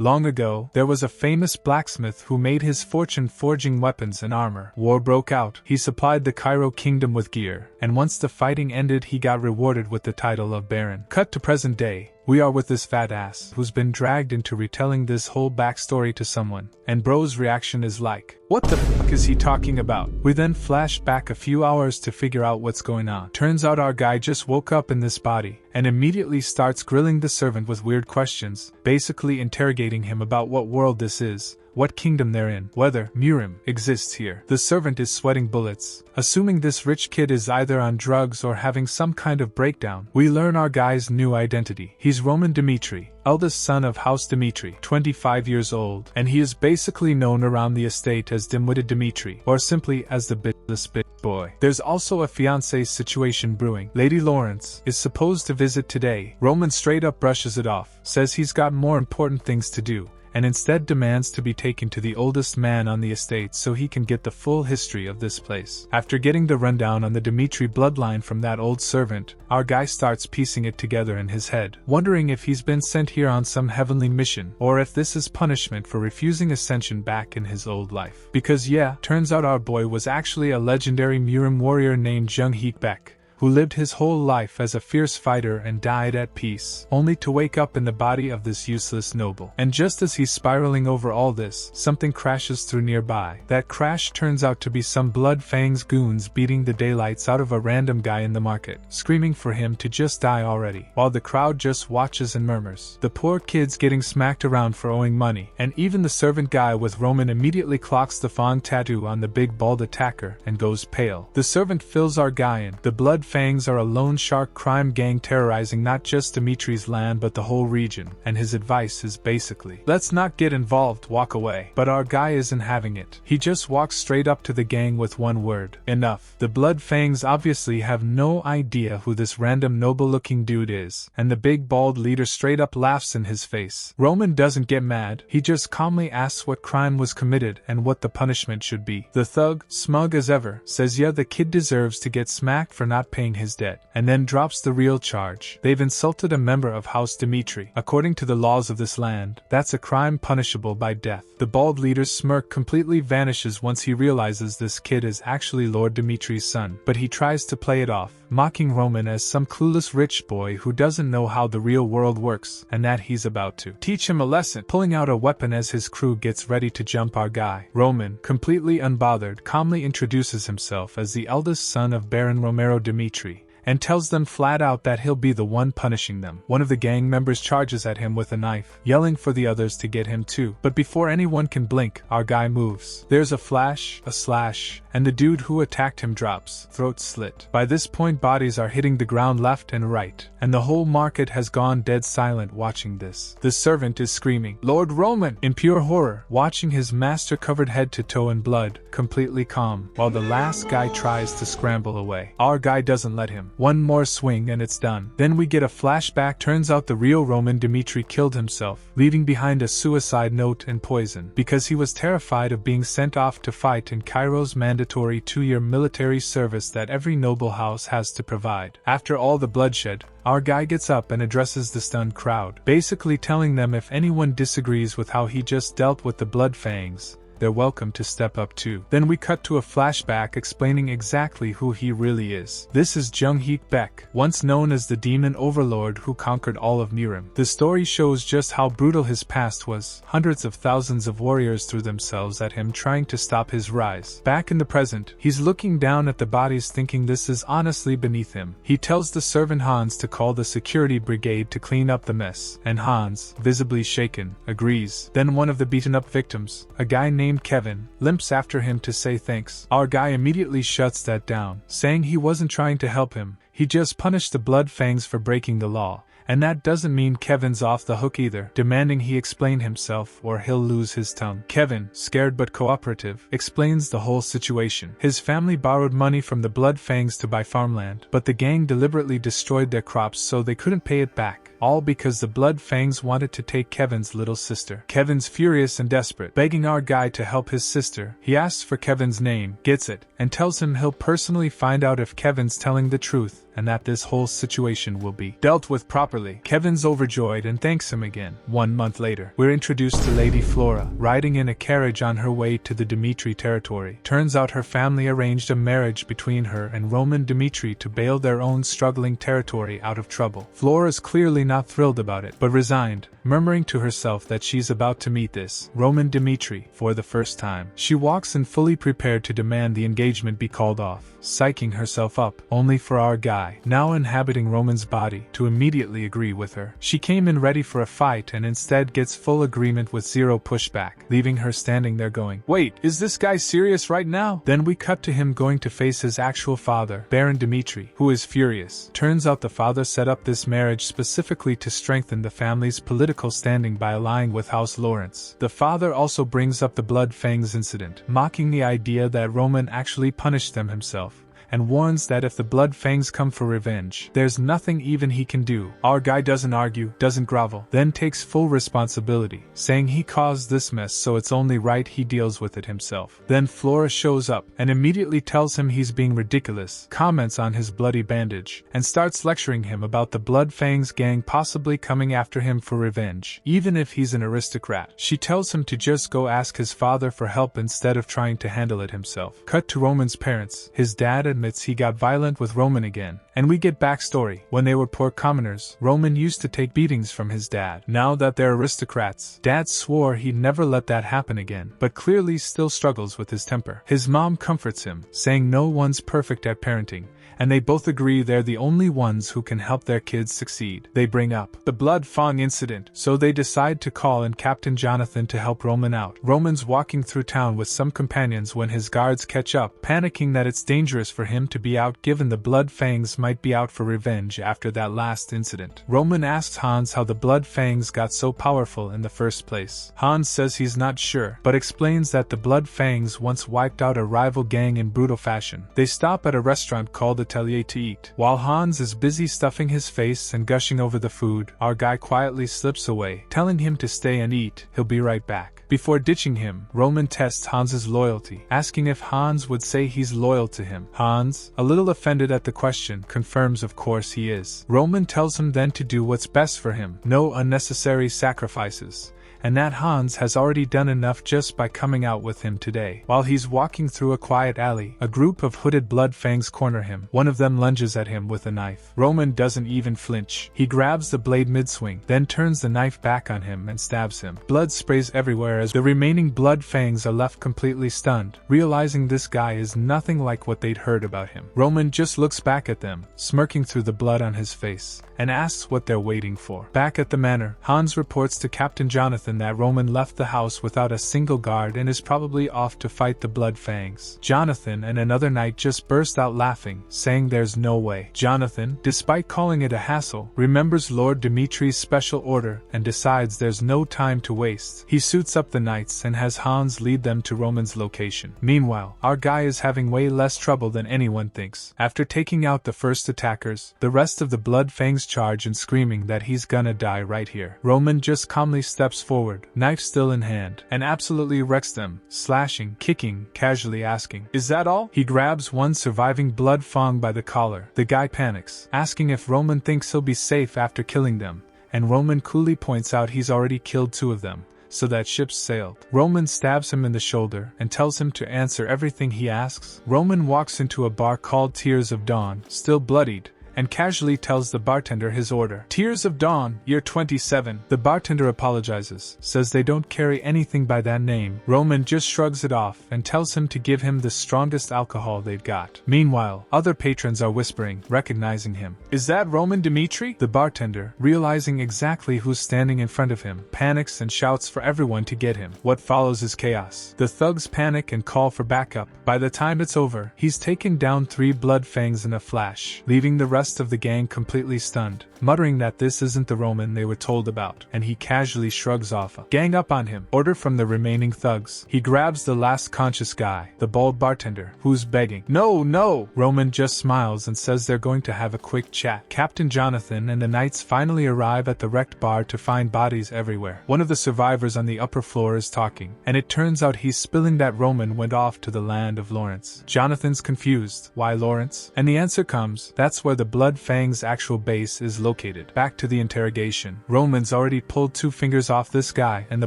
Long ago, there was a famous blacksmith who made his fortune forging weapons and armor. War broke out. He supplied the Cairo kingdom with gear, and once the fighting ended, he got rewarded with the title of Baron. Cut to present day. We are with this fat ass who's been dragged into retelling this whole backstory to someone, and bro's reaction is like, what the fuck is he talking about? We then flash back a few hours to figure out what's going on. Turns out our guy just woke up in this body, and immediately starts grilling the servant with weird questions, basically interrogating him about what world this is, what kingdom they're in, whether Murim exists here. The servant is sweating bullets, assuming this rich kid is either on drugs or having some kind of breakdown. We learn our guy's new identity. He's Roman Dmitri, eldest son of House Dmitri, 25 years old, and he is basically known around the estate as Dim-witted Dmitri, or simply as the bitless bit boy. There's also a fiancé situation brewing. Lady Lawrence is supposed to visit today. Roman straight up brushes it off, says he's got more important things to do, and instead demands to be taken to the oldest man on the estate so he can get the full history of this place. After getting the rundown on the Dmitri bloodline from that old servant, our guy starts piecing it together in his head, wondering if he's been sent here on some heavenly mission, or if this is punishment for refusing ascension back in his old life. Because yeah, turns out our boy was actually a legendary Murim warrior named Jung-Heek Baek, who lived his whole life as a fierce fighter and died at peace, only to wake up in the body of this useless noble. And just as he's spiraling over all this, something crashes through nearby. That crash turns out to be some Blood Fang's goons beating the daylights out of a random guy in the market, screaming for him to just die already, while the crowd just watches and murmurs. The poor kid's getting smacked around for owing money, and even the servant guy with Roman immediately clocks the Fang tattoo on the big bald attacker and goes pale. The servant fills our guy in. The Blood Fangs are a loan shark crime gang terrorizing not just Dimitri's land but the whole region, and his advice is basically, let's not get involved, walk away. But our guy isn't having it. He just walks straight up to the gang with one word: enough. The Blood Fangs obviously have no idea who this random noble-looking dude is, and the big bald leader straight up laughs in his face. Roman doesn't get mad, he just calmly asks what crime was committed and what the punishment should be. The thug, smug as ever, says yeah, the kid deserves to get smacked for not paying his debt, and then drops the real charge. They've insulted a member of House Dmitri. According to the laws of this land, that's a crime punishable by death. The bald leader's smirk completely vanishes once he realizes this kid is actually Lord Dimitri's son, but he tries to play it off, mocking Roman as some clueless rich boy who doesn't know how the real world works, and that he's about to teach him a lesson, pulling out a weapon as his crew gets ready to jump our guy. Roman, completely unbothered, calmly introduces himself as the eldest son of Baron Romero Dmitri, and tells them flat out that he'll be the one punishing them. One of the gang members charges at him with a knife, yelling for the others to get him too. But before anyone can blink, our guy moves. There's a flash, a slash, and the dude who attacked him drops, throat slit. By this point, bodies are hitting the ground left and right, and the whole market has gone dead silent watching this. The servant is screaming, "Lord Roman!" in pure horror, watching his master covered head to toe in blood, completely calm, while the last guy tries to scramble away. Our guy doesn't let him. One more swing and it's done. Then we get a flashback. Turns out the real Roman Dmitri killed himself, leaving behind a suicide note and poison, because he was terrified of being sent off to fight in Cairo's mandatory 2-year military service that every noble house has to provide. After all the bloodshed, our guy gets up and addresses the stunned crowd, basically telling them if anyone disagrees with how he just dealt with the Blood Fangs, they're welcome to step up too. Then we cut to a flashback explaining exactly who he really is. This is Jung-Heek Baek, once known as the demon overlord who conquered all of Murim. The story shows just how brutal his past was. Hundreds of thousands of warriors threw themselves at him trying to stop his rise. Back in the present, he's looking down at the bodies thinking this is honestly beneath him. He tells the servant Hans to call the security brigade to clean up the mess, and Hans, visibly shaken, agrees. Then one of the beaten up victims, a guy named Kevin, limps after him to say thanks. Our guy immediately shuts that down, saying he wasn't trying to help him, he just punished the Blood Fangs for breaking the law. And that doesn't mean Kevin's off the hook either, demanding he explain himself or he'll lose his tongue. Kevin, scared but cooperative, explains the whole situation. His family borrowed money from the Blood Fangs to buy farmland, but the gang deliberately destroyed their crops so they couldn't pay it back, all because the Blood Fangs wanted to take Kevin's little sister. Kevin's furious and desperate, begging our guy to help his sister. He asks for Kevin's name, gets it, and tells him he'll personally find out if Kevin's telling the truth, and that this whole situation will be dealt with properly. Kevin's overjoyed and thanks him again. 1 month later, we're introduced to Lady Flora, riding in a carriage on her way to the Dmitri territory. Turns out her family arranged a marriage between her and Roman Dmitri to bail their own struggling territory out of trouble. Flora's clearly not thrilled about it, but resigned, murmuring to herself that she's about to meet this Roman Dmitri for the first time. She walks in fully prepared to demand the engagement be called off, psyching herself up, only for our guy, now inhabiting Roman's body, to immediately agree with her. She came in ready for a fight and instead gets full agreement with zero pushback, leaving her standing there going, "Wait, is this guy serious right now?" Then we cut to him going to face his actual father, Baron Dmitri, who is furious. Turns out the father set up this marriage specifically to strengthen the family's political standing by allying with House Lawrence. The father also brings up the Blood Fangs incident, mocking the idea that Roman actually punished them himself, and warns that if the Blood Fangs come for revenge, there's nothing even he can do. Our guy doesn't argue, doesn't grovel, then takes full responsibility, saying he caused this mess so it's only right he deals with it himself. Then Flora shows up, and immediately tells him he's being ridiculous, comments on his bloody bandage, and starts lecturing him about the Blood Fangs gang possibly coming after him for revenge, even if he's an aristocrat. She tells him to just go ask his father for help instead of trying to handle it himself. Cut to Roman's parents. His dad admits he got violent with Roman again, and we get backstory. When they were poor commoners, Roman used to take beatings from his dad. Now that they're aristocrats, Dad swore he'd never let that happen again, but clearly still struggles with his temper. His mom comforts him, saying no one's perfect at parenting, and they both agree they're the only ones who can help their kids succeed. They bring up the Blood Fang incident, so they decide to call in Captain Jonathan to help Roman out. Roman's walking through town with some companions when his guards catch up, panicking that it's dangerous for him to be out given the Blood Fangs might be out for revenge after that last incident. Roman asks Hans how the Blood Fangs got so powerful in the first place. Hans says he's not sure, but explains that the Blood Fangs once wiped out a rival gang in brutal fashion. They stop at a restaurant called Atelier to eat. While Hans is busy stuffing his face and gushing over the food, our guy quietly slips away, telling him to stay and eat, he'll be right back. Before ditching him, Roman tests Hans's loyalty, asking if Hans would say he's loyal to him. Hans, a little offended at the question, confirms of course he is. Roman tells him then to do what's best for him, no unnecessary sacrifices, and that Hans has already done enough just by coming out with him today. While he's walking through a quiet alley, a group of hooded Blood Fangs corner him. One of them lunges at him with a knife. Roman doesn't even flinch. He grabs the blade mid-swing, then turns the knife back on him and stabs him. Blood sprays everywhere as the remaining Blood Fangs are left completely stunned, realizing this guy is nothing like what they'd heard about him. Roman just looks back at them, smirking through the blood on his face, and asks what they're waiting for. Back at the manor, Hans reports to Captain Jonathan that Roman left the house without a single guard and is probably off to fight the Blood Fangs. Jonathan and another knight just burst out laughing, saying there's no way. Jonathan, despite calling it a hassle, remembers Lord Dimitri's special order and decides there's no time to waste. He suits up the knights and has Hans lead them to Roman's location. Meanwhile, our guy is having way less trouble than anyone thinks. After taking out the first attackers, the rest of the Blood Fangs charge and screaming that he's gonna die right here. Roman just calmly steps forward, knife still in hand, and absolutely wrecks them, slashing, kicking, casually asking, "Is that all?" He grabs one surviving Blood Fang by the collar. The guy panics, asking if Roman thinks he'll be safe after killing them, and Roman coolly points out he's already killed 2 of them, so that ship's sailed. Roman stabs him in the shoulder and tells him to answer everything he asks. Roman walks into a bar called Tears of Dawn, still bloodied, and casually tells the bartender his order. "Tears of Dawn, year 27. The bartender apologizes, says they don't carry anything by that name. Roman just shrugs it off and tells him to give him the strongest alcohol they've got. Meanwhile, other patrons are whispering, recognizing him. "Is that Roman Dmitri?" The bartender, realizing exactly who's standing in front of him, panics and shouts for everyone to get him. What follows is chaos. The thugs panic and call for backup. By the time it's over, he's taken down 3 Blood Fangs in a flash, leaving the rest of the gang completely stunned, muttering that this isn't the Roman they were told about, and he casually shrugs off a "gang up on him" order from the remaining thugs. He grabs the last conscious guy, the bald bartender, who's begging. "No, no!" Roman just smiles and says they're going to have a quick chat. Captain Jonathan and the knights finally arrive at the wrecked bar to find bodies everywhere. One of the survivors on the upper floor is talking, and it turns out he's spilling that Roman went off to the land of Lawrence. Jonathan's confused. Why Lawrence? And the answer comes, that's where the Blood Fang's actual base is located. Back to the interrogation. Roman's already pulled 2 fingers off this guy and the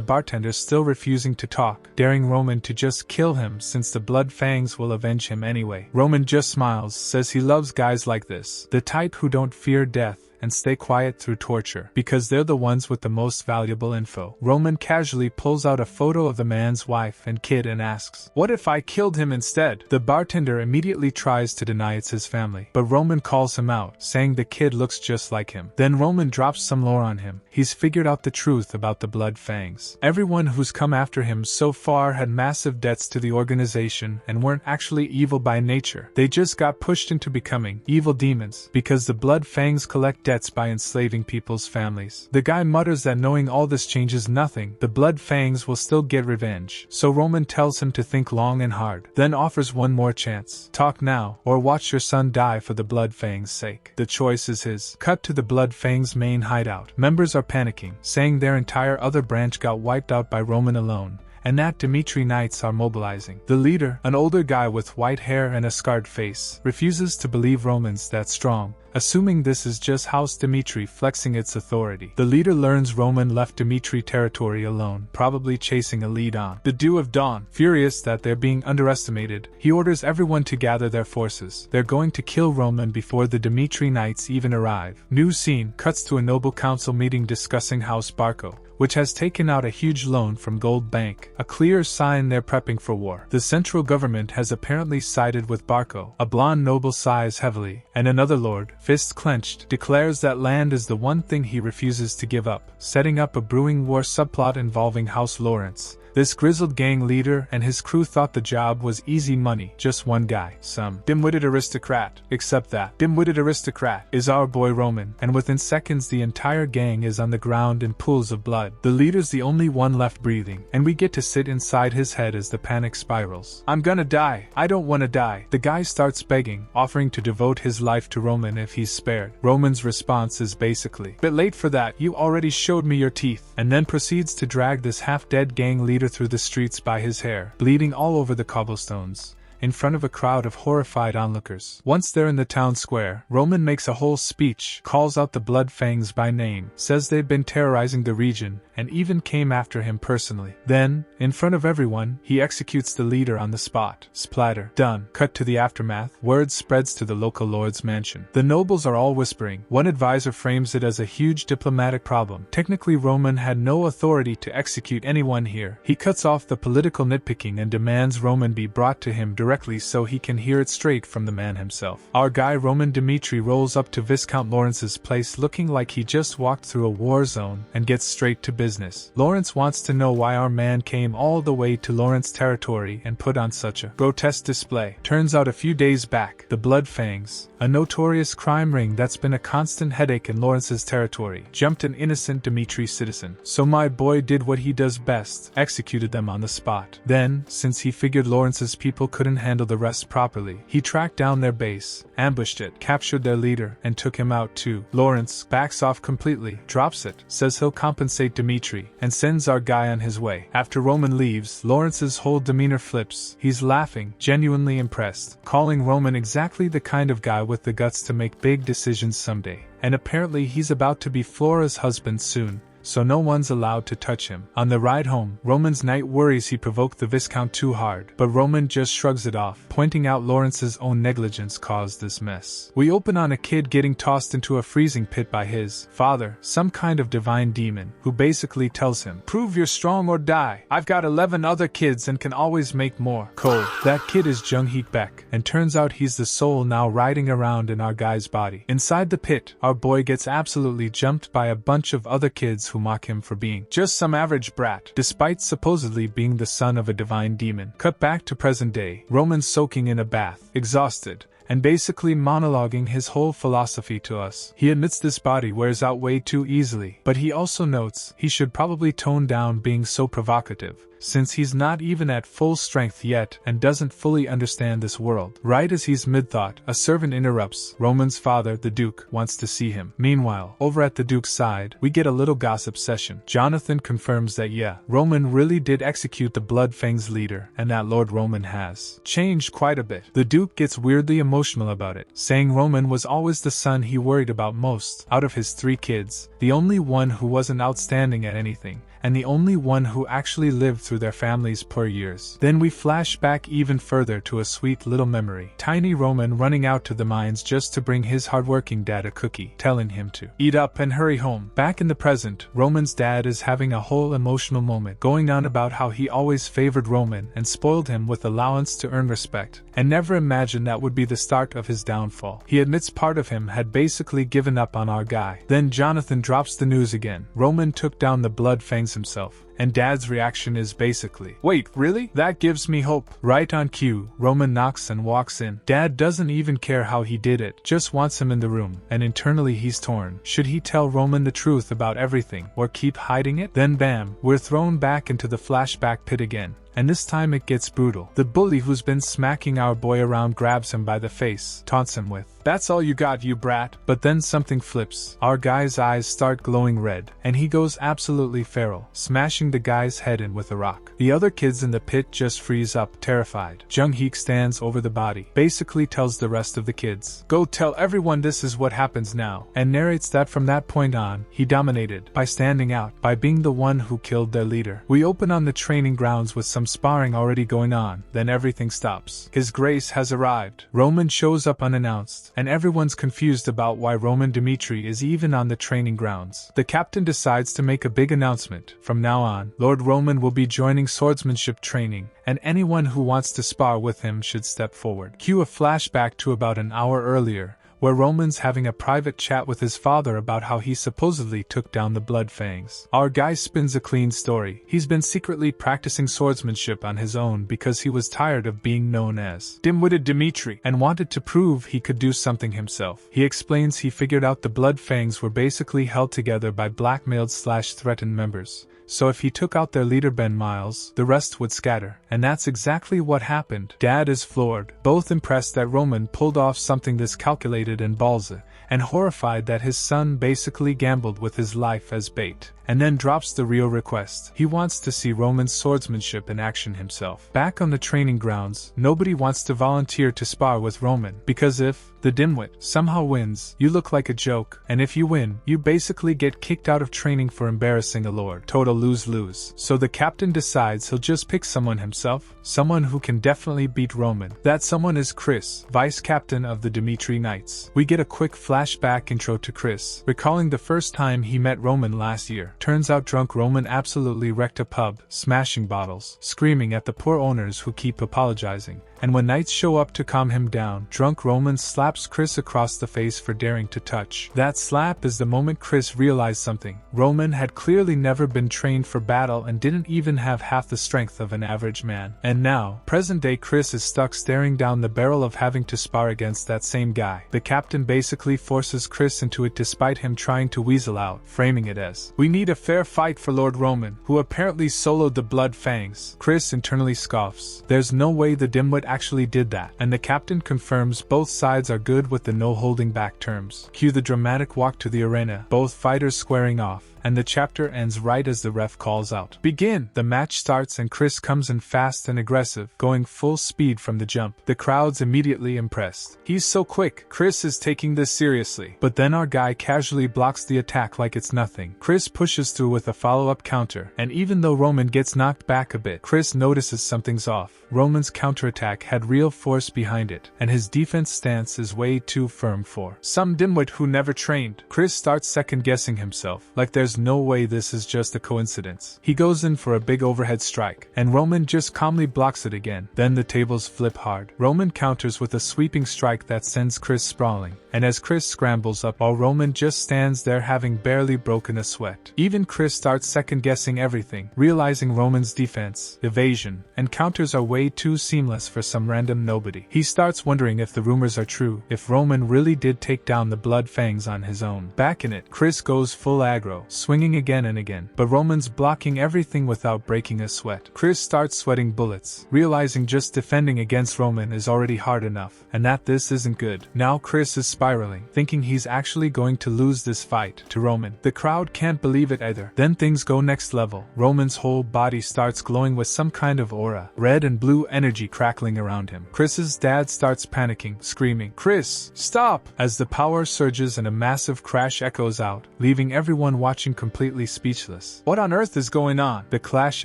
bartender's still refusing to talk, daring Roman to just kill him since the Blood Fangs will avenge him anyway. Roman just smiles, says he loves guys like this, the type who don't fear death and stay quiet through torture, because they're the ones with the most valuable info. Roman casually pulls out a photo of the man's wife and kid and asks, "What if I killed him instead?" The bartender immediately tries to deny it's his family, but Roman calls him out, saying the kid looks just like him. Then Roman drops some lore on him. He's figured out the truth about the Blood Fangs. Everyone who's come after him so far had massive debts to the organization and weren't actually evil by nature. They just got pushed into becoming evil demons, because the Blood Fangs collect debts by enslaving people's families. The guy mutters that knowing all this changes nothing, the Blood Fangs will still get revenge. So Roman tells him to think long and hard, then offers one more chance. Talk now, or watch your son die for the Blood Fangs' sake. The choice is his. Cut to the Blood Fangs' main hideout. Members are panicking, saying their entire other branch got wiped out by Roman alone, and that Dmitri Knights are mobilizing. The leader, an older guy with white hair and a scarred face, refuses to believe Roman's that strong, assuming this is just House Dmitri flexing its authority. The leader learns Roman left Dmitri territory alone, probably chasing a lead on the dew of dawn. Furious that they're being underestimated, he orders everyone to gather their forces. They're going to kill Roman before the Dmitri Knights even arrive. New scene cuts to a noble council meeting discussing House Barco, which has taken out a huge loan from Gold Bank, a clear sign they're prepping for war. The central government has apparently sided with Barco. A blonde noble sighs heavily, and another lord, fists clenched, declares that land is the one thing he refuses to give up, setting up a brewing war subplot involving House Lawrence. This grizzled gang leader and his crew thought the job was easy money. Just one guy, some dim-witted aristocrat. Except that dim-witted aristocrat is our boy Roman, and within seconds the entire gang is on the ground in pools of blood. The leader's the only one left breathing, and we get to sit inside his head as the panic spirals. "I'm gonna die. I don't wanna die." The guy starts begging, offering to devote his life to Roman if he's spared. Roman's response is basically, "Bit late for that, you already showed me your teeth," and then proceeds to drag this half-dead gang leader through the streets by his hair, bleeding all over the cobblestones, in front of a crowd of horrified onlookers. Once they're in the town square, Roman makes a whole speech, calls out the Blood Fangs by name, says they've been terrorizing the region, and even came after him personally. Then, in front of everyone, he executes the leader on the spot. Splatter. Done. Cut to the aftermath. Word spreads to the local lord's mansion. The nobles are all whispering. One advisor frames it as a huge diplomatic problem. Technically, Roman had no authority to execute anyone here. He cuts off the political nitpicking and demands Roman be brought to him directly so he can hear it straight from the man himself. Our guy Roman Dmitri rolls up to Viscount Lawrence's place looking like he just walked through a war zone and gets straight to business. Lawrence wants to know why our man came all the way to Lawrence territory and put on such a grotesque display. Turns out a few days back, the Blood Fangs, a notorious crime ring that's been a constant headache in Lawrence's territory, jumped an innocent Dmitri citizen. So my boy did what he does best, executed them on the spot. Then, since he figured Lawrence's people couldn't handle the rest properly, he tracked down their base, ambushed it, captured their leader, and took him out too. Lawrence backs off completely, drops it, says he'll compensate Dmitri, and sends our guy on his way. After Roman leaves, Lawrence's whole demeanor flips. He's laughing, genuinely impressed, calling Roman exactly the kind of guy with the guts to make big decisions someday. And apparently he's about to be Flora's husband soon, so no one's allowed to touch him. On the ride home, Roman's knight worries he provoked the Viscount too hard, but Roman just shrugs it off, pointing out Lawrence's own negligence caused this mess. We open on a kid getting tossed into a freezing pit by his father, some kind of divine demon, who basically tells him, "Prove you're strong or die. I've got 11 other kids and can always make more." Cold. That kid is Jung-Heek Baek, and turns out he's the soul now riding around in our guy's body. Inside the pit, our boy gets absolutely jumped by a bunch of other kids who mock him for being just some average brat, despite supposedly being the son of a divine demon. Cut back to present day, Roman soaking in a bath, exhausted, and basically monologuing his whole philosophy to us. He admits this body wears out way too easily, but he also notes he should probably tone down being so provocative, since he's not even at full strength yet and doesn't fully understand this world. Right as he's mid-thought, a servant interrupts. Roman's father, the Duke, wants to see him. Meanwhile, over at the Duke's side, we get a little gossip session. Jonathan confirms that Roman really did execute the Blood Fangs leader, and that Lord Roman has changed quite a bit. The Duke gets weirdly emotional emotional about it, saying Roman was always the son he worried about most out of his 3 kids, the only one who wasn't outstanding at anything, and the only one who actually lived through their family's poor years. Then we flash back even further to a sweet little memory. Tiny Roman running out to the mines just to bring his hardworking dad a cookie, telling him to eat up and hurry home. Back in the present, Roman's dad is having a whole emotional moment, going on about how he always favored Roman and spoiled him with allowance to earn respect, and never imagined that would be the start of his downfall. He admits part of him had basically given up on our guy. Then Jonathan drops the news again. Roman took down the Blood Fangs himself, and Dad's reaction is basically, "Wait, really? That gives me hope." Right on cue, Roman knocks and walks in. Dad doesn't even care how he did it, just wants him in the room, and internally he's torn. Should he tell Roman the truth about everything, or keep hiding it? Then bam, we're thrown back into the flashback pit again. And this time it gets brutal. The bully who's been smacking our boy around grabs him by the face, taunts him with, "That's all you got, you brat." But then something flips. Our guy's eyes start glowing red, and he goes absolutely feral, smashing the guy's head in with a rock. The other kids in the pit just freeze up, terrified. Jung-Heek stands over the body, basically tells the rest of the kids, "Go tell everyone this is what happens now," and narrates that from that point on, he dominated, by standing out, by being the one who killed their leader. We open on the training grounds with some sparring already going on, then everything stops. His Grace has arrived. Roman shows up unannounced, and everyone's confused about why Roman Dmitri is even on the training grounds. The captain decides to make a big announcement. From now on, Lord Roman will be joining swordsmanship training, and anyone who wants to spar with him should step forward. Cue a flashback to about an hour earlier, where Roman's having a private chat with his father about how he supposedly took down the Blood Fangs. Our guy spins a clean story. He's been secretly practicing swordsmanship on his own because he was tired of being known as dim-witted Dmitri and wanted to prove he could do something himself. He explains he figured out the Blood Fangs were basically held together by blackmailed/threatened members. So if he took out their leader Ben Miles, the rest would scatter. And that's exactly what happened. Dad is floored, both impressed that Roman pulled off something this calculated and ballsy, and horrified that his son basically gambled with his life as bait. And then drops the real request. He wants to see Roman's swordsmanship in action himself. Back on the training grounds, nobody wants to volunteer to spar with Roman, because if the dimwit somehow wins, you look like a joke, and if you win, you basically get kicked out of training for embarrassing a lord. Total lose-lose. So the captain decides he'll just pick someone himself, someone who can definitely beat Roman. That someone is Chris, vice captain of the Dmitri Knights. We get a quick flashback intro to Chris, recalling the first time he met Roman last year. Turns out drunk Roman absolutely wrecked a pub, smashing bottles, screaming at the poor owners who keep apologizing. And when knights show up to calm him down, drunk Roman slaps Chris across the face for daring to touch. That slap is the moment Chris realized something. Roman had clearly never been trained for battle and didn't even have half the strength of an average man. And now, present-day Chris is stuck staring down the barrel of having to spar against that same guy. The captain basically forces Chris into it despite him trying to weasel out, framing it as, "We need a fair fight for Lord Roman, who apparently soloed the Blood Fangs." Chris internally scoffs. There's no way the dimwit actually did that, and the captain confirms both sides are good with the no holding back terms. Cue the dramatic walk to the arena, both fighters squaring off, and the chapter ends right as the ref calls out, "Begin!" The match starts and Chris comes in fast and aggressive, going full speed from the jump. The crowd's immediately impressed. He's so quick. Chris is taking this seriously. But then our guy casually blocks the attack like it's nothing. Chris pushes through with a follow-up counter, and even though Roman gets knocked back a bit, Chris notices something's off. Roman's counterattack had real force behind it, and his defense stance is way too firm for some dimwit who never trained. Chris starts second-guessing himself, like there's no way this is just a coincidence. He goes in for a big overhead strike, and Roman just calmly blocks it again. Then the tables flip hard. Roman counters with a sweeping strike that sends Chris sprawling, and as Chris scrambles up, while Roman just stands there having barely broken a sweat. Even Chris starts second-guessing everything, realizing Roman's defense, evasion, and counters are way too seamless for some random nobody. He starts wondering if the rumors are true, if Roman really did take down the Blood Fangs on his own. Back in it, Chris goes full aggro, swinging again and again, but Roman's blocking everything without breaking a sweat. Chris starts sweating bullets, realizing just defending against Roman is already hard enough, and that this isn't good. Now Chris is spiraling, thinking he's actually going to lose this fight to Roman. The crowd can't believe it either. Then things go next level. Roman's whole body starts glowing with some kind of aura, red and blue energy crackling around him. Chris's dad starts panicking, screaming, "Chris, stop!" as the power surges and a massive crash echoes out, leaving everyone watching completely speechless. What on earth is going on? The clash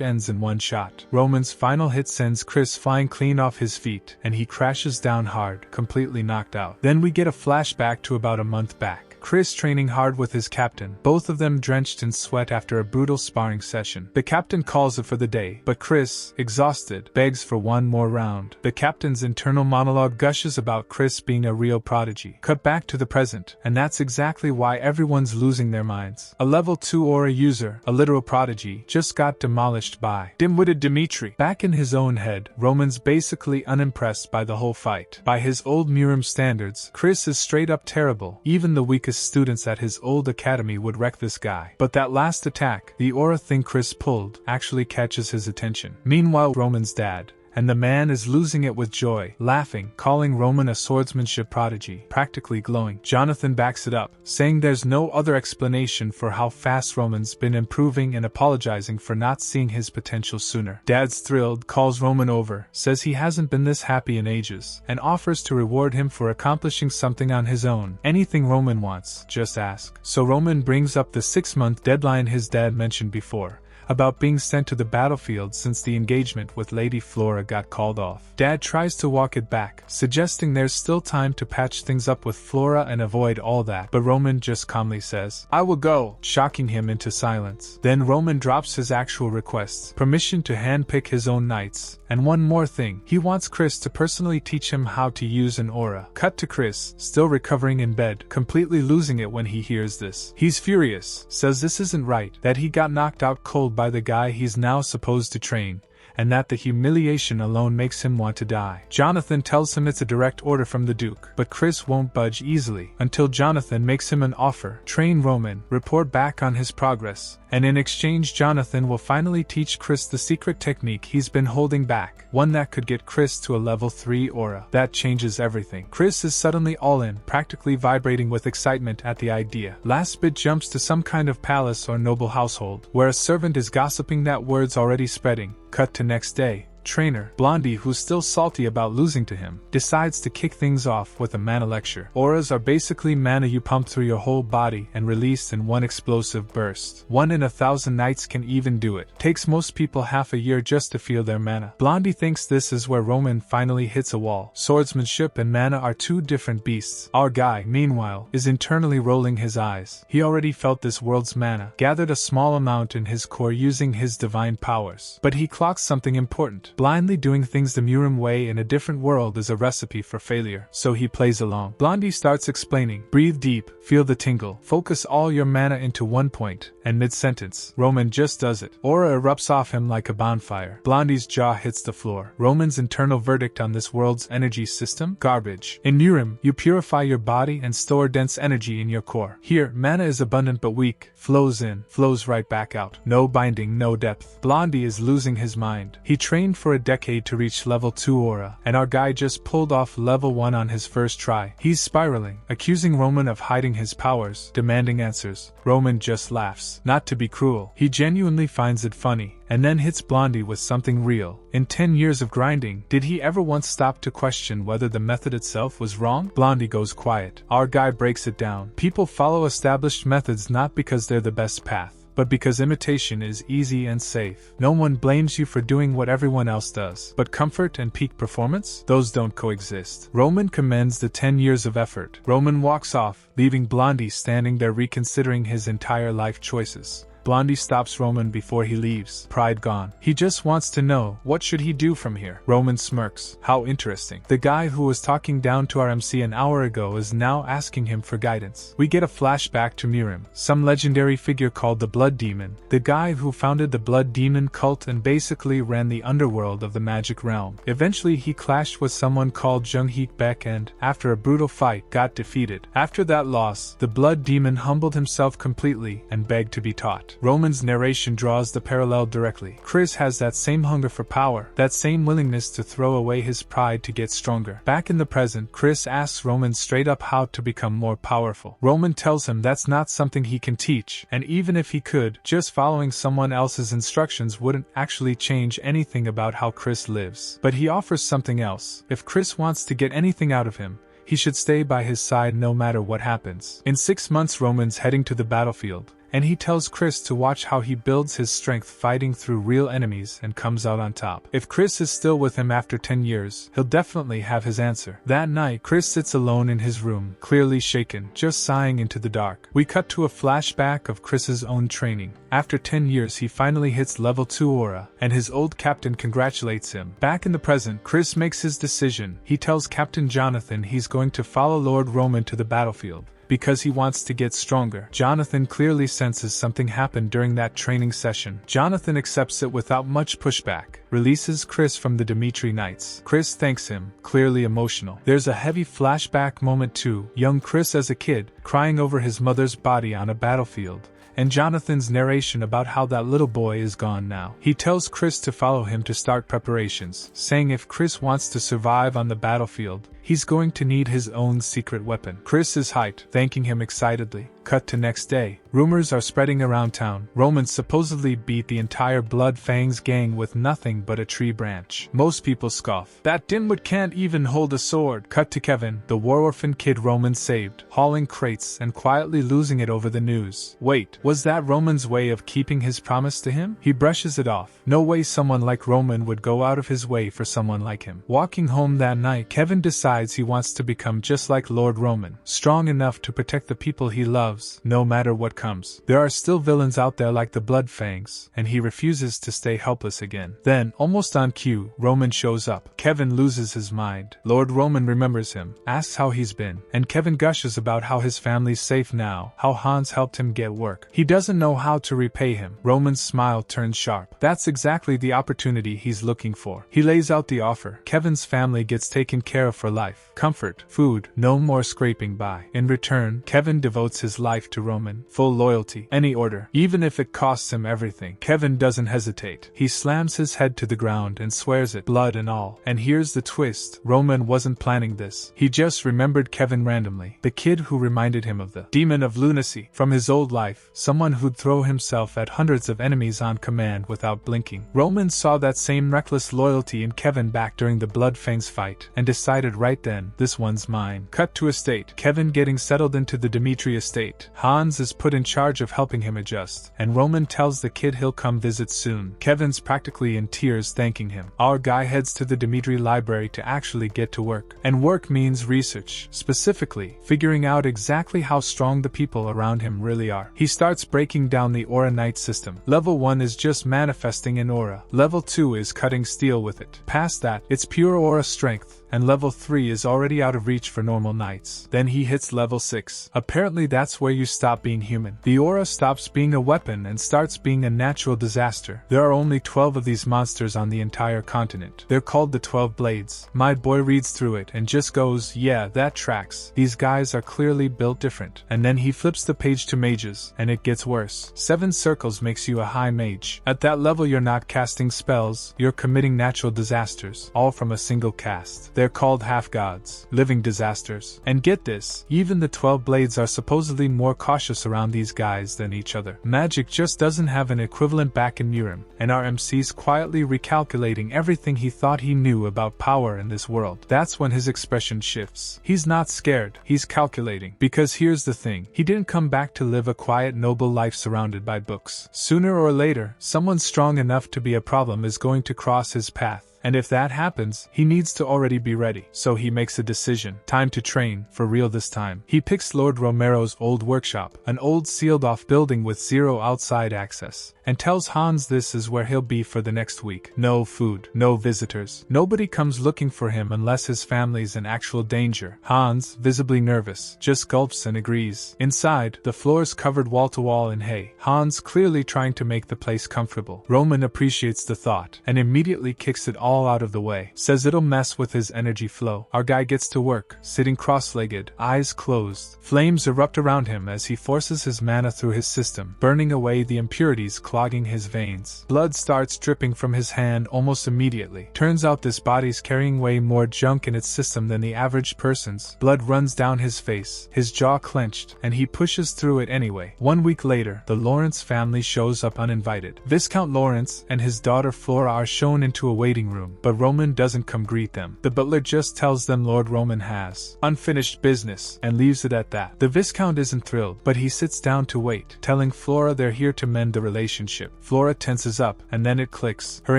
ends in one shot. Roman's final hit sends Chris flying clean off his feet, and he crashes down hard, completely knocked out. Then we get a flashback to about a month back. Chris training hard with his captain, both of them drenched in sweat after a brutal sparring session. The captain calls it for the day, but Chris, exhausted, begs for one more round. The captain's internal monologue gushes about Chris being a real prodigy. Cut back to the present, and that's exactly why everyone's losing their minds. A level 2 aura user, a literal prodigy, just got demolished by dim-witted Dimitri. Back in his own head, Roman's basically unimpressed by the whole fight. By his old Murim standards, Chris is straight up terrible. Even the weakest students at his old academy would wreck this guy. But that last attack, the aura thing Chris pulled, actually catches his attention. Meanwhile, Roman's dad, and the man is losing it with joy, laughing, calling Roman a swordsmanship prodigy, practically glowing. Jonathan backs it up, saying there's no other explanation for how fast Roman's been improving and apologizing for not seeing his potential sooner. Dad's thrilled, calls Roman over, says he hasn't been this happy in ages, and offers to reward him for accomplishing something on his own. Anything Roman wants, just ask. So Roman brings up the 6-month deadline his dad mentioned before, about being sent to the battlefield since the engagement with Lady Flora got called off. Dad tries to walk it back, suggesting there's still time to patch things up with Flora and avoid all that, but Roman just calmly says, "I will go," shocking him into silence. Then Roman drops his actual requests, permission to handpick his own knights, and one more thing, he wants Chris to personally teach him how to use an aura. Cut to Chris, still recovering in bed, completely losing it when he hears this. He's furious, says this isn't right, that he got knocked out cold by the guy he's now supposed to train, and that the humiliation alone makes him want to die. Jonathan tells him it's a direct order from the Duke, but Chris won't budge easily, until Jonathan makes him an offer. Train Roman, report back on his progress, and in exchange Jonathan will finally teach Chris the secret technique he's been holding back, one that could get Chris to a level 3 aura. That changes everything. Chris is suddenly all in, practically vibrating with excitement at the idea. Last bit jumps to some kind of palace or noble household, where a servant is gossiping that word's already spreading. Cut to next day. Trainer, Blondie, who's still salty about losing to him, decides to kick things off with a mana lecture. Auras are basically mana you pump through your whole body and release in one explosive burst. 1 in 1,000 nights can even do it. Takes most people half a year just to feel their mana. Blondie thinks this is where Roman finally hits a wall. Swordsmanship and mana are two different beasts. Our guy, meanwhile, is internally rolling his eyes. He already felt this world's mana, gathered a small amount in his core using his divine powers. But he clocks something important. Blindly doing things the Murim way in a different world is a recipe for failure, so he plays along. Blondie starts explaining, breathe deep, feel the tingle, focus all your mana into one point, and mid-sentence, Roman just does it. Aura erupts off him like a bonfire. Blondie's jaw hits the floor. Roman's internal verdict on this world's energy system? Garbage. In Murim, you purify your body and store dense energy in your core. Here, mana is abundant but weak, flows in, flows right back out. No binding, no depth. Blondie is losing his mind. He trained for a decade to reach level 2 aura, and our guy just pulled off level 1 on his first try. He's spiraling, accusing Roman of hiding his powers, demanding answers. Roman just laughs. Not to be cruel, he genuinely finds it funny, and then hits Blondie with something real. In 10 years of grinding, did he ever once stop to question whether the method itself was wrong? Blondie goes quiet. Our guy breaks it down. People follow established methods not because they're the best path, but because imitation is easy and safe. No one blames you for doing what everyone else does. But comfort and peak performance? Those don't coexist. Roman commends the 10 years of effort. Roman walks off, leaving Blondie standing there reconsidering his entire life choices. Blondie stops Roman before he leaves, pride gone. He just wants to know, what should he do from here? Roman smirks. How interesting. The guy who was talking down to our MC an hour ago is now asking him for guidance. We get a flashback to Murim, some legendary figure called the Blood Demon, the guy who founded the Blood Demon cult and basically ran the underworld of the magic realm. Eventually he clashed with someone called Jung-Heek Baek and, after a brutal fight, got defeated. After that loss, the Blood Demon humbled himself completely and begged to be taught. lot. Roman's narration draws the parallel directly. Chris has that same hunger for power, that same willingness to throw away his pride to get stronger. Back in the present, Chris asks Roman straight up how to become more powerful. Roman tells him that's not something he can teach, and even if he could, just following someone else's instructions wouldn't actually change anything about how Chris lives. But he offers something else. If Chris wants to get anything out of him, he should stay by his side no matter what happens. In 6 months, Roman's heading to the battlefield, and he tells Chris to watch how he builds his strength fighting through real enemies and comes out on top. If Chris is still with him after 10 years, he'll definitely have his answer. That night, Chris sits alone in his room, clearly shaken, just sighing into the dark. We cut to a flashback of Chris's own training. After 10 years, he finally hits level 2 aura, and his old captain congratulates him. Back in the present, Chris makes his decision. He tells Captain Jonathan he's going to follow Lord Roman to the battlefield, because he wants to get stronger. Jonathan clearly senses something happened during that training session. Jonathan accepts it without much pushback, releases Chris from the Dimitri Knights. Chris thanks him, clearly emotional. There's a heavy flashback moment too, young Chris as a kid, crying over his mother's body on a battlefield, and Jonathan's narration about how that little boy is gone now. He tells Chris to follow him to start preparations, saying if Chris wants to survive on the battlefield, he's going to need his own secret weapon. Chris is hyped, thanking him excitedly. Cut to next day. Rumors are spreading around town. Roman supposedly beat the entire Blood Fangs gang with nothing but a tree branch. Most people scoff. That dimwit can't even hold a sword. Cut to Kevin, the war orphan kid Roman saved, hauling crates and quietly losing it over the news. Wait, was that Roman's way of keeping his promise to him? He brushes it off. No way someone like Roman would go out of his way for someone like him. Walking home that night, Kevin decides he wants to become just like Lord Roman, strong enough to protect the people he loves, no matter what comes. There are still villains out there like the Blood Fangs, and he refuses to stay helpless again. Then, almost on cue, Roman shows up. Kevin loses his mind. Lord Roman remembers him, asks how he's been, and Kevin gushes about how his family's safe now, how Hans helped him get work. He doesn't know how to repay him. Roman's smile turns sharp. That's exactly the opportunity he's looking for. He lays out the offer. Kevin's family gets taken care of for life. Comfort, food, no more scraping by. In return, Kevin devotes his life to Roman. Full loyalty. Any order, even if it costs him everything. Kevin doesn't hesitate. He slams his head to the ground and swears it, blood and all. And here's the twist. Roman wasn't planning this. He just remembered Kevin randomly. The kid who reminded him of the demon of lunacy from his old life. Someone who'd throw himself at hundreds of enemies on command without blinking. Roman saw that same reckless loyalty in Kevin back during the Blood Fangs fight, and decided right then, this one's mine. Cut to estate. Kevin getting settled into the Dimitri estate. Hans is put in charge of helping him adjust, and Roman tells the kid he'll come visit soon. Kevin's practically in tears thanking him. Our guy heads to the Dimitri library to actually get to work. And work means research, specifically, figuring out exactly how strong the people around him really are. He starts breaking down the Aura Knight system. Level 1 is just manifesting an aura. Level 2 is cutting steel with it. Past that, it's pure aura strength, and level 3 is already out of reach for normal knights. Then he hits level 6. Apparently that's where you stop being human. The aura stops being a weapon and starts being a natural disaster. There are only 12 of these monsters on the entire continent. They're called the 12 Blades. My boy reads through it and just goes, yeah, that tracks. These guys are clearly built different. And then he flips the page to mages, and it gets worse. 7 circles makes you a high mage. At that level you're not casting spells, you're committing natural disasters, all from a single cast. They're called half-gods, living disasters. And get this, even the 12 Blades are supposedly more cautious around these guys than each other. Magic just doesn't have an equivalent back in Murim, and our MC's quietly recalculating everything he thought he knew about power in this world. That's when his expression shifts. He's not scared, he's calculating. Because here's the thing, he didn't come back to live a quiet, noble life surrounded by books. Sooner or later, someone strong enough to be a problem is going to cross his path. And if that happens, he needs to already be ready. So he makes a decision. Time to train, for real this time. He picks Lord Romero's old workshop, an old sealed-off building with zero outside access, and tells Hans this is where he'll be for the next week. No food, no visitors. Nobody comes looking for him unless his family's in actual danger. Hans, visibly nervous, just gulps and agrees. Inside, the floor's covered wall-to-wall in hay. Hans clearly trying to make the place comfortable. Roman appreciates the thought, and immediately kicks it all all out of the way. Says it'll mess with his energy flow. Our guy gets to work, sitting cross-legged, eyes closed. Flames erupt around him as he forces his mana through his system, burning away the impurities clogging his veins. Blood starts dripping from his hand almost immediately. Turns out this body's carrying way more junk in its system than the average person's. Blood runs down his face, his jaw clenched, and he pushes through it anyway. 1 week later, the Lawrence family shows up uninvited. Viscount Lawrence and his daughter Flora are shown into a waiting room, but Roman doesn't come greet them. The butler just tells them Lord Roman has unfinished business, and leaves it at that. The Viscount isn't thrilled, but he sits down to wait, telling Flora they're here to mend the relationship. Flora tenses up, and then it clicks. Her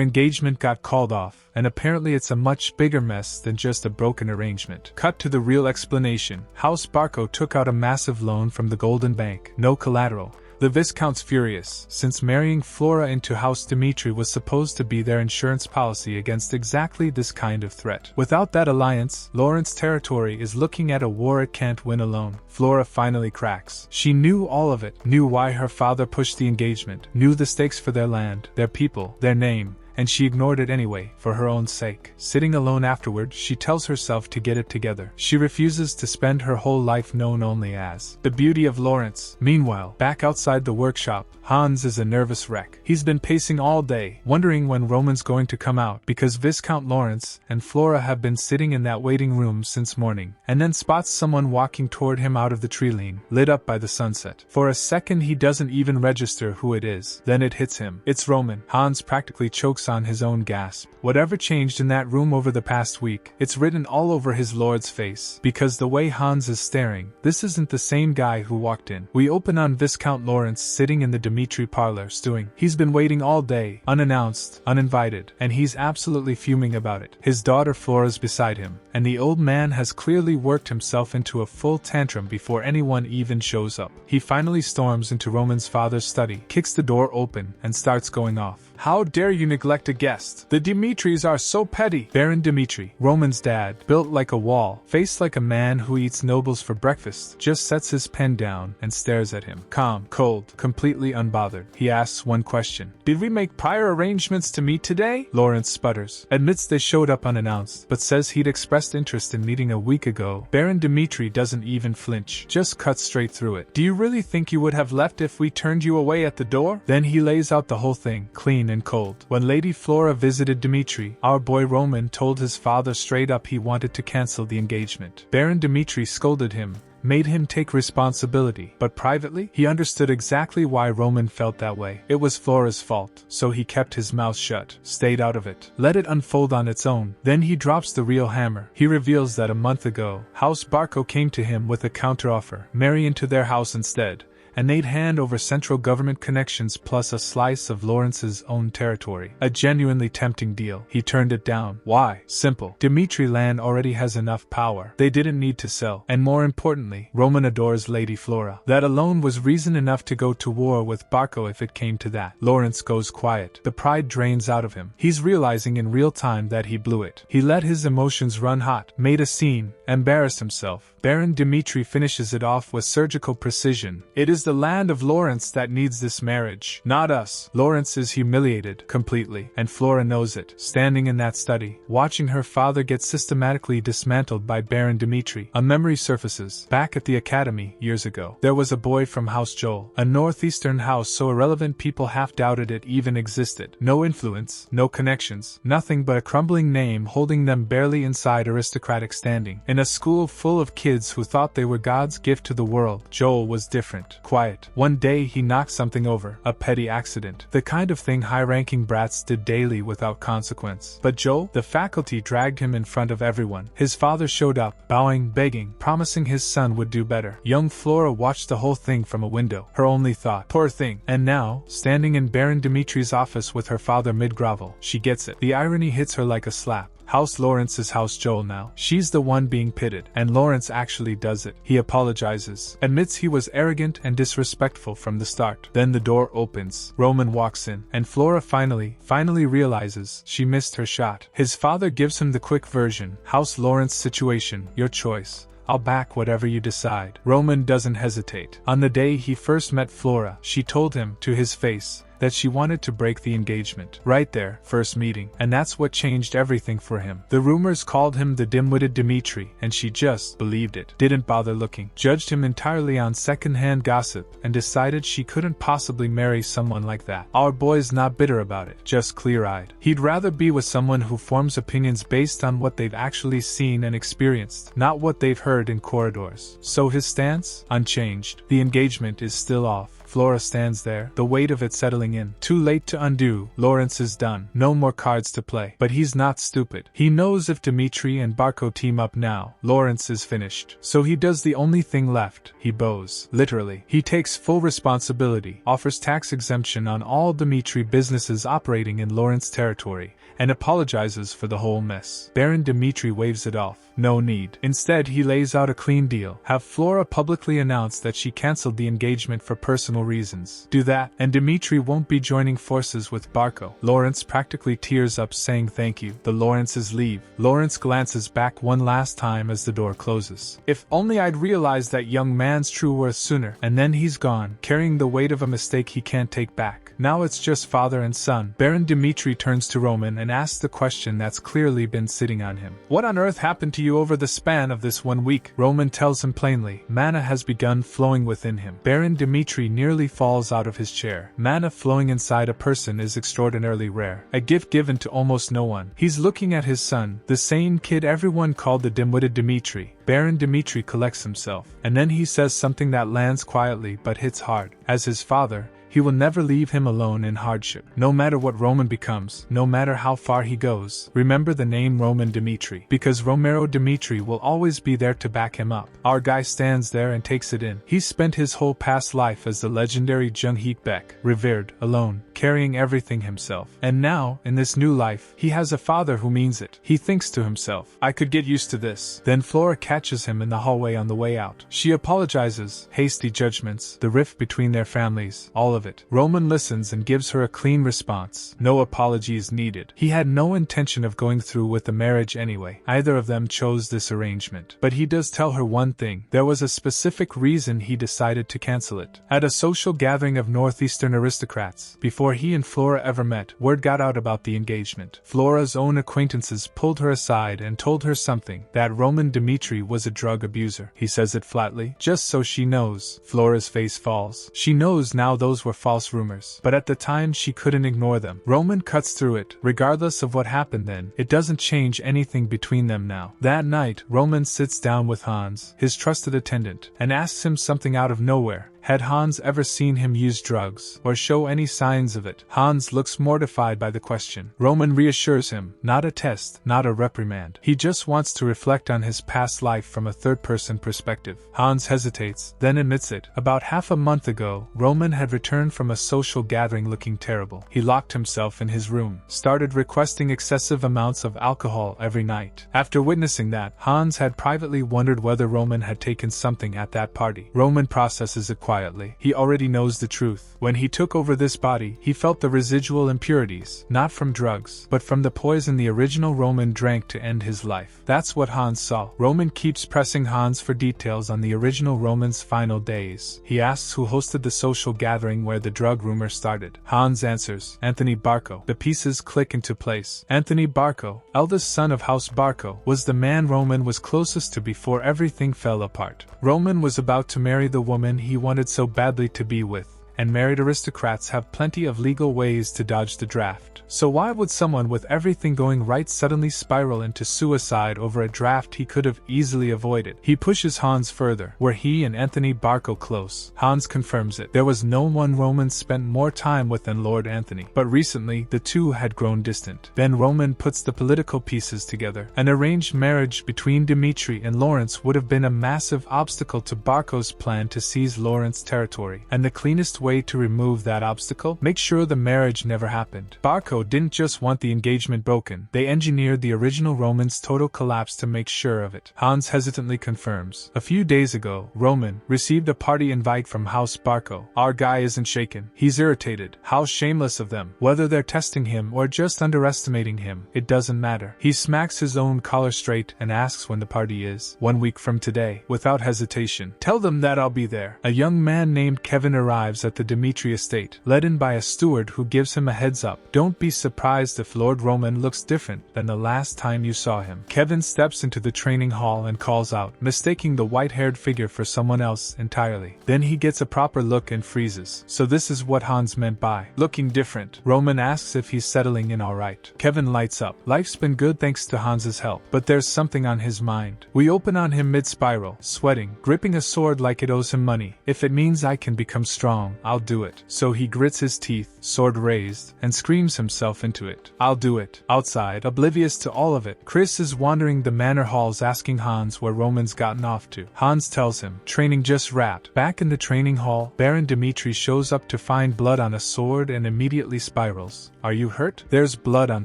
engagement got called off, and apparently it's a much bigger mess than just a broken arrangement. Cut to the real explanation. House Barco took out a massive loan from the Golden Bank. No collateral. The Viscount's furious, since marrying Flora into House Dimitri was supposed to be their insurance policy against exactly this kind of threat. Without that alliance, Lawrence territory is looking at a war it can't win alone. Flora finally cracks. She knew all of it, knew why her father pushed the engagement, knew the stakes for their land, their people, their name, and she ignored it anyway, for her own sake. Sitting alone afterward, she tells herself to get it together. She refuses to spend her whole life known only as the beauty of Lawrence. Meanwhile, back outside the workshop, Hans is a nervous wreck. He's been pacing all day, wondering when Roman's going to come out, because Viscount Lawrence and Flora have been sitting in that waiting room since morning, and then spots someone walking toward him out of the tree line, lit up by the sunset. For a second he doesn't even register who it is. Then it hits him. It's Roman. Hans practically chokes on his own gasp. Whatever changed in that room over the past week, it's written all over his lord's face, because the way Hans is staring, this isn't the same guy who walked in. We open on Viscount Lawrence sitting in the Dimitri parlor stewing. He's been waiting all day, unannounced, uninvited, and he's absolutely fuming about it. His daughter Flora's beside him, and the old man has clearly worked himself into a full tantrum before anyone even shows up. He finally storms into Roman's father's study, kicks the door open, and starts going off. How dare you neglect a guest? The Dimitris are so petty. Baron Dimitri, Roman's dad, built like a wall, faced like a man who eats nobles for breakfast, just sets his pen down and stares at him. Calm, cold, completely unbothered. He asks one question. Did we make prior arrangements to meet today? Lawrence sputters, admits they showed up unannounced, but says he'd expressed interest in meeting a week ago. Baron Dimitri doesn't even flinch, just cuts straight through it. Do you really think you would have left if we turned you away at the door? Then he lays out the whole thing, clean and cold. When Lady Flora visited Dimitri, our boy Roman told his father straight up he wanted to cancel the engagement. Baron Dimitri scolded him, made him take responsibility, but privately, he understood exactly why Roman felt that way. It was Flora's fault, so he kept his mouth shut, stayed out of it, let it unfold on its own. Then he drops the real hammer. He reveals that a month ago, House Barco came to him with a counteroffer, marry into their house instead, and they'd hand over central government connections plus a slice of Lawrence's own territory. A genuinely tempting deal. He turned it down. Why? Simple. Dimitri land already has enough power. They didn't need to sell. And more importantly, Roman adores Lady Flora. That alone was reason enough to go to war with Barco if it came to that. Lawrence goes quiet. The pride drains out of him. He's realizing in real time that he blew it. He let his emotions run hot, made a scene, embarrassed himself. Baron Dimitri finishes it off with surgical precision. It is the land of Lawrence that needs this marriage, not us. Lawrence is humiliated, completely, and Flora knows it. Standing in that study, watching her father get systematically dismantled by Baron Dimitri, a memory surfaces. Back at the academy, years ago, there was a boy from House Joel, a northeastern house so irrelevant people half doubted it even existed. No influence, no connections, nothing but a crumbling name holding them barely inside aristocratic standing. In a school full of kids who thought they were God's gift to the world, Joel was different, quiet. One day he knocked something over, a petty accident, the kind of thing high-ranking brats did daily without consequence. But Joel, the faculty dragged him in front of everyone. His father showed up, bowing, begging, promising his son would do better. Young Flora watched the whole thing from a window, her only thought, poor thing. And now, standing in Baron Dimitri's office with her father mid-grovel, she gets it. The irony hits her like a slap. House Lawrence is House Joel now. She's the one being pitted, and Lawrence actually does it. He apologizes, admits he was arrogant and disrespectful from the start. Then the door opens. Roman walks in, and Flora finally realizes she missed her shot. His father gives him the quick version. House Lawrence situation, your choice. I'll back whatever you decide. Roman doesn't hesitate. On the day he first met Flora, she told him, to his face, that she wanted to break the engagement. Right there, first meeting. And that's what changed everything for him. The rumors called him the dim-witted Dmitri, and she just believed it. Didn't bother looking. Judged him entirely on second-hand gossip, and decided she couldn't possibly marry someone like that. Our boy's not bitter about it, just clear-eyed. He'd rather be with someone who forms opinions based on what they've actually seen and experienced, not what they've heard in corridors. So his stance? Unchanged. The engagement is still off. Flora stands there, the weight of it settling in. Too late to undo. Lawrence is done. No more cards to play. But he's not stupid. He knows if Dmitri and Barco team up now, Lawrence is finished. So he does the only thing left. He bows. Literally. He takes full responsibility, offers tax exemption on all Dmitri businesses operating in Lawrence territory, and apologizes for the whole mess. Baron Dmitri waves it off. No need. Instead, he lays out a clean deal. Have Flora publicly announce that she cancelled the engagement for personal reasons. Do that, and Dmitri won't be joining forces with Barco. Lawrence practically tears up saying thank you. The Lawrences leave. Lawrence glances back one last time as the door closes. If only I'd realized that young man's true worth sooner. And then he's gone, carrying the weight of a mistake he can't take back. Now it's just father and son. Baron Dmitri turns to Roman and asks the question that's clearly been sitting on him. What on earth happened to you over the span of this 1 week? Roman tells him plainly. Mana has begun flowing within him. Baron Dmitri nearly falls out of his chair. Mana flowing inside a person is extraordinarily rare. A gift given to almost no one. He's looking at his son, the sane kid everyone called the dim-witted Dmitri. Baron Dmitri collects himself, and then he says something that lands quietly but hits hard. As his father, he will never leave him alone in hardship. No matter what Roman becomes, no matter how far he goes, remember the name Roman Dmitri, because Romero Dmitri will always be there to back him up. Our guy stands there and takes it in. He's spent his whole past life as the legendary Jung-Heek Baek, revered, alone, carrying everything himself. And now, in this new life, he has a father who means it. He thinks to himself, I could get used to this. Then Flora catches him in the hallway on the way out. She apologizes, hasty judgments, the rift between their families, all of it. Roman listens and gives her a clean response. No apologies needed. He had no intention of going through with the marriage anyway. Either of them chose this arrangement. But he does tell her one thing. There was a specific reason he decided to cancel it. At a social gathering of northeastern aristocrats, before he and Flora ever met, word got out about the engagement. Flora's own acquaintances pulled her aside and told her something, that Roman Dmitri was a drug abuser. He says it flatly, just so she knows. Flora's face falls. She knows now those were false rumors, but at the time she couldn't ignore them. Roman cuts through it. Regardless of what happened then, it doesn't change anything between them now. That night, Roman sits down with Hans, his trusted attendant, and asks him something out of nowhere. Had Hans ever seen him use drugs, or show any signs of it? Hans looks mortified by the question. Roman reassures him, not a test, not a reprimand. He just wants to reflect on his past life from a third-person perspective. Hans hesitates, then admits it. About half a month ago, Roman had returned from a social gathering looking terrible. He locked himself in his room, started requesting excessive amounts of alcohol every night. After witnessing that, Hans had privately wondered whether Roman had taken something at that party. Roman processes it quietly. He already knows the truth. When he took over this body, he felt the residual impurities, not from drugs, but from the poison the original Roman drank to end his life. That's what Hans saw. Roman keeps pressing Hans for details on the original Roman's final days. He asks who hosted the social gathering where the drug rumor started. Hans answers, Anthony Barco. The pieces click into place. Anthony Barco, eldest son of House Barco, was the man Roman was closest to before everything fell apart. Roman was about to marry the woman he wanted so badly to be with, and married aristocrats have plenty of legal ways to dodge the draft. So why would someone with everything going right suddenly spiral into suicide over a draft he could have easily avoided? He pushes Hans further. Were he and Anthony Barco close? Hans confirms it. There was no one Roman spent more time with than Lord Anthony, but recently the two had grown distant. Then Roman puts the political pieces together. An arranged marriage between Dmitri and Lawrence would have been a massive obstacle to Barco's plan to seize Lawrence territory, and the cleanest way to remove that obstacle? Make sure the marriage never happened. Barco didn't just want the engagement broken, they engineered the original Roman's total collapse to make sure of it. Hans hesitantly confirms. A few days ago, Roman received a party invite from House Barco. Our guy isn't shaken. He's irritated. How shameless of them. Whether they're testing him or just underestimating him, it doesn't matter. He smacks his own collar straight and asks when the party is. 1 week from today. Without hesitation. Tell them that I'll be there. A young man named Kevin arrives at the the Dimitri estate, led in by a steward who gives him a heads up. Don't be surprised if Lord Roman looks different than the last time you saw him. Kevin steps into the training hall and calls out, mistaking the white-haired figure for someone else entirely. Then he gets a proper look and freezes. So this is what Hans meant by looking different. Roman asks if he's settling in alright. Kevin lights up. Life's been good thanks to Hans's help, but there's something on his mind. We open on him mid-spiral, sweating, gripping a sword like it owes him money. If it means I can become strong, I'll do it. So he grits his teeth, sword raised, and screams himself into it. I'll do it. Outside, oblivious to all of it, Chris is wandering the manor halls asking Hans where Roman's gotten off to. Hans tells him, training just wrapped. Back in the training hall, Baron Dimitri shows up to find blood on a sword and immediately spirals. Are you hurt? There's blood on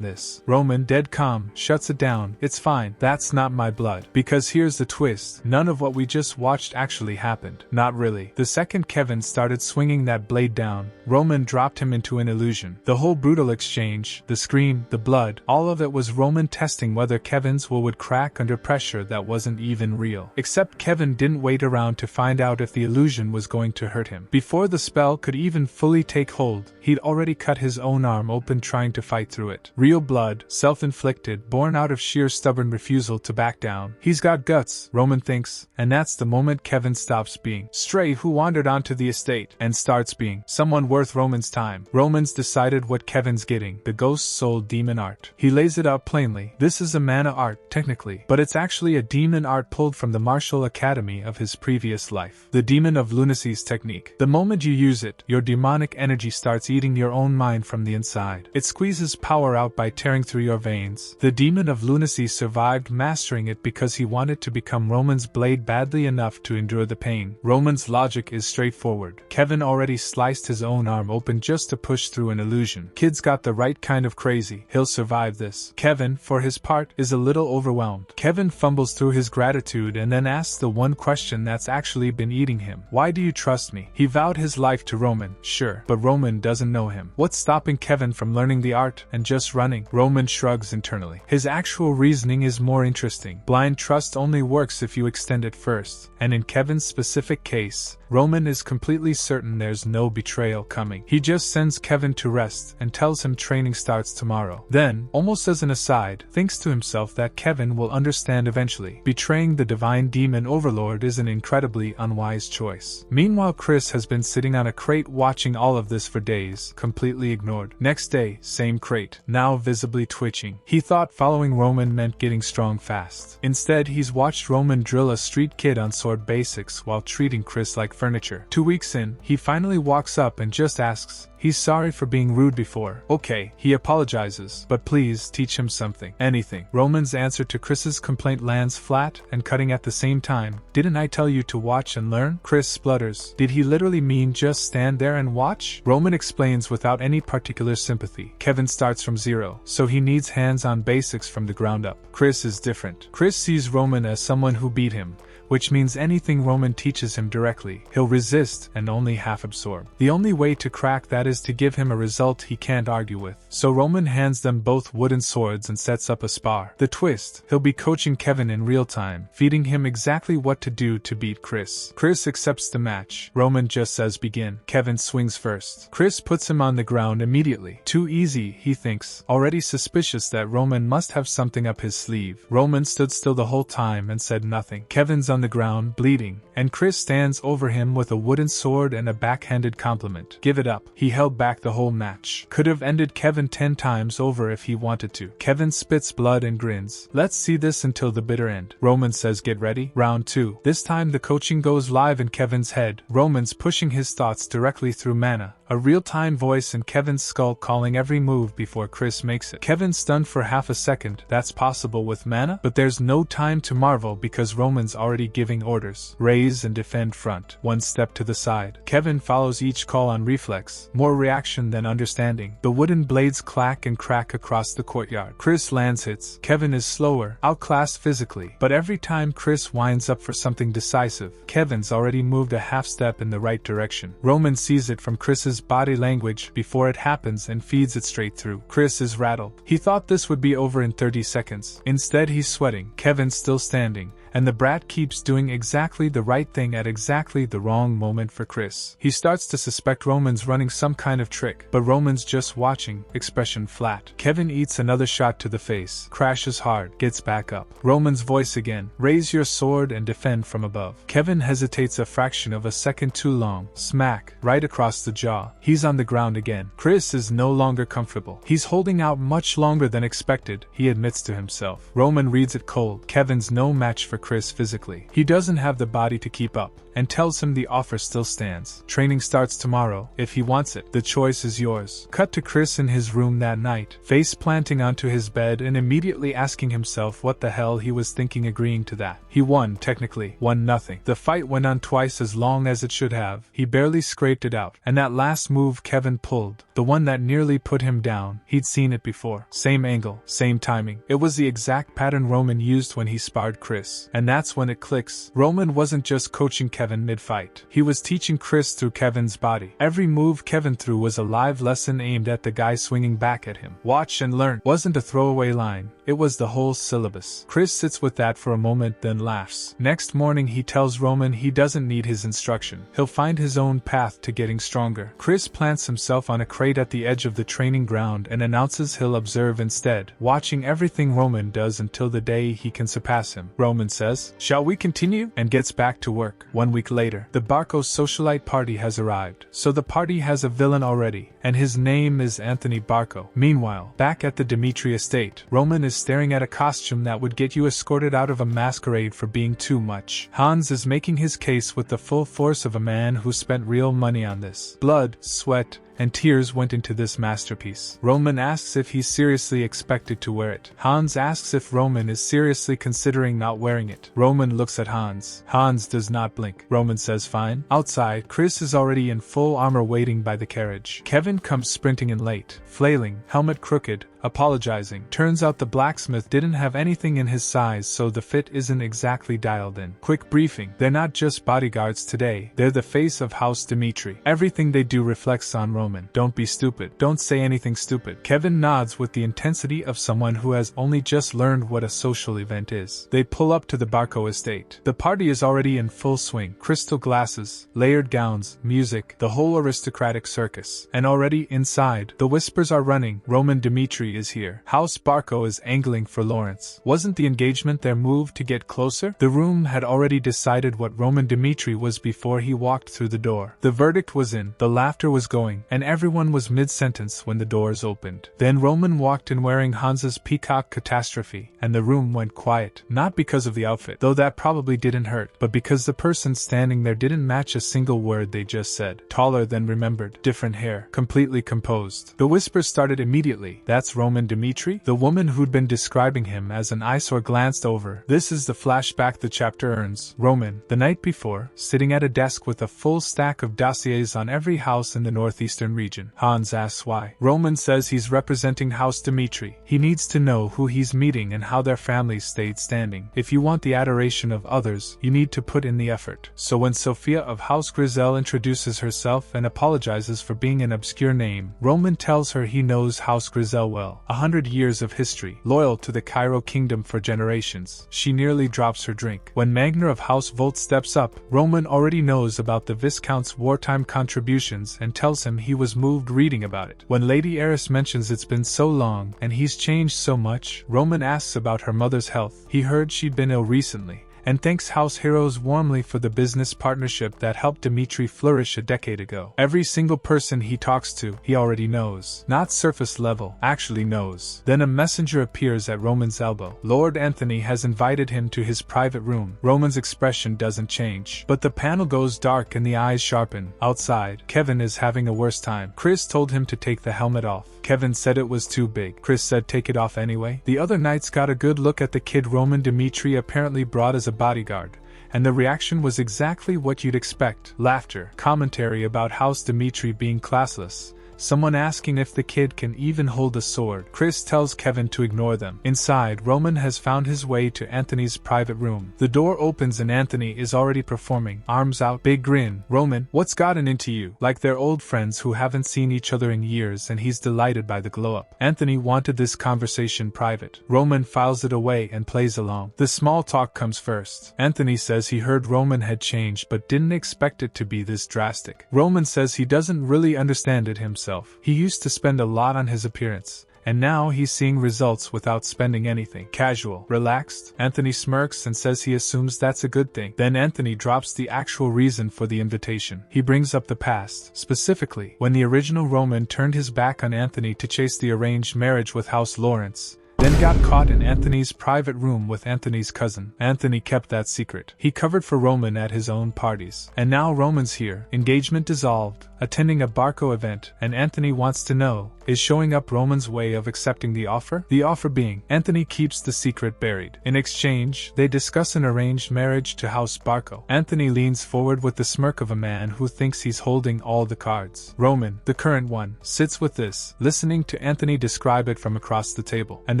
this. Roman, dead calm, shuts it down. It's fine. That's not my blood. Because here's the twist. None of what we just watched actually happened. Not really. The second Kevin started swinging that blade down, Roman dropped him into an illusion. The whole brutal exchange, the scream, the blood, all of it was Roman testing whether Kevin's will would crack under pressure that wasn't even real. Except Kevin didn't wait around to find out if the illusion was going to hurt him. Before the spell could even fully take hold, he'd already cut his own arm open trying to fight through it. Real blood, self-inflicted, born out of sheer stubborn refusal to back down. He's got guts, Roman thinks, and that's the moment Kevin stops being stray who wandered onto the estate and starts being someone worth Roman's time. Roman's decided what Kevin's getting, the ghost soul demon art. He lays it out plainly. This is a mana art, technically, but it's actually a demon art pulled from the martial academy of his previous life. The demon of lunacy's technique. The moment you use it, your demonic energy starts eating your own mind from the inside. It squeezes power out by tearing through your veins. The demon of lunacy survived mastering it because he wanted to become Roman's blade badly enough to endure the pain. Roman's logic is straightforward. Kevin already sliced his own arm open just to push through an illusion. Kid's got the right kind of crazy. He'll survive this. Kevin, for his part, is a little overwhelmed. Kevin fumbles through his gratitude and then asks the one question that's actually been eating him. Why do you trust me? He vowed his life to Roman, sure, but Roman doesn't know him. What's stopping Kevin from learning the art and just running? Roman shrugs internally. His actual reasoning is more interesting. Blind trust only works if you extend it first, and in Kevin's specific case, Roman is completely certain there's no betrayal coming. He just sends Kevin to rest and tells him training starts tomorrow. Then, almost as an aside, thinks to himself that Kevin will understand eventually. Betraying the divine demon overlord is an incredibly unwise choice. Meanwhile, Chris has been sitting on a crate watching all of this for days, completely ignored. Next day, same crate, now visibly twitching. He thought following Roman meant getting strong fast. Instead, he's watched Roman drill a street kid on sword basics while treating Chris like furniture. 2 weeks in, he finally walks up and just asks, he's sorry for being rude before. Okay, he apologizes, but please teach him something. Anything. Roman's answer to Chris's complaint lands flat and cutting at the same time. Didn't I tell you to watch and learn? Chris splutters. Did he literally mean just stand there and watch? Roman explains without any particular sympathy. Kevin starts from zero, so he needs hands-on basics from the ground up. Chris is different. Chris sees Roman as someone who beat him, which means anything Roman teaches him directly, he'll resist and only half absorb. The only way to crack that is to give him a result he can't argue with. So Roman hands them both wooden swords and sets up a spar. The twist, he'll be coaching Kevin in real time, feeding him exactly what to do to beat Chris. Chris accepts the match. Roman just says begin. Kevin swings first. Chris puts him on the ground immediately. Too easy, he thinks, already suspicious that Roman must have something up his sleeve. Roman stood still the whole time and said nothing. Kevin's on the ground, bleeding, and Chris stands over him with a wooden sword and a backhanded compliment. Give it up. He held back the whole match. Could have ended Kevin 10 times over if he wanted to. Kevin spits blood and grins. Let's see this until the bitter end. Roman says get ready. Round 2. This time the coaching goes live in Kevin's head. Roman's pushing his thoughts directly through mana. A real-time voice in Kevin's skull calling every move before Chris makes it. Kevin's stunned for half a second. That's possible with mana? But there's no time to marvel because Roman's already giving orders. Raise and defend front. 1 step to the side. Kevin follows each call on reflex. More reaction than understanding. The wooden blades clack and crack across the courtyard. Chris lands hits. Kevin is slower, outclassed physically. But every time Chris winds up for something decisive, Kevin's already moved a half step in the right direction. Roman sees it from Chris's body language before it happens and feeds it straight through. Chris is rattled. He thought this would be over in 30 seconds. Instead, he's sweating. Kevin's still standing, And the brat keeps doing exactly the right thing at exactly the wrong moment for Chris. He starts to suspect Roman's running some kind of trick, but Roman's just watching, expression flat. Kevin eats another shot to the face, crashes hard, gets back up. Roman's voice again, raise your sword and defend from above. Kevin hesitates a fraction of a second too long, smack, right across the jaw. He's on the ground again. Chris is no longer comfortable. He's holding out much longer than expected, he admits to himself. Roman reads it cold. Kevin's no match for Chris physically. He doesn't have the body to keep up, and tells him the offer still stands. Training starts tomorrow, if he wants it. The choice is yours. Cut to Chris in his room that night, face planting onto his bed and immediately asking himself what the hell he was thinking agreeing to that. He won, technically, 1-0. The fight went on twice as long as it should have. He barely scraped it out, and that last move Kevin pulled, the one that nearly put him down, he'd seen it before. Same angle, same timing. It was the exact pattern Roman used when he sparred Chris. And that's when it clicks. Roman wasn't just coaching Kevin mid-fight. He was teaching Chris through Kevin's body. Every move Kevin threw was a live lesson aimed at the guy swinging back at him. Watch and learn wasn't a throwaway line. It was the whole syllabus. Chris sits with that for a moment, then laughs. Next morning he tells Roman he doesn't need his instruction. He'll find his own path to getting stronger. Chris plants himself on a crate at the edge of the training ground and announces he'll observe instead, watching everything Roman does until the day he can surpass him. Roman says, "Shall we continue?" and gets back to work. 1 week later, the Barco socialite party has arrived. So the party has a villain already, and his name is Anthony Barco. Meanwhile, back at the Dimitri estate, Roman is staring at a costume that would get you escorted out of a masquerade for being too much. Hans is making his case with the full force of a man who spent real money on this. Blood, sweat, and tears went into this masterpiece. Roman asks if he's seriously expected to wear it. Hans asks if Roman is seriously considering not wearing it. Roman looks at Hans. Hans does not blink. Roman says fine. Outside, Chris is already in full armor waiting by the carriage. Kevin comes sprinting in late, flailing, helmet crooked, apologizing. Turns out the blacksmith didn't have anything in his size, so the fit isn't exactly dialed in. Quick briefing. They're not just bodyguards today. They're the face of House Dimitri. Everything they do reflects on Roman. Don't be stupid. Don't say anything stupid. Kevin nods with the intensity of someone who has only just learned what a social event is. They pull up to the Barco estate. The party is already in full swing. Crystal glasses, layered gowns, music, the whole aristocratic circus. And already inside, the whispers are running. Roman Dimitri is here. House Barco is angling for Lawrence. Wasn't the engagement their move to get closer? The room had already decided what Roman Dimitri was before he walked through the door. The verdict was in, the laughter was going, and everyone was mid-sentence when the doors opened. Then Roman walked in wearing Hans's peacock catastrophe, and the room went quiet. Not because of the outfit, though that probably didn't hurt, but because the person standing there didn't match a single word they just said. Taller than remembered, different hair, completely composed. The whispers started immediately. That's Roman Dimitri? The woman who'd been describing him as an eyesore glanced over. This is the flashback the chapter earns. Roman, the night before, sitting at a desk with a full stack of dossiers on every house in the northeastern region. Hans asks why. Roman says he's representing House Dimitri. He needs to know who he's meeting and how their families stayed standing. If you want the adoration of others, you need to put in the effort. So when Sophia of House Grizel introduces herself and apologizes for being an obscure name, Roman tells her he knows House Grizel well. 100 years of history, loyal to the Cairo kingdom for generations. She nearly drops her drink. When Magner of House Volt steps up, Roman already knows about the Viscount's wartime contributions and tells him he was moved reading about it. When Lady Eris mentions it's been so long and he's changed so much, Roman asks about her mother's health. He heard she'd been ill recently, and thanks House Heroes warmly for the business partnership that helped Dimitri flourish a decade ago. Every single person he talks to, he already knows. Not surface level, actually knows. Then a messenger appears at Roman's elbow. Lord Anthony has invited him to his private room. Roman's expression doesn't change, but the panel goes dark and the eyes sharpen. Outside, Kevin is having a worse time. Chris told him to take the helmet off. Kevin said it was too big. Chris said take it off anyway. The other knights got a good look at the kid Roman Dimitri apparently brought as a bodyguard, and the reaction was exactly what you'd expect. Laughter, commentary about House Dimitri being classless, someone asking if the kid can even hold a sword. Chris tells Kevin to ignore them. Inside, Roman has found his way to Anthony's private room. The door opens and Anthony is already performing, arms out, big grin. Roman, what's gotten into you? Like they're old friends who haven't seen each other in years, and he's delighted by the glow-up. Anthony wanted this conversation private. Roman files it away and plays along. The small talk comes first. Anthony says he heard Roman had changed but didn't expect it to be this drastic. Roman says he doesn't really understand it himself. He used to spend a lot on his appearance, and now he's seeing results without spending anything. Casual, relaxed. Anthony smirks and says he assumes that's a good thing. Then Anthony drops the actual reason for the invitation. He brings up the past, specifically when the original Roman turned his back on Anthony to chase the arranged marriage with House Lawrence, then got caught in Anthony's private room with Anthony's cousin. Anthony kept that secret. He covered for Roman at his own parties. And now Roman's here, engagement dissolved, attending a Barco event, and Anthony wants to know, is showing up Roman's way of accepting the offer? The offer being, Anthony keeps the secret buried. In exchange, they discuss an arranged marriage to House Barco. Anthony leans forward with the smirk of a man who thinks he's holding all the cards. Roman, the current one, sits with this, listening to Anthony describe it from across the table, and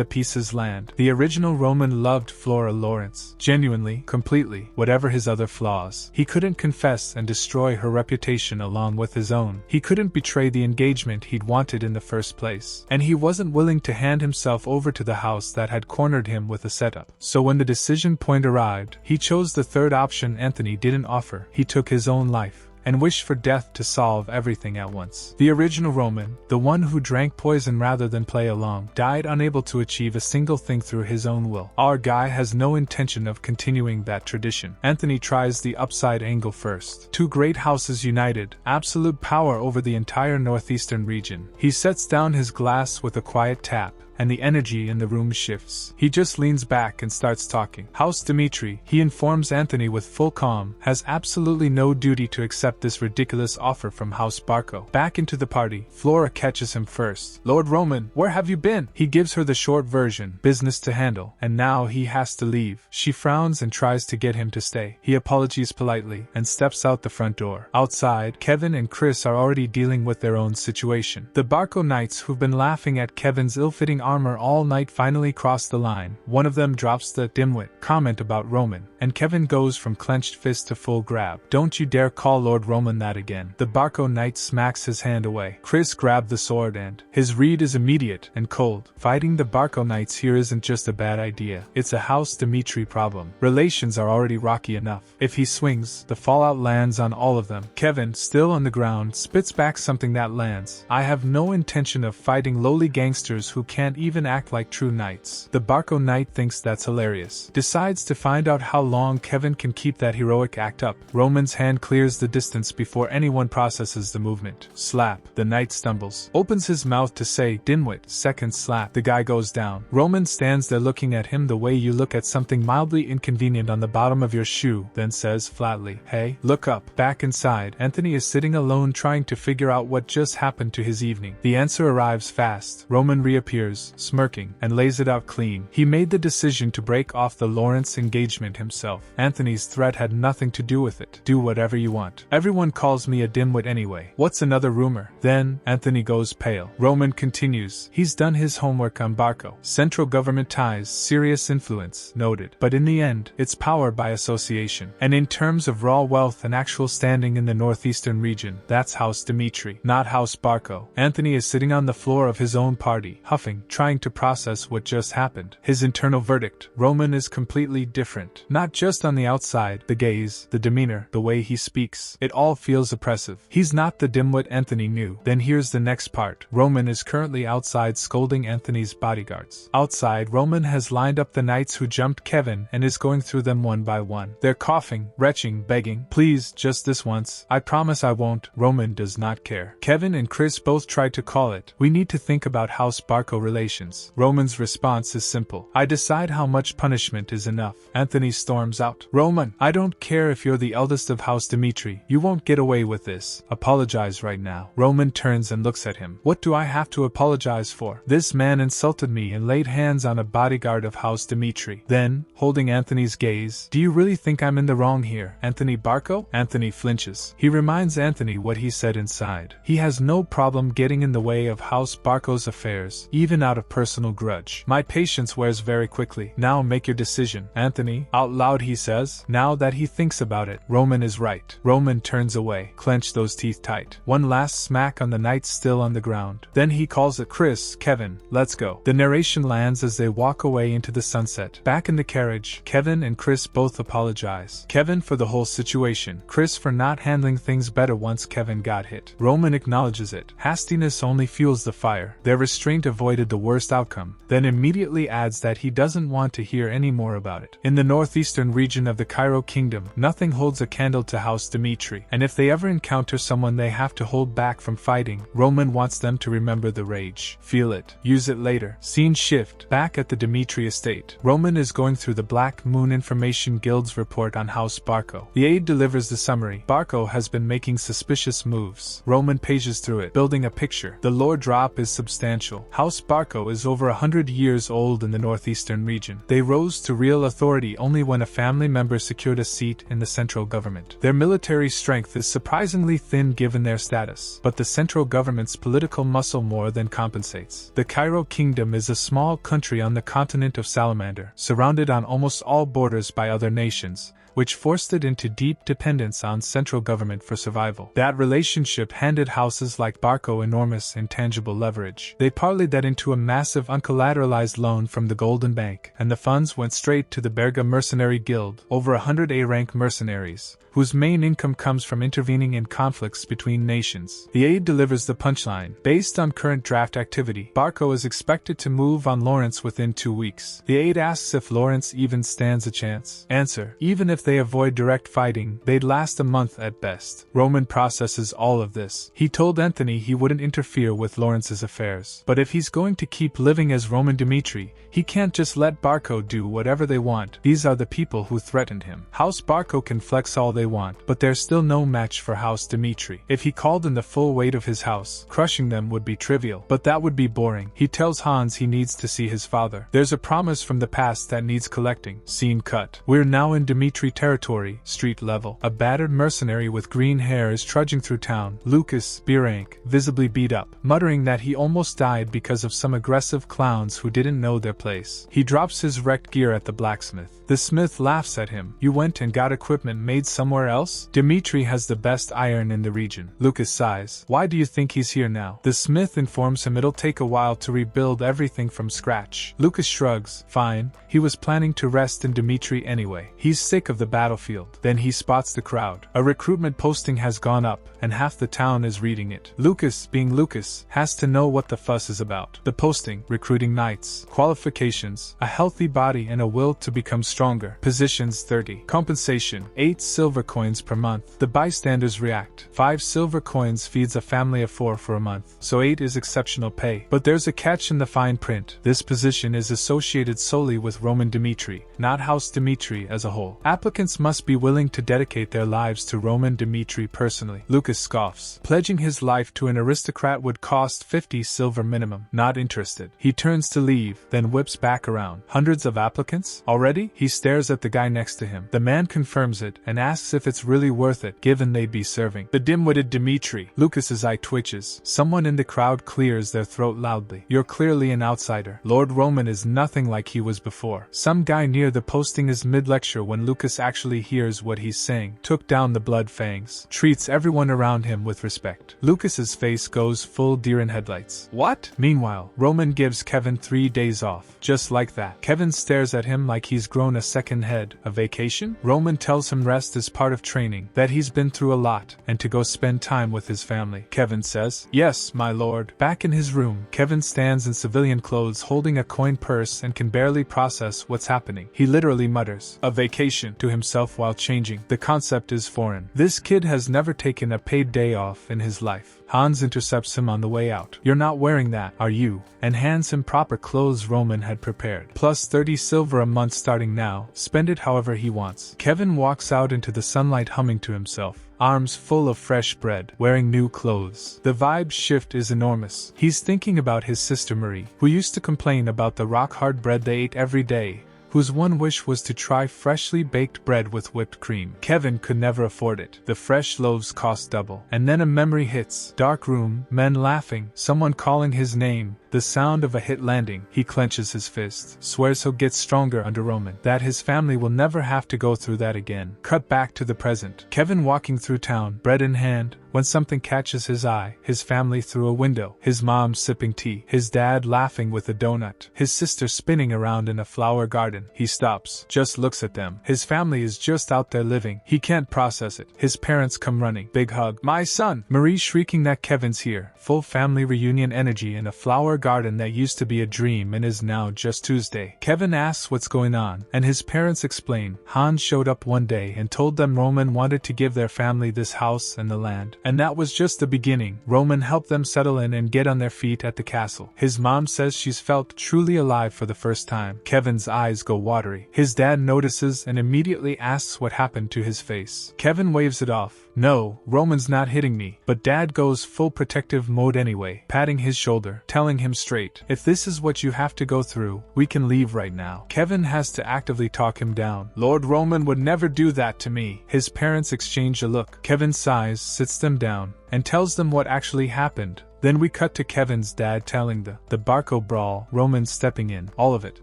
the pieces land. The original Roman loved Flora Lawrence. Genuinely, completely, whatever his other flaws. He couldn't confess and destroy her reputation along with his own. He couldn't betray the engagement he'd wanted in the first place. And he wasn't willing to hand himself over to the house that had cornered him with a setup. So when the decision point arrived, he chose the third option Anthony didn't offer. He took his own life and wished for death to solve everything at once. The original Roman, the one who drank poison rather than play along, died unable to achieve a single thing through his own will. Our guy has no intention of continuing that tradition. Anthony tries the upside angle first. Two great houses united, absolute power over the entire northeastern region. He sets down his glass with a quiet tap, and the energy in the room shifts. He just leans back and starts talking. House Dimitri, he informs Anthony with full calm, has absolutely no duty to accept this ridiculous offer from House Barco. Back into the party, Flora catches him first. Lord Roman, where have you been? He gives her the short version, business to handle, and now he has to leave. She frowns and tries to get him to stay. He apologizes politely and steps out the front door. Outside, Kevin and Chris are already dealing with their own situation. The Barco Knights who've been laughing at Kevin's ill-fitting armor all night finally cross the line. One of them drops the dimwit comment about Roman, and Kevin goes from clenched fist to full grab. Don't you dare call Lord Roman that again. The Barco Knight smacks his hand away. Chris grabbed the sword and his read is immediate and cold. Fighting the Barco Knights here isn't just a bad idea. It's a House Dimitri problem. Relations are already rocky enough. If he swings, the fallout lands on all of them. Kevin, still on the ground, spits back something that lands. I have no intention of fighting lowly gangsters who can't even act like true knights. The Barco Knight thinks that's hilarious. Decides to find out how long Kevin can keep that heroic act up. Roman's hand clears the distance before anyone processes the movement. Slap. The knight stumbles. Opens his mouth to say, dimwit. Second slap. The guy goes down. Roman stands there looking at him the way you look at something mildly inconvenient on the bottom of your shoe, then says flatly, hey, look up. Back inside, Anthony is sitting alone trying to figure out what just happened to his evening. The answer arrives fast. Roman reappears, smirking, and lays it out clean. He made the decision to break off the Lawrence engagement himself. Anthony's threat had nothing to do with it. Do whatever you want. Everyone calls me a dimwit anyway. What's another rumor? Then, Anthony goes pale. Roman continues. He's done his homework on Barco. Central government ties, serious influence, noted. But in the end, it's power by association. And in terms of raw wealth and actual standing in the northeastern region, that's House Dimitri, not House Barco. Anthony is sitting on the floor of his own party, huffing, trying to process what just happened. His internal verdict, Roman is completely different. Not just on the outside, the gaze, the demeanor, the way he speaks. It all feels oppressive. He's not the dimwit Anthony knew. Then here's the next part. Roman is currently outside scolding Anthony's bodyguards. Outside, Roman has lined up the knights who jumped Kevin and is going through them one by one. They're coughing, retching, begging, please, just this once. I promise I won't. Roman does not care. Kevin and Chris both try to call it. We need to think about House Barco relations. expectations. Roman's response is simple. I decide how much punishment is enough. Anthony storms out. Roman, I don't care if you're the eldest of House Dimitri. You won't get away with this. Apologize right now. Roman turns and looks at him. What do I have to apologize for? This man insulted me and laid hands on a bodyguard of House Dimitri. Then, holding Anthony's gaze, do you really think I'm in the wrong here, Anthony Barco? Anthony flinches. He reminds Anthony what he said inside. He has no problem getting in the way of House Barco's affairs, even out of personal grudge. My patience wears very quickly. Now make your decision. Anthony, out loud he says, now that he thinks about it. Roman is right. Roman turns away. Clench those teeth tight. One last smack on the knight still on the ground. Then he calls it Chris, Kevin, let's go. The narration lands as they walk away into the sunset. Back in the carriage, Kevin and Chris both apologize. Kevin for the whole situation. Chris for not handling things better once Kevin got hit. Roman acknowledges it. Hastiness only fuels the fire. Their restraint avoided the worst outcome, then immediately adds that he doesn't want to hear any more about it. In the northeastern region of the Cairo Kingdom, nothing holds a candle to House Dimitri, and if they ever encounter someone they have to hold back from fighting, Roman wants them to remember the rage. Feel it. Use it later. Scene shift. Back at the Dimitri estate. Roman is going through the Black Moon Information Guild's report on House Barco. The aide delivers the summary. Barco has been making suspicious moves. Roman pages through it, building a picture. The lore drop is substantial. House Barco is over 100 years old in the northeastern region. They rose to real authority only when a family member secured a seat in the central government. Their military strength is surprisingly thin given their status, but the central government's political muscle more than compensates. The Cairo Kingdom is a small country on the continent of Salamander, surrounded on almost all borders by other nations, which forced it into deep dependence on central government for survival. That relationship handed houses like Barco enormous intangible leverage. They parlayed that into a massive uncollateralized loan from the Golden Bank, and the funds went straight to the Berga Mercenary Guild, over 100 A-rank mercenaries, whose main income comes from intervening in conflicts between nations. The aide delivers the punchline. Based on current draft activity, Barco is expected to move on Lawrence within 2 weeks. The aide asks if Lawrence even stands a chance. Answer: even if they avoid direct fighting, they'd last a month at best. Roman processes all of this. He told Anthony he wouldn't interfere with Lawrence's affairs. But if he's going to keep living as Roman Dimitri, he can't just let Barco do whatever they want. These are the people who threatened him. House Barco can flex all they want, but there's still no match for House Dimitri. If he called in the full weight of his house, crushing them would be trivial, but that would be boring. He tells Hans he needs to see his father. There's a promise from the past that needs collecting. Scene cut. We're now in Dimitri territory, street level. A battered mercenary with green hair is trudging through town. Lucas, B-rank, visibly beat up, muttering that he almost died because of some aggressive clowns who didn't know their place. He drops his wrecked gear at the blacksmith. The smith laughs at him. You went and got equipment made somewhere else? Dimitri has the best iron in the region. Lucas sighs. Why do you think he's here now? The smith informs him it'll take a while to rebuild everything from scratch. Lucas shrugs. Fine. He was planning to rest in Dimitri anyway. He's sick of the battlefield. Then he spots the crowd. A recruitment posting has gone up, and half the town is reading it. Lucas, being Lucas, has to know what the fuss is about. The posting: recruiting knights. Qualifications: a healthy body and a will to become stronger. Positions: 30. Compensation: 8 silver coins per month. The bystanders react. 5 silver coins feeds a family of 4 for a month, so 8 is exceptional pay. But there's a catch in the fine print. This position is associated solely with Roman Dimitri, not House Dimitri as a whole. Applicants must be willing to dedicate their lives to Roman Dimitri personally. Lucas scoffs. Pledging his life to an aristocrat would cost 50 silver minimum. Not interested. He turns to leave, then whips back around. Hundreds of applicants? Already? He stares at the guy next to him. The man confirms it and asks if it's really worth it, given they'd be serving the dim-witted Dimitri. Lucas's eye twitches. Someone in the crowd clears their throat loudly. You're clearly an outsider. Lord Roman is nothing like he was before. Some guy near the posting is mid-lecture when Lucas actually hears what he's saying. Took down the blood fangs. Treats everyone around him with respect. Lucas's face goes full deer in headlights. What? Meanwhile, Roman gives Kevin 3 days off. Just like that. Kevin stares at him like he's grown a second head. A vacation? Roman tells him rest is part of training, that he's been through a lot, and to go spend time with his family. Kevin says, yes, my lord. Back in his room, Kevin stands in civilian clothes holding a coin purse and can barely process what's happening. He literally mutters, a vacation. To to himself while changing. The concept is foreign. This kid has never taken a paid day off in his life. Hans intercepts him on the way out. "You're not wearing that, are you?" and hands him proper clothes Roman had prepared. Plus 30 silver a month starting now. Spend it however he wants. Kevin walks out into the sunlight humming to himself, arms full of fresh bread, wearing new clothes. The vibe shift is enormous. He's thinking about his sister Marie, who used to complain about the rock-hard bread they ate every day, whose one wish was to try freshly baked bread with whipped cream. Kevin could never afford it. The fresh loaves cost double. And then a memory hits. Dark room, men laughing, someone calling his name, the sound of a hit landing. He clenches his fist, swears he'll get stronger under Roman, that his family will never have to go through that again. Cut back to the present. Kevin walking through town, bread in hand, when something catches his eye. His family through a window, his mom sipping tea, his dad laughing with a donut, his sister spinning around in a flower garden. He stops, just looks at them. His family is just out there living. He can't process it. His parents come running. Big hug. "My son!" Marie shrieking that Kevin's here. Full family reunion energy in a flower garden that used to be a dream and is now just Tuesday. Kevin asks what's going on, and his parents explain. Hans showed up one day and told them Roman wanted to give their family this house and the land. And that was just the beginning. Roman helped them settle in and get on their feet at the castle. His mom says she's felt truly alive for the first time. Kevin's eyes go watery. His dad notices and immediately asks what happened to his face. Kevin waves it off. "No, Roman's not hitting me." But dad goes full protective mode anyway, patting his shoulder, telling him straight, "If this is what you have to go through, we can leave right now." Kevin has to actively talk him down. "Lord Roman would never do that to me." His parents exchange a look. Kevin sighs, sits them down, and tells them what actually happened. Then we cut to Kevin's dad telling the Barco brawl, Roman stepping in, all of it.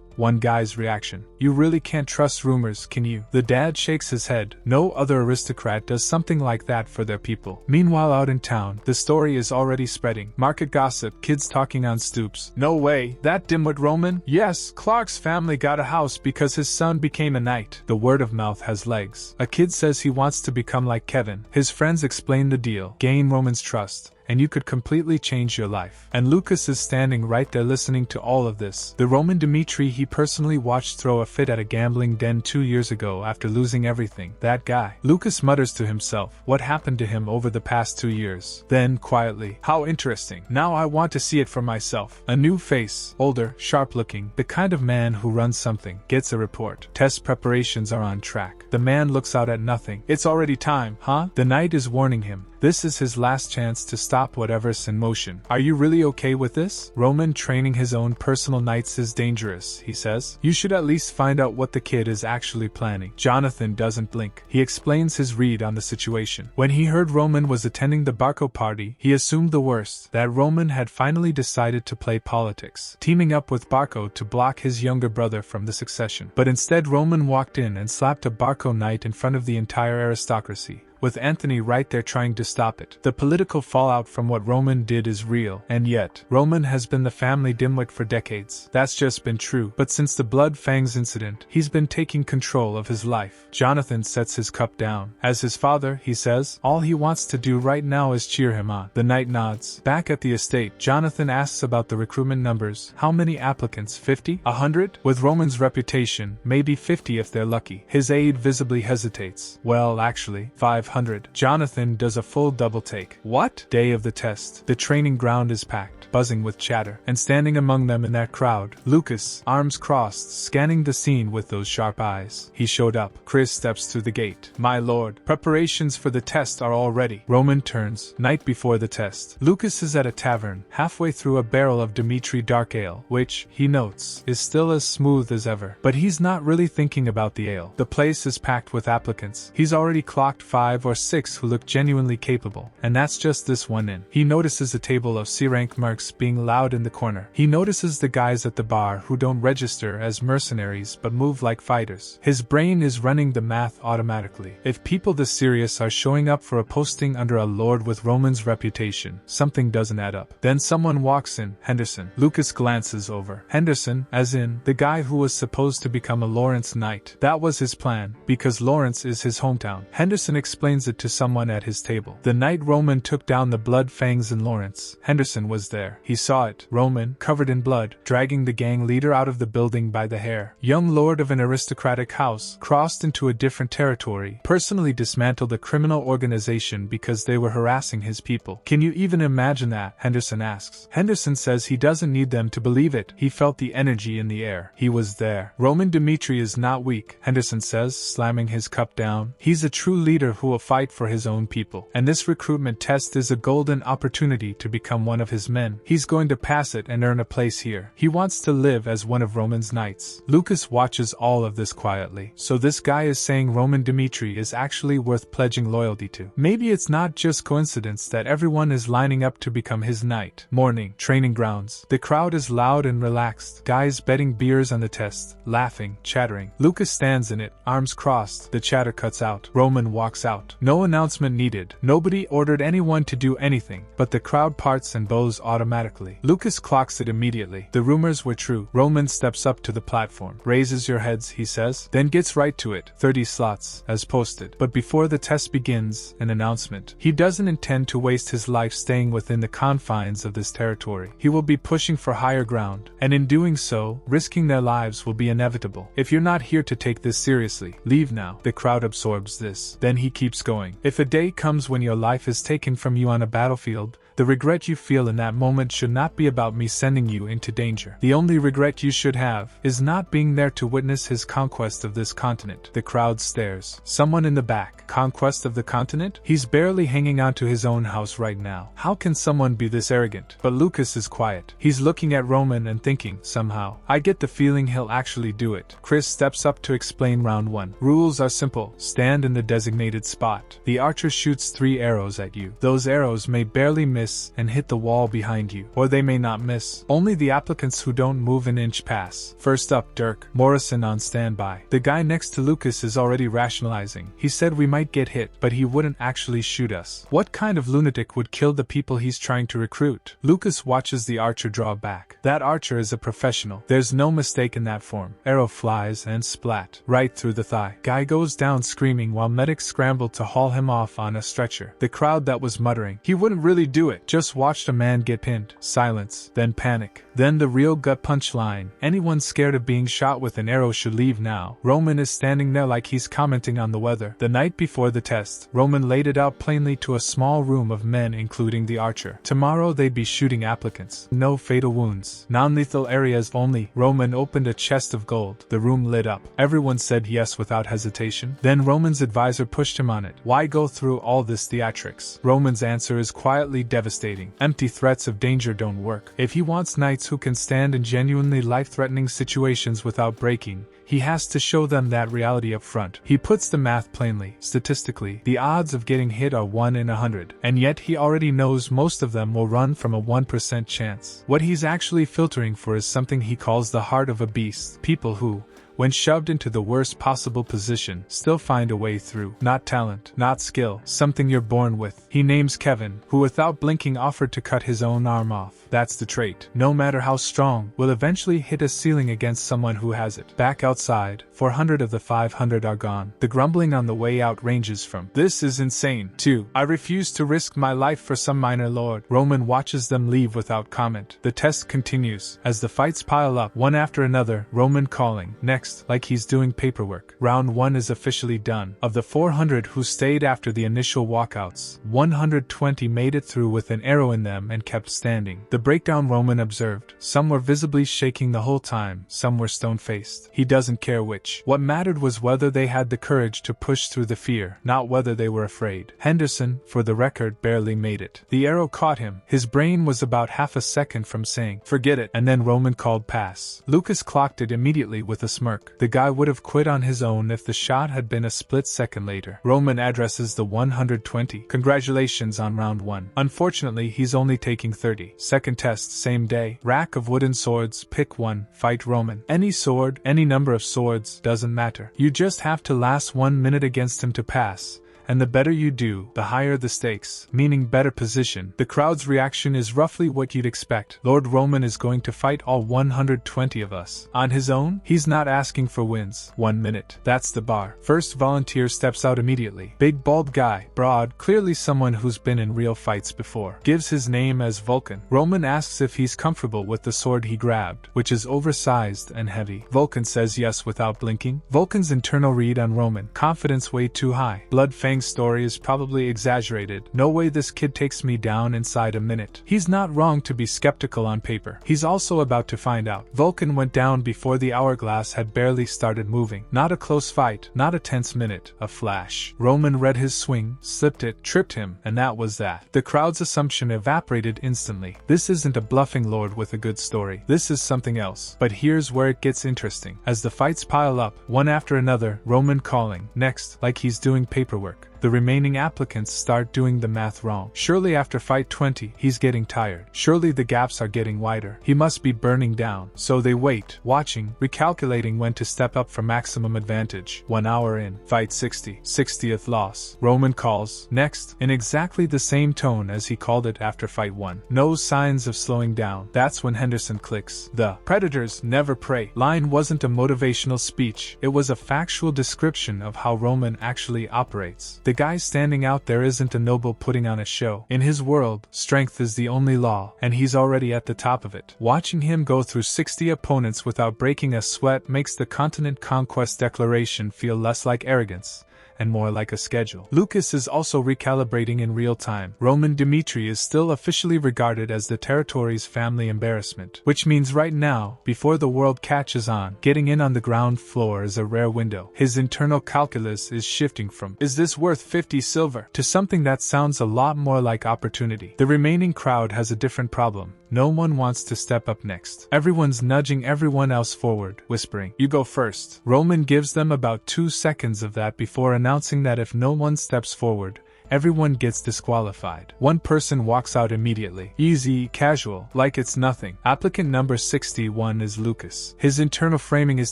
One guy's reaction. "You really can't trust rumors, can you?" The dad shakes his head. No other aristocrat does something like that for their people. Meanwhile out in town, the story is already spreading. Market gossip, kids talking on stoops. "No way, that dimwit Roman?" "Yes, Clark's family got a house because his son became a knight." The word of mouth has legs. A kid says he wants to become like Kevin. His friends explain the deal. Gain Roman's trust, and you could completely change your life. And Lucas is standing right there listening to all of this. The Roman Dmitri he personally watched throw a fit at a gambling den 2 years ago after losing everything. That guy. Lucas mutters to himself, what happened to him over the past 2 years? Then, quietly, "How interesting. Now I want to see it for myself." A new face, older, sharp-looking, the kind of man who runs something, gets a report. Test preparations are on track. The man looks out at nothing. "It's already time, huh?" The knight is warning him. This is his last chance to stop whatever's in motion. "Are you really okay with this? Roman training his own personal knights is dangerous," he says. "You should at least find out what the kid is actually planning." Jonathan doesn't blink. He explains his read on the situation. When he heard Roman was attending the Barco party, he assumed the worst, that Roman had finally decided to play politics, teaming up with Barco to block his younger brother from the succession. But instead Roman walked in and slapped a Barco knight in front of the entire aristocracy, with Anthony right there trying to stop it. The political fallout from what Roman did is real, and yet, Roman has been the family dimwit for decades. That's just been true. But since the Blood Fangs incident, he's been taking control of his life. Jonathan sets his cup down. As his father, he says, all he wants to do right now is cheer him on. The knight nods. Back at the estate, Jonathan asks about the recruitment numbers. How many applicants? 50? 100? With Roman's reputation, maybe 50 if they're lucky. His aide visibly hesitates. Well, actually, 500. Jonathan does a full double take. What? Day of the test. The training ground is packed, buzzing with chatter, and standing among them in that crowd, Lucas, arms crossed, scanning the scene with those sharp eyes. He showed up. Chris steps through the gate. "My lord, preparations for the test are all ready." Roman turns. Night before the test. Lucas is at a tavern, halfway through a barrel of Dmitri dark ale, which, he notes, is still as smooth as ever. But he's not really thinking about the ale. The place is packed with applicants. He's already clocked 5 or 6 who look genuinely capable, and that's just this one in. He notices a table of C-rank mercs being loud in the corner. He notices the guys at the bar who don't register as mercenaries but move like fighters. His brain is running the math automatically. If people this serious are showing up for a posting under a lord with Roman's reputation, something doesn't add up. Then someone walks in. Henderson. Lucas glances over. Henderson, as in, the guy who was supposed to become a Lawrence knight. That was his plan, because Lawrence is his hometown. Henderson explains it to someone at his table. The night Roman took down the Blood Fangs in Lawrence, Henderson was there. there. He saw it, Roman, covered in blood, dragging the gang leader out of the building by the hair. Young lord of an aristocratic house, crossed into a different territory, personally dismantled a criminal organization because they were harassing his people. Can you even imagine that? Henderson asks. Henderson says he doesn't need them to believe it. He felt the energy in the air. He was there. Roman Dmitri is not weak, Henderson says, slamming his cup down. He's a true leader who will fight for his own people. And this recruitment test is a golden opportunity to become one of his men. He's going to pass it and earn a place here. He wants to live as one of Roman's knights. Lucas watches all of this quietly. So this guy is saying Roman Dmitri is actually worth pledging loyalty to. Maybe it's not just coincidence that everyone is lining up to become his knight. Morning, training grounds. The crowd is loud and relaxed. Guys betting beers on the test, laughing, chattering. Lucas stands in it, arms crossed. The chatter cuts out. Roman walks out. No announcement needed. Nobody ordered anyone to do anything, but the crowd parts and bows automatically. Lucas clocks it immediately. The rumors were true. Roman steps up to the platform. Raises your heads, he says, then gets right to it. 30 slots, as posted. But before the test begins, an announcement. He doesn't intend to waste his life staying within the confines of this territory. He will be pushing for higher ground, and in doing so, risking their lives will be inevitable. If you're not here to take this seriously, leave now. The crowd absorbs this. Then he keeps going. If a day comes when your life is taken from you on a battlefield, the regret you feel in that moment should not be about me sending you into danger. The only regret you should have is not being there to witness his conquest of this continent. The crowd stares. Someone in the back. Conquest of the continent? He's barely hanging on to his own house right now. How can someone be this arrogant? But Lucas is quiet. He's looking at Roman and thinking, somehow, I get the feeling he'll actually do it. Chris steps up to explain round 1. Rules are simple. Stand in the designated spot. The archer shoots 3 arrows at you. Those arrows may barely miss and hit the wall behind you, or they may not miss. Only the applicants who don't move an inch pass. First up, Dirk Morrison on standby. The guy next to Lucas is already rationalizing. He said we might get hit, but he wouldn't actually shoot us. What kind of lunatic would kill the people he's trying to recruit? Lucas watches the archer draw back. That archer is a professional. There's no mistake in that form. Arrow flies and splat right through the thigh. Guy goes down screaming while medics scramble to haul him off on a stretcher. The crowd that was muttering, he wouldn't really do it, just watched a man get pinned. Silence, then panic. Then the real gut punch line. Anyone scared of being shot with an arrow should leave now. Roman is standing there like he's commenting on the weather. The night before the test, Roman laid it out plainly to a small room of men including the archer. Tomorrow they'd be shooting applicants. No fatal wounds. Non-lethal areas only. Roman opened a chest of gold. The room lit up. Everyone said yes without hesitation. Then Roman's advisor pushed him on it. Why go through all this theatrics? Roman's answer is quietly devastating. Empty threats of danger don't work. If he wants knights who can stand in genuinely life-threatening situations without breaking, he has to show them that reality up front. He puts the math plainly. Statistically, the odds of getting hit are 1 in 100, and yet he already knows most of them will run from a 1% chance. What he's actually filtering for is something he calls the heart of a beast. People who, when shoved into the worst possible position, still find a way through. Not talent, not skill, something you're born with. He names Kevin, who without blinking offered to cut his own arm off. That's the trait. No matter how strong, will eventually hit a ceiling against someone who has it. Back outside, 400 of the 500 are gone. The grumbling on the way out ranges from, "This is insane," to, "I refuse to risk my life for some minor lord." Roman watches them leave without comment. The test continues. As the fights pile up, one after another, Roman calling, next, like he's doing paperwork. Round 1 is officially done. Of the 400 who stayed after the initial walkouts, 120 made it through with an arrow in them and kept standing. The breakdown Roman observed. Some were visibly shaking the whole time, some were stone-faced. He doesn't care which. What mattered was whether they had the courage to push through the fear, not whether they were afraid. Henderson, for the record, barely made it. The arrow caught him. His brain was about half a second from saying, "Forget it," and then Roman called pass. Lucas clocked it immediately with a smirk. The guy would have quit on his own if the shot had been a split second later. Roman addresses the 120. "Congratulations on round 1. Unfortunately, he's only taking 30. Second test, same day. Rack of wooden swords, pick one, fight Roman. Any sword, any number of swords, doesn't matter. You just have to last 1 minute against him to pass, And the better you do, the higher the stakes, meaning better position. The crowd's reaction is roughly what you'd expect. Lord Roman is going to fight all 120 of us. On his own, he's not asking for wins. 1 minute. That's the bar. First volunteer steps out immediately. Big bald guy, broad, clearly someone who's been in real fights before. Gives his name as Vulcan. Roman asks if he's comfortable with the sword he grabbed, which is oversized and heavy. Vulcan says yes without blinking. Vulcan's internal read on Roman: confidence way too high. Blood Fang's story is probably exaggerated. No way this kid takes me down inside a minute. He's not wrong to be skeptical on paper. He's also about to find out. Vulcan went down before the hourglass had barely started moving. Not a close fight, not a tense minute, a flash. Roman read his swing, slipped it, tripped him, and that was that. The crowd's assumption evaporated instantly. This isn't a bluffing lord with a good story. This is something else. But here's where it gets interesting. As the fights pile up, one after another, Roman calling, next, like he's doing paperwork. The remaining applicants start doing the math wrong. Surely after fight 20, he's getting tired. Surely the gaps are getting wider. He must be burning down. So they wait, watching, recalculating when to step up for maximum advantage. 1 hour in, fight 60, 60th loss. Roman calls, next, in exactly the same tone as he called it after fight 1. No signs of slowing down. That's when Henderson clicks. The "predators never prey" line wasn't a motivational speech. It was a factual description of how Roman actually operates. The guy standing out there isn't a noble putting on a show. In his world, strength is the only law, and he's already at the top of it. Watching him go through 60 opponents without breaking a sweat makes the Continent Conquest Declaration feel less like arrogance and more like a schedule. Lucas is also recalibrating in real time. Roman Dmitri is still officially regarded as the territory's family embarrassment, which means right now, before the world catches on, getting in on the ground floor is a rare window. His internal calculus is shifting from, "Is this worth 50 silver?" to something that sounds a lot more like opportunity. The remaining crowd has a different problem. No one wants to step up next. Everyone's nudging everyone else forward, whispering, "You go first." Roman gives them about 2 seconds of that before announcing that if no one steps forward, everyone gets disqualified. One person walks out immediately. Easy, casual, like it's nothing. Applicant number 61 is Lucas. His internal framing is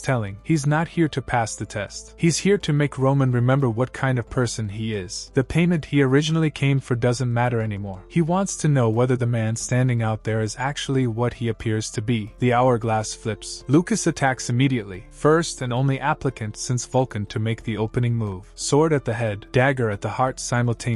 telling. He's not here to pass the test. He's here to make Roman remember what kind of person he is. The payment he originally came for doesn't matter anymore. He wants to know whether the man standing out there is actually what he appears to be. The hourglass flips. Lucas attacks immediately. First and only applicant since Vulcan to make the opening move. Sword at the head, dagger at the heart simultaneously.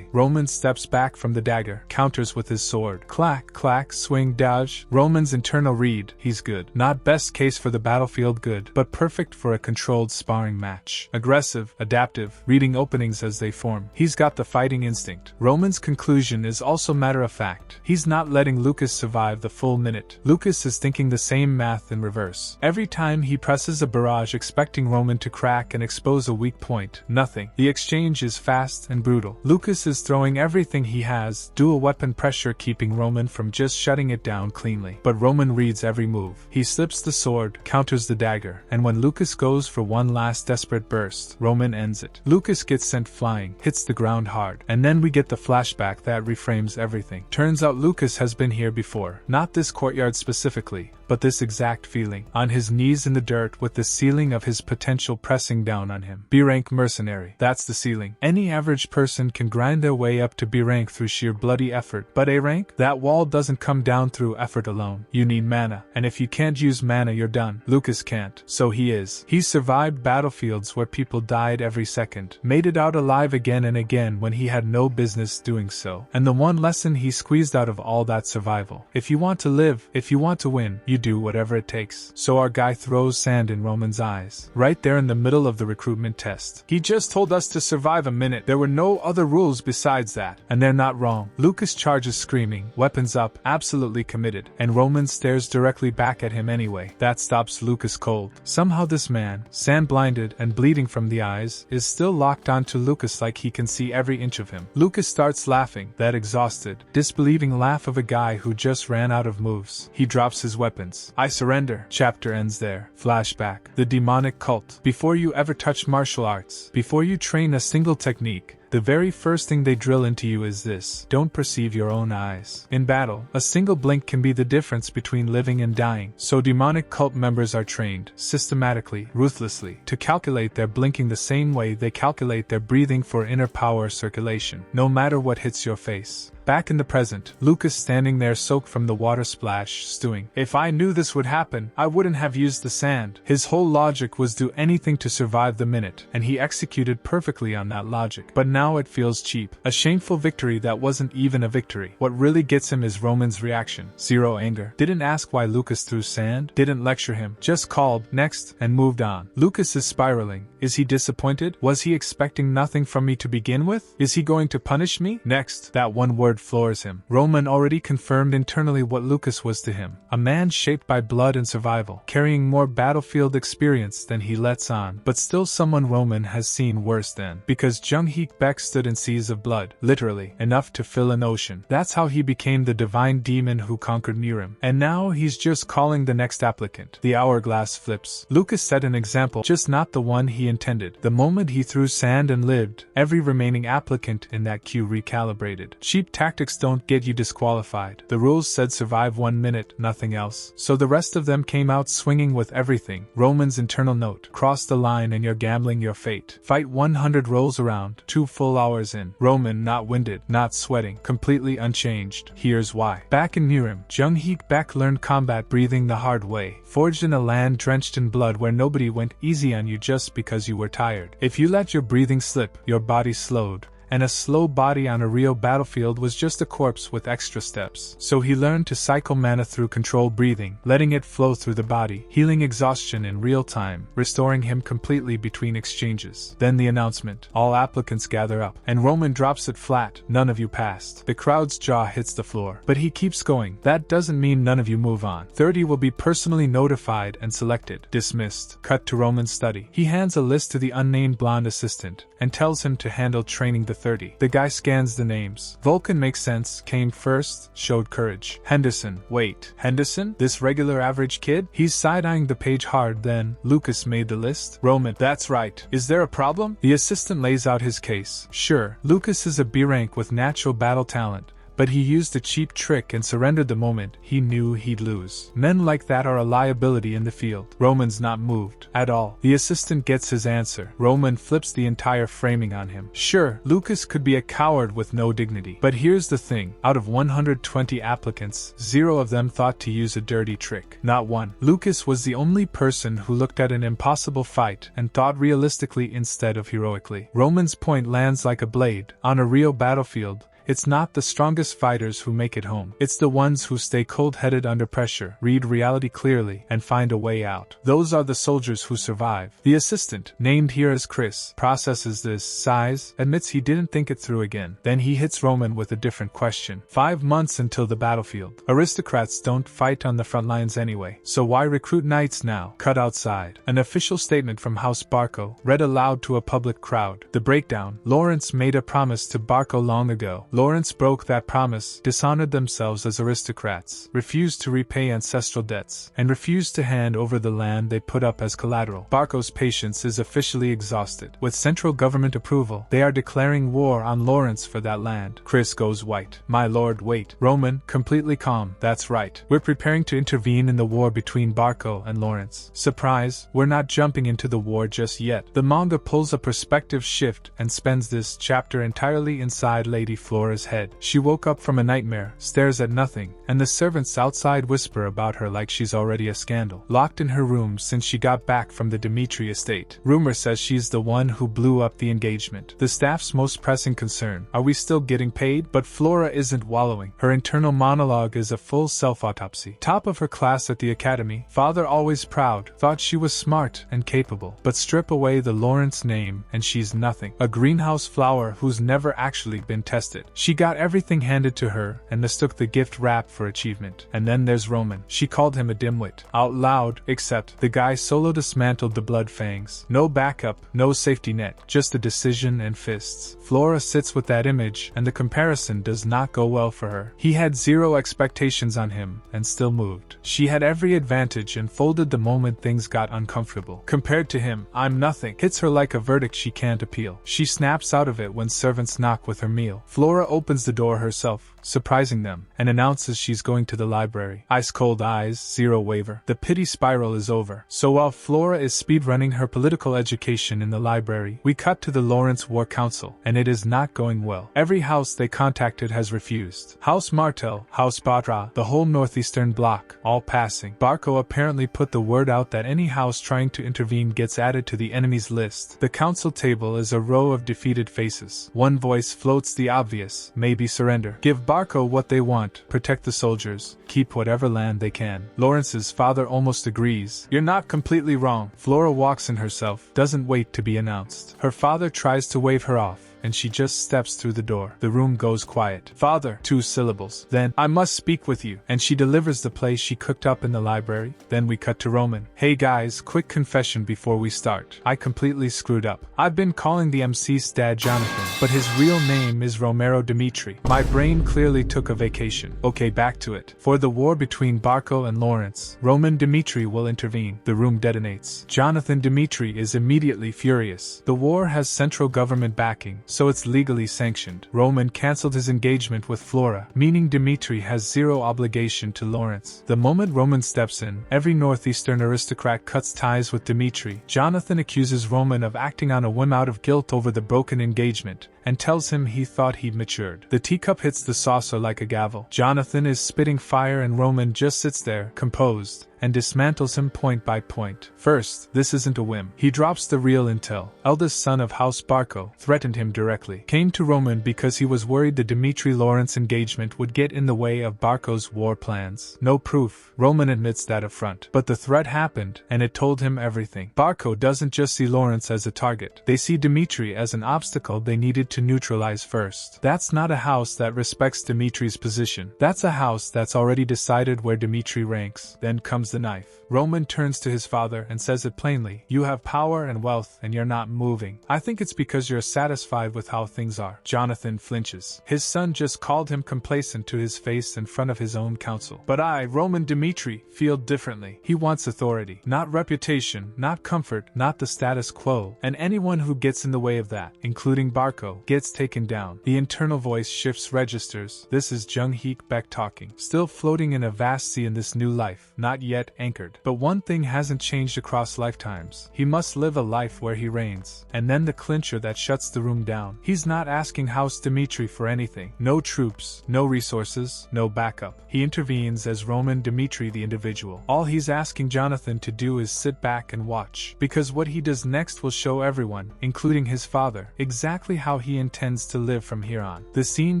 Roman steps back from the dagger, counters with his sword. Clack, clack, swing, dodge. Roman's internal read, he's good. Not best case for the battlefield good, but perfect for a controlled sparring match. Aggressive, adaptive, reading openings as they form. He's got the fighting instinct. Roman's conclusion is also matter of fact. He's not letting Lucas survive the full minute. Lucas is thinking the same math in reverse. Every time he presses a barrage expecting Roman to crack and expose a weak point, nothing. The exchange is fast and brutal. Lucas is throwing everything he has, dual weapon pressure keeping Roman from just shutting it down cleanly. But Roman reads every move. He slips the sword, counters the dagger, and when Lucas goes for one last desperate burst, Roman ends it. Lucas gets sent flying, hits the ground hard, and then we get the flashback that reframes everything. Turns out Lucas has been here before. Not this courtyard specifically, but this exact feeling. On his knees in the dirt with the ceiling of his potential pressing down on him. B-rank mercenary. That's the ceiling. Any average person can grind their way up to B rank through sheer bloody effort, but A rank? That wall doesn't come down through effort alone. You need mana, and if you can't use mana you're done. Lucas can't, so he is. He's survived battlefields where people died every second, made it out alive again and again when he had no business doing so. And the one lesson he squeezed out of all that survival: if you want to live, if you want to win, you do whatever it takes. So our guy throws sand in Roman's eyes, right there in the middle of the recruitment test. He just told us to survive a minute. There were no other rules besides that, and they're not wrong. Lucas charges screaming, weapons up, absolutely committed, and Roman stares directly back at him anyway. That stops Lucas cold. Somehow this man, sand-blinded and bleeding from the eyes, is still locked onto Lucas like he can see every inch of him. Lucas starts laughing, that exhausted, disbelieving laugh of a guy who just ran out of moves. He drops his weapons. I surrender. Chapter ends there. Flashback. The demonic cult. Before you ever touch martial arts, before you train a single technique, The very first thing they drill into you is this: don't perceive your own eyes. In battle, a single blink can be the difference between living and dying, so demonic cult members are trained, systematically, ruthlessly, to calculate their blinking the same way they calculate their breathing for inner power circulation, no matter what hits your face. Back in the present, Lucas standing there soaked from the water splash, stewing. If I knew this would happen, I wouldn't have used the sand. His whole logic was do anything to survive the minute, and he executed perfectly on that logic. But now it feels cheap. A shameful victory that wasn't even a victory. What really gets him is Roman's reaction. Zero anger. Didn't ask why Lucas threw sand, didn't lecture him, just called, next, and moved on. Lucas is spiraling. Is he disappointed? Was he expecting nothing from me to begin with? Is he going to punish me? Next, that one word floors him. Roman already confirmed internally what Lucas was to him. A man shaped by blood and survival, carrying more battlefield experience than he lets on, but still someone Roman has seen worse than. Because Jung-Heek Baek stood in seas of blood, literally, enough to fill an ocean. That's how he became the divine demon who conquered Nirim. And now he's just calling the next applicant. The hourglass flips. Lucas set an example, just not the one he intended. The moment he threw sand and lived, every remaining applicant in that queue recalibrated. Cheap tactics don't get you disqualified. The rules said survive 1 minute, nothing else. So the rest of them came out swinging with everything. Roman's internal note: cross the line and you're gambling your fate. Fight 100 rolls around, 2 full hours in. Roman not winded, not sweating, completely unchanged. Here's why. Back in Nirim, Jung-Heek Baek learned combat breathing the hard way, forged in a land drenched in blood where nobody went easy on you just because you were tired. If you let your breathing slip, your body slowed. And a slow body on a real battlefield was just a corpse with extra steps. So he learned to cycle mana through controlled breathing, letting it flow through the body, healing exhaustion in real time, restoring him completely between exchanges. Then the announcement: all applicants gather up, and Roman drops it flat: none of you passed. The crowd's jaw hits the floor. But he keeps going: that doesn't mean none of you move on. 30 will be personally notified and selected. Dismissed. Cut to Roman's study. He hands a list to the unnamed blonde assistant, and tells him to handle training the 30. The guy scans the names. Vulcan makes sense, came first, showed courage. Henderson, wait, Henderson? This regular average kid? He's side-eyeing the page hard. Then, Lucas made the list. Roman, that's right. Is there a problem? The assistant lays out his case. Sure, Lucas is a B rank with natural battle talent, but he used a cheap trick and surrendered the moment he knew he'd lose. Men like that are a liability in the field. Roman's not moved at all. The assistant gets his answer. Roman flips the entire framing on him. Sure, Lucas could be a coward with no dignity. But here's the thing. Out of 120 applicants, 0 of them thought to use a dirty trick. Not one. Lucas was the only person who looked at an impossible fight and thought realistically instead of heroically. Roman's point lands like a blade. On a real battlefield, it's not the strongest fighters who make it home. It's the ones who stay cold-headed under pressure, read reality clearly, and find a way out. Those are the soldiers who survive. The assistant, named here as Chris, processes this, sighs, admits he didn't think it through again. Then he hits Roman with a different question. 5 months until the battlefield. Aristocrats don't fight on the front lines anyway, so why recruit knights now? Cut outside. An official statement from House Barco, read aloud to a public crowd. The breakdown: Lawrence made a promise to Barco long ago. Lawrence broke that promise, dishonored themselves as aristocrats, refused to repay ancestral debts, and refused to hand over the land they put up as collateral. Barco's patience is officially exhausted. With central government approval, they are declaring war on Lawrence for that land. Chris goes white. My lord, wait. Roman, completely calm. That's right. We're preparing to intervene in the war between Barco and Lawrence. Surprise, we're not jumping into the war just yet. The manga pulls a perspective shift and spends this chapter entirely inside Lady Flora's head. She woke up from a nightmare, stares at nothing, and the servants outside whisper about her like she's already a scandal. Locked in her room since she got back from the Dimitri estate. Rumor says she's the one who blew up the engagement. The staff's most pressing concern: are we still getting paid? But Flora isn't wallowing. Her internal monologue is a full self-autopsy. Top of her class at the academy, father always proud, thought she was smart and capable. But strip away the Lawrence name and she's nothing. A greenhouse flower who's never actually been tested. She got everything handed to her and mistook the gift wrap for achievement. And then there's Roman. She called him a dimwit. Out loud, except the guy solo dismantled the blood fangs. No backup, no safety net, just a decision and fists. Flora sits with that image, and the comparison does not go well for her. He had zero expectations on him, and still moved. She had every advantage and folded the moment things got uncomfortable. Compared to him, I'm nothing. Hits her like a verdict she can't appeal. She snaps out of it when servants knock with her meal. Flora opens the door herself, surprising them, and announces she's going to the library. Ice-cold eyes, zero waver. The pity spiral is over. So while Flora is speedrunning her political education in the library, we cut to the Lawrence War Council, and it is not going well. Every house they contacted has refused. House Martel, House Batra, the whole northeastern bloc, all passing. Barco apparently put the word out that any house trying to intervene gets added to the enemy's list. The council table is a row of defeated faces. One voice floats the obvious, maybe surrender. Give Barco what they want, protect the soldiers, keep whatever land they can. Lawrence's father almost agrees. You're not completely wrong. Flora walks in herself, doesn't wait to be announced. Her father tries to wave her off, and she just steps through the door. The room goes quiet. Father, 2 syllables. Then, I must speak with you. And she delivers the play she cooked up in the library. Then we cut to Roman. Hey guys, quick confession before we start. I completely screwed up. I've been calling the MC's dad Jonathan, but his real name is Romero Dimitri. My brain clearly took a vacation. Okay, back to it. For the war between Barco and Lawrence, Roman Dimitri will intervene. The room detonates. Jonathan Dimitri is immediately furious. The war has central government backing, so it's legally sanctioned. Roman cancelled his engagement with Flora, meaning Dimitri has zero obligation to Lawrence. The moment Roman steps in, every northeastern aristocrat cuts ties with Dimitri. Jonathan accuses Roman of acting on a whim out of guilt over the broken engagement, and tells him he thought he'd matured. The teacup hits the saucer like a gavel. Jonathan is spitting fire and Roman just sits there, composed, and dismantles him point by point. First, this isn't a whim. He drops the real intel. Eldest son of House Barco threatened him directly. Came to Roman because he was worried the Dimitri-Lawrence engagement would get in the way of Barco's war plans. No proof. Roman admits that up front. But the threat happened, and it told him everything. Barco doesn't just see Lawrence as a target. They see Dimitri as an obstacle they needed to neutralize first. That's not a house that respects Dimitri's position. That's a house that's already decided where Dimitri ranks. Then comes the knife. Roman turns to his father and says it plainly. You have power and wealth and you're not moving. I think it's because you're satisfied with how things are. Jonathan flinches. His son just called him complacent to his face in front of his own council. But I, Roman Dimitri, feel differently. He wants authority. Not reputation, not comfort, not the status quo. And anyone who gets in the way of that, including Barco, gets taken down. The internal voice shifts registers. This is Jung-Heek Beck talking. Still floating in a vast sea in this new life. Not yet anchored. But one thing hasn't changed across lifetimes. He must live a life where he reigns. And then the clincher that shuts the room down. He's not asking House Dimitri for anything. No troops, no resources, no backup. He intervenes as Roman Dimitri the individual. All he's asking Jonathan to do is sit back and watch. Because what he does next will show everyone, including his father, exactly how he intends to live from here on. The scene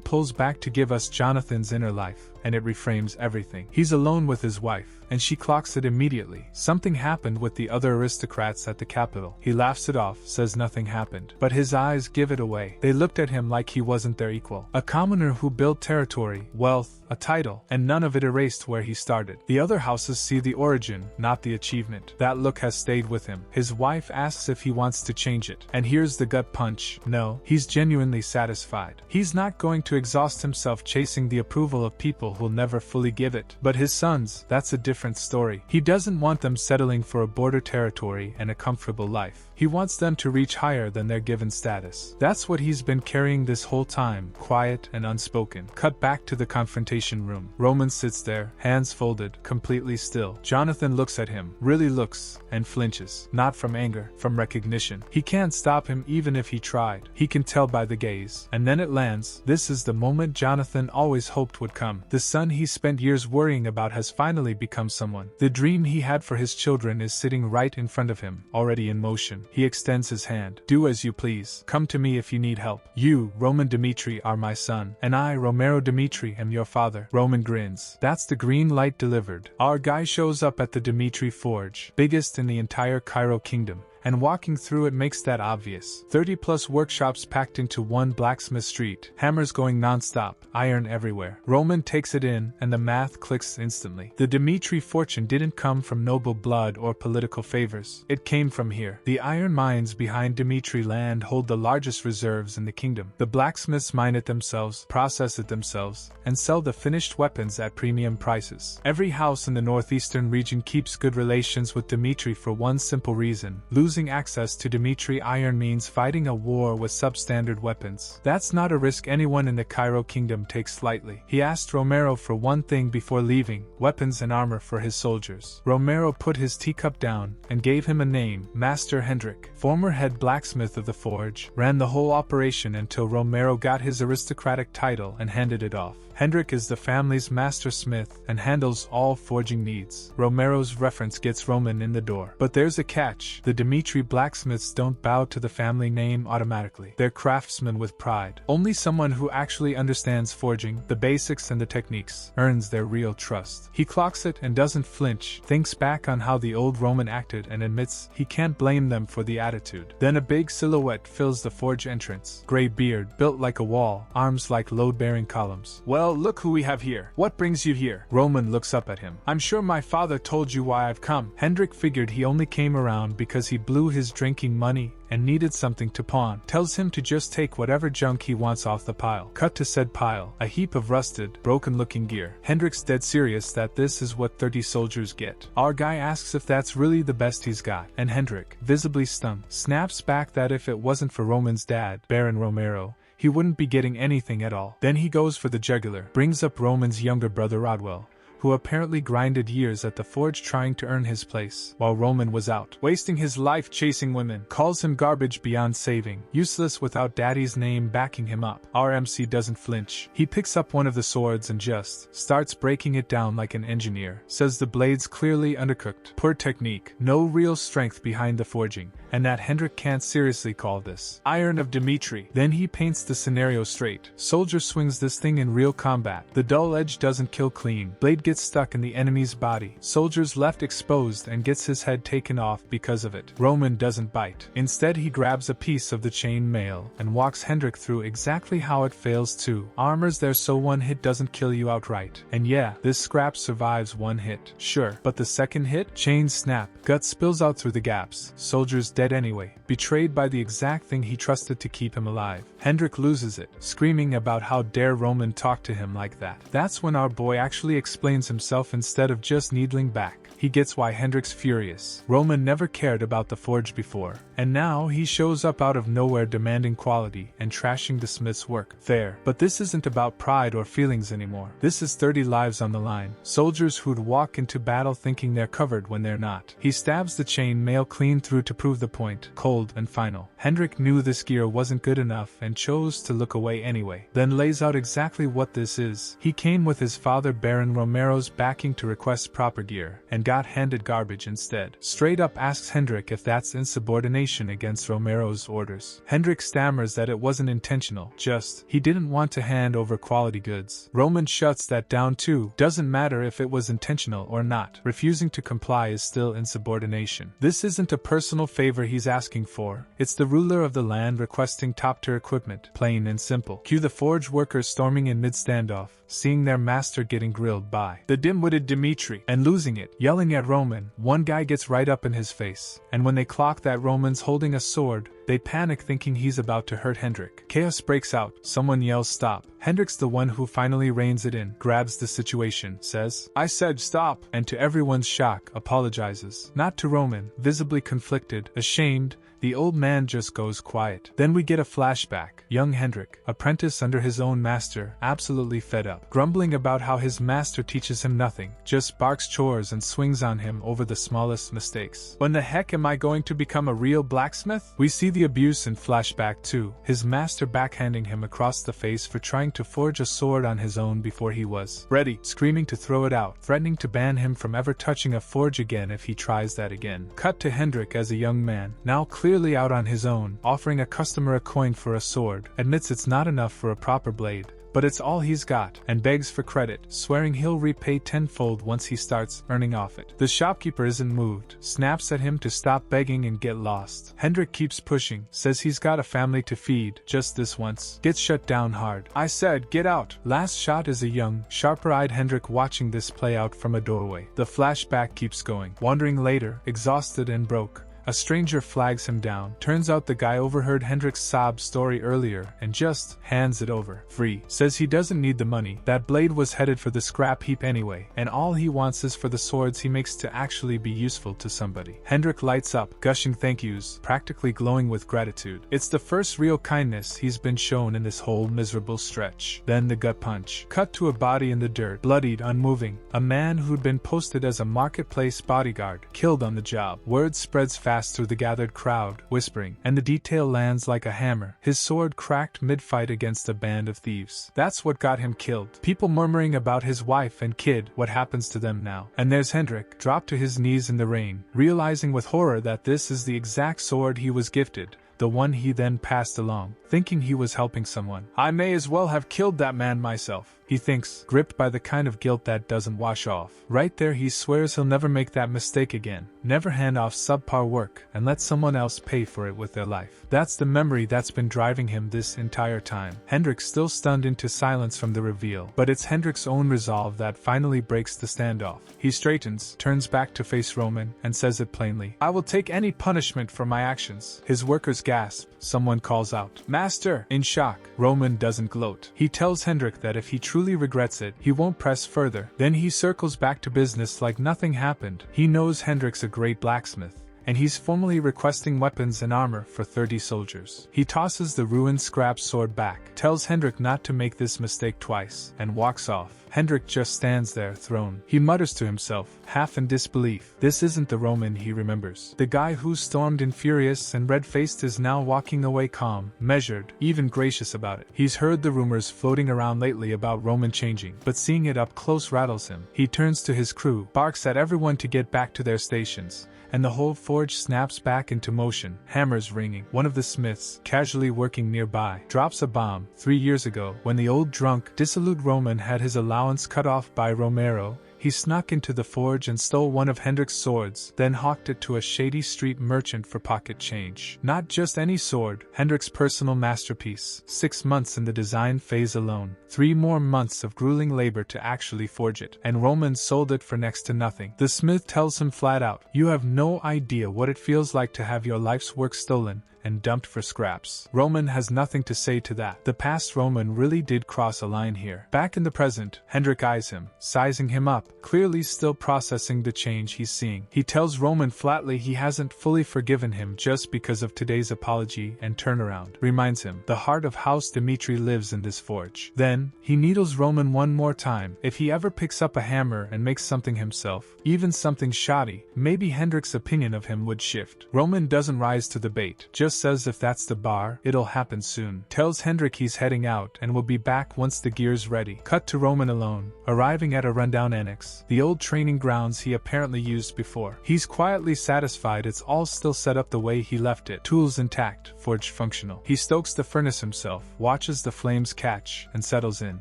pulls back to give us Jonathan's inner life, and it reframes everything. He's alone with his wife, and she clocks it immediately. Something happened with the other aristocrats at the capital. He laughs it off, says nothing happened. But his eyes give it away. They looked at him like he wasn't their equal. A commoner who built territory, wealth, a title, and none of it erased where he started. The other houses see the origin, not the achievement. That look has stayed with him. His wife asks if he wants to change it. And here's the gut punch. No, he's genuinely satisfied. He's not going to exhaust himself chasing the approval of people who'll never fully give it. But his sons, that's a different story. He doesn't want them settling for a border territory and a comfortable life. He wants them to reach higher than their given status. That's what he's been carrying this whole time, quiet and unspoken. Cut back to the confrontation room. Roman sits there, hands folded, completely still. Jonathan looks at him, really looks, and flinches. Not from anger, from recognition. He can't stop him even if he tried. He can tell by the gaze. And then it lands. This is the moment Jonathan always hoped would come. The son he spent years worrying about has finally become someone. The dream he had for his children is sitting right in front of him, already in motion. He extends his hand. Do as you please. Come to me if you need help. You, Roman Dimitri, are my son. And I, Romero Dimitri, am your father. Roman grins. That's the green light delivered. Our guy shows up at the Dimitri Forge, biggest in the entire Cairo kingdom, and walking through it makes that obvious. 30+ workshops packed into one blacksmith street, hammers going non-stop, iron everywhere. Roman takes it in, and the math clicks instantly. The Dmitri fortune didn't come from noble blood or political favors. It came from here. The iron mines behind Dmitri land hold the largest reserves in the kingdom. The blacksmiths mine it themselves, process it themselves, and sell the finished weapons at premium prices. Every house in the northeastern region keeps good relations with Dmitri for one simple reason: losing access to Dmitri iron means fighting a war with substandard weapons. That's not a risk anyone in the Cairo kingdom takes lightly. He asked Romero for one thing before leaving: weapons and armor for his soldiers. Romero put his teacup down and gave him a name: Master Hendrik. Former head blacksmith of the forge, ran the whole operation until Romero got his aristocratic title and handed it off. Hendrik is the family's master smith and handles all forging needs. Romero's reference gets Roman in the door. But there's a catch: the Dmitri blacksmiths don't bow to the family name automatically. They're craftsmen with pride. Only someone who actually understands forging, the basics and the techniques, earns their real trust. He clocks it and doesn't flinch, thinks back on how the old Roman acted and admits he can't blame them for the attitude. Then a big silhouette fills the forge entrance. Gray beard, built like a wall, arms like load-bearing columns. Well, look who we have here. What brings you here? Roman looks up at him. I'm sure my father told you why I've come. Hendrik figured he only came around because he blew his drinking money and needed something to pawn. Tells him to just take whatever junk he wants off the pile. Cut to said pile, a heap of rusted, broken-looking gear. Hendrik's dead serious that this is what 30 soldiers get. Our guy asks if that's really the best he's got, and Hendrik, visibly stunned, snaps back that if it wasn't for Roman's dad, Baron Romero, he wouldn't be getting anything at all. Then he goes for the jugular, brings up Roman's younger brother Rodwell, who apparently grinded years at the forge trying to earn his place, while Roman was out, wasting his life chasing women, calls him garbage beyond saving, useless without daddy's name backing him up. Our MC doesn't flinch. He picks up one of the swords and just starts breaking it down like an engineer, says the blade's clearly undercooked, poor technique, no real strength behind the forging, and that Hendrik can't seriously call this Iron of Dmitri. Then he paints the scenario straight. Soldier swings this thing in real combat. The dull edge doesn't kill clean. Blade gets stuck in the enemy's body. Soldier's left exposed and gets his head taken off because of it. Roman doesn't bite. Instead he grabs a piece of the chain mail and walks Hendrik through exactly how it fails too. Armor's there so one hit doesn't kill you outright. And yeah, this scrap survives one hit. Sure, but the second hit? Chains snap. Gut spills out through the gaps. Soldier's dead anyway, betrayed by the exact thing he trusted to keep him alive. Hendrik loses it, screaming about how dare Roman talk to him like that. That's when our boy actually explains himself instead of just needling back. He gets why Hendrik's furious. Roman never cared about the forge before, and now he shows up out of nowhere demanding quality and trashing the smith's work. There. But this isn't about pride or feelings anymore. This is 30 lives on the line. Soldiers who'd walk into battle thinking they're covered when they're not. He stabs the chain mail clean through to prove the point, cold and final. Hendrik knew this gear wasn't good enough and chose to look away anyway. Then lays out exactly what this is. He came with his father Baron Romero's backing to request proper gear, and got handed garbage instead. Straight up asks Hendrik if that's insubordination against Romero's orders. Hendrik stammers that it wasn't intentional, just, he didn't want to hand over quality goods. Roman shuts that down too. Doesn't matter if it was intentional or not. Refusing to comply is still insubordination. This isn't a personal favor he's asking for. It's the ruler of the land requesting top-tier equipment, plain and simple. Cue the forge workers storming in mid-standoff, seeing their master getting grilled by the dim-witted Dmitri, and losing it, yelling at Roman. One guy gets right up in his face, and when they clock that Roman's holding a sword, they panic thinking he's about to hurt Hendrik. Chaos breaks out. Someone yells stop. Hendrik's the one who finally reins it in, grabs the situation, says, "I said stop," and to everyone's shock, apologizes. Not to Roman, visibly conflicted, ashamed, the old man just goes quiet. Then we get a flashback. Young Hendrik, apprentice under his own master, absolutely fed up, grumbling about how his master teaches him nothing, just barks chores and swings on him over the smallest mistakes. When the heck am I going to become a real blacksmith? We see the abuse in flashback too, his master backhanding him across the face for trying to forge a sword on his own before he was ready, screaming to throw it out, threatening to ban him from ever touching a forge again if he tries that again. Cut to Hendrik as a young man, now clearly out on his own, offering a customer a coin for a sword, admits it's not enough for a proper blade, but it's all he's got, and begs for credit, swearing he'll repay tenfold once he starts earning off it. The shopkeeper isn't moved, snaps at him to stop begging and get lost. Hendrik keeps pushing, says he's got a family to feed, just this once. Gets shut down hard. I said, get out. Last shot is a young, sharper-eyed Hendrik watching this play out from a doorway. The flashback keeps going. Wandering later, exhausted and broke, a stranger flags him down. Turns out the guy overheard Hendrik's sob story earlier and just hands it over. Free. Says he doesn't need the money. That blade was headed for the scrap heap anyway, and all he wants is for the swords he makes to actually be useful to somebody. Hendrik lights up, gushing thank yous, practically glowing with gratitude. It's the first real kindness he's been shown in this whole miserable stretch. Then the gut punch. Cut to a body in the dirt, bloodied, unmoving. A man who'd been posted as a marketplace bodyguard, killed on the job. Word spreads fast through the gathered crowd, whispering, and the detail lands like a hammer. His sword cracked mid-fight against a band of thieves. That's what got him killed. People murmuring about his wife and kid, what happens to them now. And there's Hendrik, dropped to his knees in the rain, realizing with horror that this is the exact sword he was gifted, the one he then passed along, thinking he was helping someone. I may as well have killed that man myself, he thinks, gripped by the kind of guilt that doesn't wash off. Right there he swears he'll never make that mistake again, never hand off subpar work and let someone else pay for it with their life. That's the memory that's been driving him this entire time. Hendrik still stunned into silence from the reveal, but it's Hendrik's own resolve that finally breaks the standoff. He straightens, turns back to face Roman, and says it plainly. I will take any punishment for my actions. His workers gasp. Someone calls out, Master! In shock. Roman doesn't gloat. He tells Hendrik that if he truly regrets it, he won't press further. Then he circles back to business like nothing happened. He knows Hendrik's a great blacksmith, and he's formally requesting weapons and armor for 30 soldiers. He tosses the ruined scrap sword back, tells Hendrik not to make this mistake twice, and walks off. Hendrik just stands there, thrown. He mutters to himself, half in disbelief. This isn't the Roman he remembers. The guy who stormed in furious and red-faced is now walking away calm, measured, even gracious about it. He's heard the rumors floating around lately about Roman changing, but seeing it up close rattles him. He turns to his crew, barks at everyone to get back to their stations, and the whole forge snaps back into motion, hammers ringing. One of the smiths, casually working nearby, drops a bomb. 3 years ago, when the old drunk, dissolute Roman had his allowance cut off by Romero, he snuck into the forge and stole one of Hendrik's swords, then hawked it to a shady street merchant for pocket change. Not just any sword, Hendrik's personal masterpiece. 6 months in the design phase alone. 3 more months of grueling labor to actually forge it, and Roman sold it for next to nothing. The smith tells him flat out, you have no idea what it feels like to have your life's work stolen and dumped for scraps. Roman has nothing to say to that. The past Roman really did cross a line here. Back in the present, Hendrik eyes him, sizing him up, clearly still processing the change he's seeing. He tells Roman flatly he hasn't fully forgiven him just because of today's apology and turnaround. Reminds him, the heart of House Dimitri lives in this forge. Then, he needles Roman one more time. If he ever picks up a hammer and makes something himself, even something shoddy, maybe Hendrik's opinion of him would shift. Roman doesn't rise to the bait, just says if that's the bar, it'll happen soon. Tells Hendrik he's heading out and will be back once the gear's ready. Cut to Roman alone, arriving at a rundown annex, the old training grounds he apparently used before. He's quietly satisfied it's all still set up the way he left it. Tools intact, forge functional. He stokes the furnace himself, watches the flames catch, and settles in.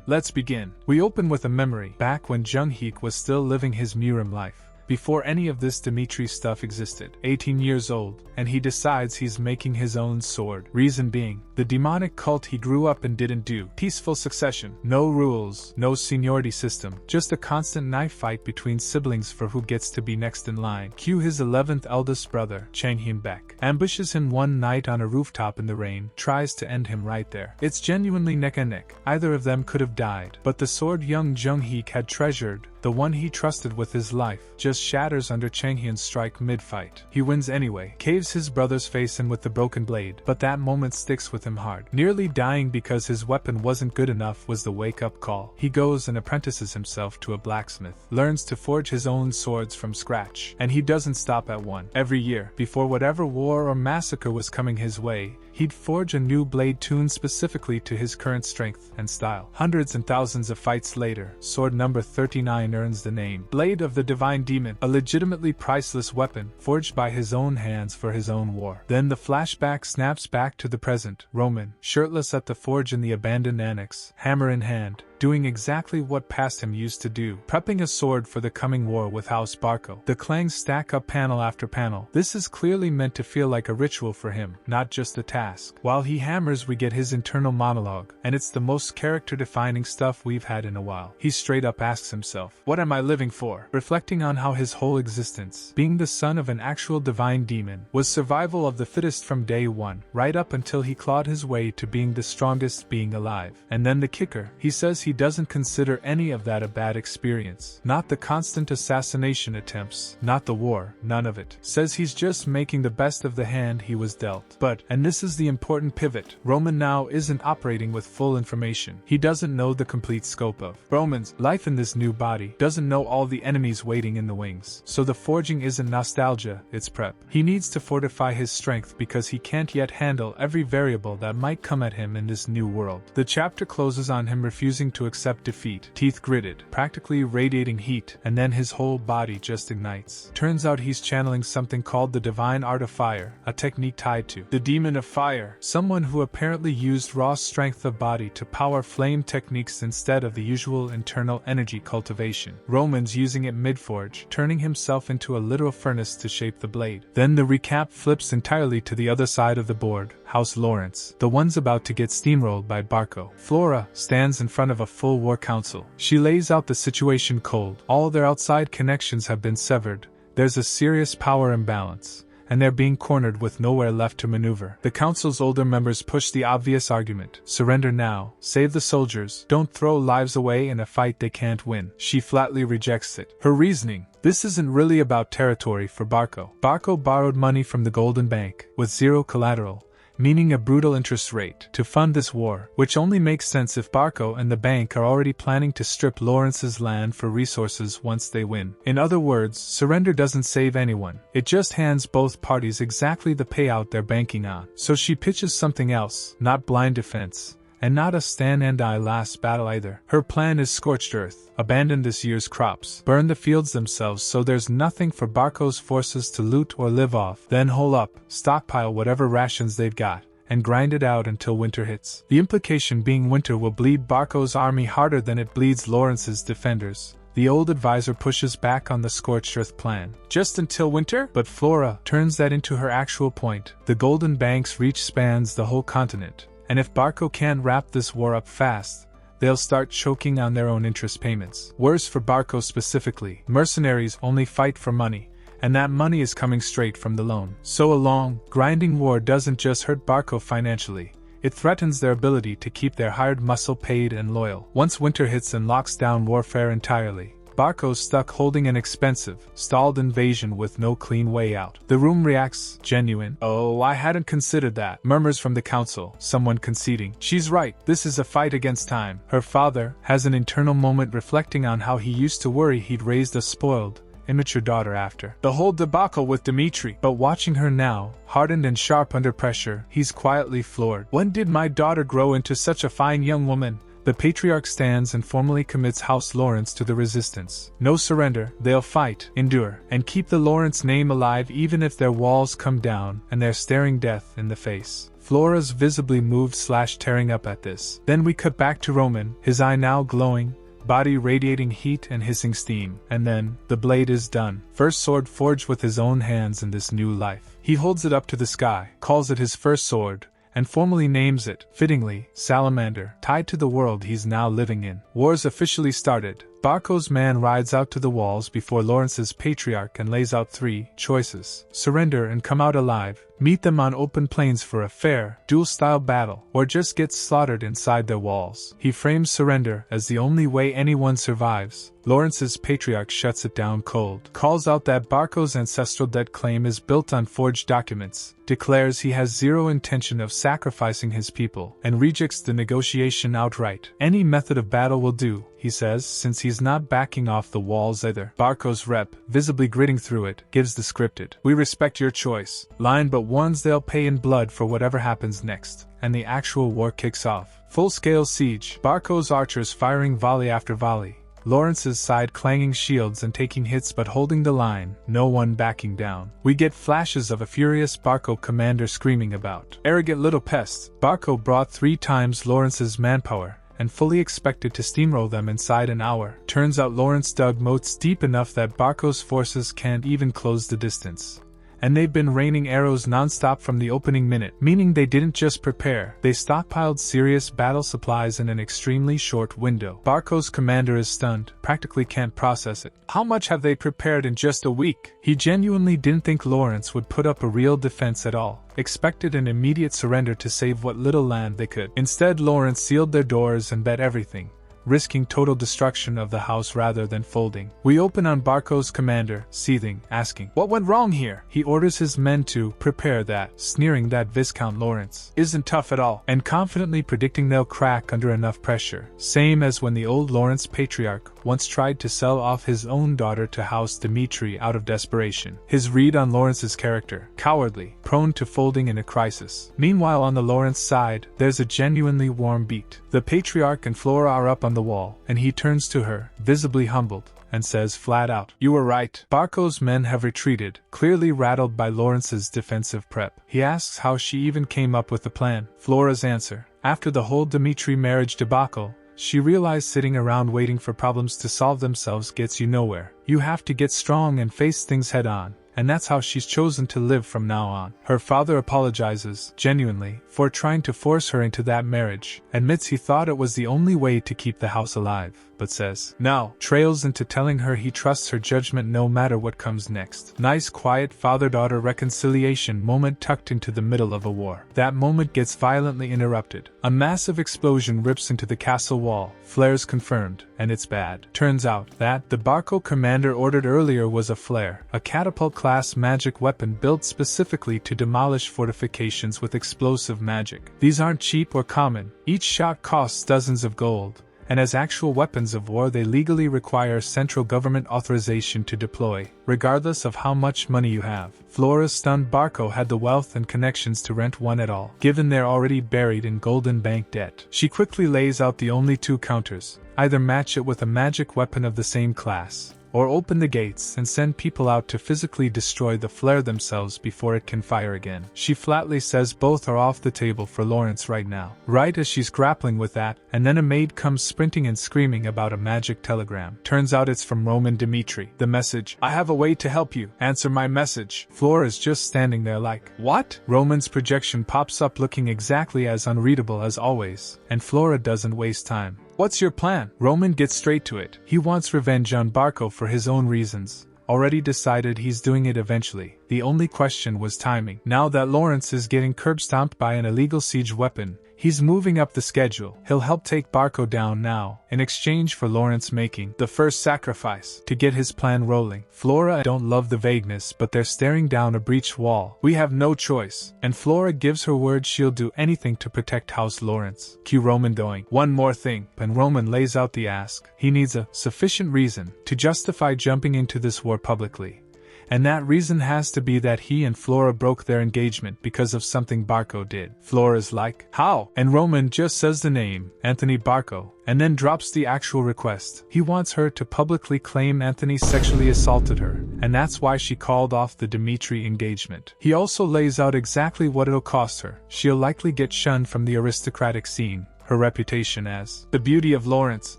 Let's begin. We open with a memory, back when Jung-Heek was still living his Murim life. Before any of this Dimitri stuff existed. 18 years old, and he decides he's making his own sword. Reason being, the demonic cult he grew up in didn't do. Peaceful succession. No rules, no seniority system, just a constant knife fight between siblings for who gets to be next in line. Cue his 11th eldest brother, Chang Hyun-baek. Ambushes him one night on a rooftop in the rain, tries to end him right there. It's genuinely neck and neck. Either of them could have died, but the sword young Jung-Heek had treasured, the one he trusted with his life, just shatters under Chang Hyun's strike mid-fight. He wins anyway, caves his brother's face in with the broken blade, but that moment sticks with him hard. Nearly dying because his weapon wasn't good enough was the wake-up call. He goes and apprentices himself to a blacksmith, learns to forge his own swords from scratch, and he doesn't stop at one. Every year, before whatever war or massacre was coming his way, he'd forge a new blade tuned specifically to his current strength and style. Hundreds and thousands of fights later, sword number 39 line earns the name Blade of the Divine Demon, a legitimately priceless weapon forged by his own hands for his own war. Then the flashback snaps back to the present, Roman, shirtless at the forge in the abandoned annex, hammer in hand, doing exactly what past him used to do, prepping a sword for the coming war with House Barco. The clangs stack up panel after panel. This is clearly meant to feel like a ritual for him, not just a task. While he hammers, we get his internal monologue, and it's the most character-defining stuff we've had in a while. He straight up asks himself, "What am I living for?" Reflecting on how his whole existence, being the son of an actual divine demon, was survival of the fittest from day one, right up until he clawed his way to being the strongest being alive. And then the kicker, he says he doesn't consider any of that a bad experience. Not the constant assassination attempts, not the war, none of it. Says he's just making the best of the hand he was dealt. But, and this is the important pivot, Roman now isn't operating with full information. He doesn't know the complete scope of Roman's life in this new body, doesn't know all the enemies waiting in the wings. So the forging isn't nostalgia, it's prep. He needs to fortify his strength because he can't yet handle every variable that might come at him in this new world. The chapter closes on him refusing to accept defeat, teeth gritted, practically radiating heat, and then his whole body just ignites. Turns out he's channeling something called the divine art of fire, a technique tied to the demon of fire, someone who apparently used raw strength of body to power flame techniques instead of the usual internal energy cultivation. Roman's using it mid-forge, turning himself into a literal furnace to shape the blade. Then the recap flips entirely to the other side of the board, House Lawrence, the ones about to get steamrolled by Barco. Flora stands in front of a full war council. She lays out the situation cold. All their outside connections have been severed. There's a serious power imbalance, and they're being cornered with nowhere left to maneuver. The council's older members push the obvious argument: surrender now, save the soldiers, don't throw lives away in a fight they can't win. She flatly rejects it. Her reasoning: this isn't really about territory for Barco. Barco borrowed money from the Golden Bank, with zero collateral, meaning a brutal interest rate, to fund this war, which only makes sense if Barco and the bank are already planning to strip Lawrence's land for resources once they win. In other words, surrender doesn't save anyone. It just hands both parties exactly the payout they're banking on. So she pitches something else, not blind defense, and not a stand and die last battle either. Her plan is scorched earth, abandon this year's crops, burn the fields themselves so there's nothing for Barco's forces to loot or live off, then hole up, stockpile whatever rations they've got, and grind it out until winter hits. The implication being winter will bleed Barco's army harder than it bleeds Lawrence's defenders. The old advisor pushes back on the scorched earth plan. Just until winter? But Flora turns that into her actual point. The Golden Bank's reach spans the whole continent, and if Barco can't wrap this war up fast, they'll start choking on their own interest payments. Worse for Barco specifically, mercenaries only fight for money, and that money is coming straight from the loan. So a long, grinding war doesn't just hurt Barco financially, it threatens their ability to keep their hired muscle paid and loyal. Once winter hits and locks down warfare entirely, Barco's stuck holding an expensive, stalled invasion with no clean way out. The room reacts, genuine. "Oh, I hadn't considered that," murmurs from the council, someone conceding. "She's right, this is a fight against time." Her father has an internal moment reflecting on how he used to worry he'd raised a spoiled, immature daughter after the whole debacle with Dimitri. But watching her now, hardened and sharp under pressure, he's quietly floored. "When did my daughter grow into such a fine young woman?" The patriarch stands and formally commits House Lawrence to the resistance. No surrender, they'll fight, endure, and keep the Lawrence name alive even if their walls come down and they're staring death in the face. Flora's visibly moved/tearing up at this. Then we cut back to Roman, his eye now glowing, body radiating heat and hissing steam. And then, the blade is done. First sword forged with his own hands in this new life. He holds it up to the sky, calls it his first sword, and formally names it, fittingly, Salamander, tied to the world he's now living in. War's officially started. Barco's man rides out to the walls before Lawrence's patriarch and lays out three choices: surrender and come out alive, meet them on open plains for a fair, duel-style battle, or just get slaughtered inside their walls. He frames surrender as the only way anyone survives. Lawrence's patriarch shuts it down cold, calls out that Barco's ancestral debt claim is built on forged documents, declares he has zero intention of sacrificing his people, and rejects the negotiation outright. Any method of battle will do, he says, since he's not backing off the walls either. Barco's rep, visibly gritting through it, gives the scripted "We respect your choice" line but warns they'll pay in blood for whatever happens next, and the actual war kicks off. Full-scale siege, Barco's archers firing volley after volley. Lawrence's side clanging shields and taking hits but holding the line, no one backing down. We get flashes of a furious Barco commander screaming about, "Arrogant little pests." Barco brought 3 times Lawrence's manpower, and fully expected to steamroll them inside an hour. Turns out Lawrence dug moats deep enough that Barco's forces can't even close the distance. And they've been raining arrows non-stop from the opening minute, meaning they didn't just prepare, they stockpiled serious battle supplies in an extremely short window. Barco's commander is stunned, practically can't process it. How much have they prepared in just a week? He genuinely didn't think Lawrence would put up a real defense at all, expected an immediate surrender to save what little land they could. Instead, Lawrence sealed their doors and bet everything, risking total destruction of the house rather than folding. We open on Barco's commander, seething, asking, "What went wrong here?" He orders his men to prepare that, sneering that Viscount Lawrence isn't tough at all, and confidently predicting they'll crack under enough pressure. Same as when the old Lawrence patriarch once tried to sell off his own daughter to House Dmitri out of desperation. His read on Lawrence's character: cowardly, prone to folding in a crisis. Meanwhile, on the Lawrence side, there's a genuinely warm beat. The patriarch and Flora are up on the wall, and he turns to her, visibly humbled, and says flat out, "You were right." Barco's men have retreated, clearly rattled by Lawrence's defensive prep. He asks how she even came up with the plan. Flora's answer: after the whole Dmitri marriage debacle, she realized sitting around waiting for problems to solve themselves gets you nowhere. You have to get strong and face things head on. And that's how she's chosen to live from now on. Her father apologizes, genuinely, for trying to force her into that marriage, admits he thought it was the only way to keep the house alive, but says no, trails into telling her he trusts her judgment no matter what comes next. Nice quiet father-daughter reconciliation moment tucked into the middle of a war. That moment gets violently interrupted. A massive explosion rips into the castle wall, flares confirmed, and it's bad. Turns out that the Barco commander ordered earlier was a flare, a catapult-class magic weapon built specifically to demolish fortifications with explosive magic. These aren't cheap or common, each shot costs dozens of gold, and as actual weapons of war they legally require central government authorization to deploy, regardless of how much money you have. Flora's stunned Barco had the wealth and connections to rent one at all, given they're already buried in golden bank debt. She quickly lays out the only 2 counters: either match it with a magic weapon of the same class, or open the gates and send people out to physically destroy the flare themselves before it can fire again. She flatly says both are off the table for Lawrence right now. Right as she's grappling with that, and then a maid comes sprinting and screaming about a magic telegram. Turns out it's from Roman Dmitri. The message: "I have a way to help you. Answer my message." Flora's just standing there like, "What?" Roman's projection pops up looking exactly as unreadable as always, and Flora doesn't waste time. "What's your plan?" Roman gets straight to it. He wants revenge on Barco for his own reasons. Already decided he's doing it eventually. The only question was timing. Now that Lawrence is getting curb-stomped by an illegal siege weapon, he's moving up the schedule. He'll help take Barco down now, in exchange for Lawrence making the first sacrifice to get his plan rolling. Flora don't love the vagueness, but they're staring down a breached wall. "We have no choice," and Flora gives her word she'll do anything to protect House Lawrence. Cue Roman going, "One more thing," and Roman lays out the ask. He needs a sufficient reason to justify jumping into this war publicly. And that reason has to be that he and Flora broke their engagement because of something Barco did. Flora's like, "How?" And Roman just says the name, Anthony Barco, and then drops the actual request. He wants her to publicly claim Anthony sexually assaulted her, and that's why she called off the Dmitri engagement. He also lays out exactly what it'll cost her. She'll likely get shunned from the aristocratic scene, her reputation as the beauty of Lawrence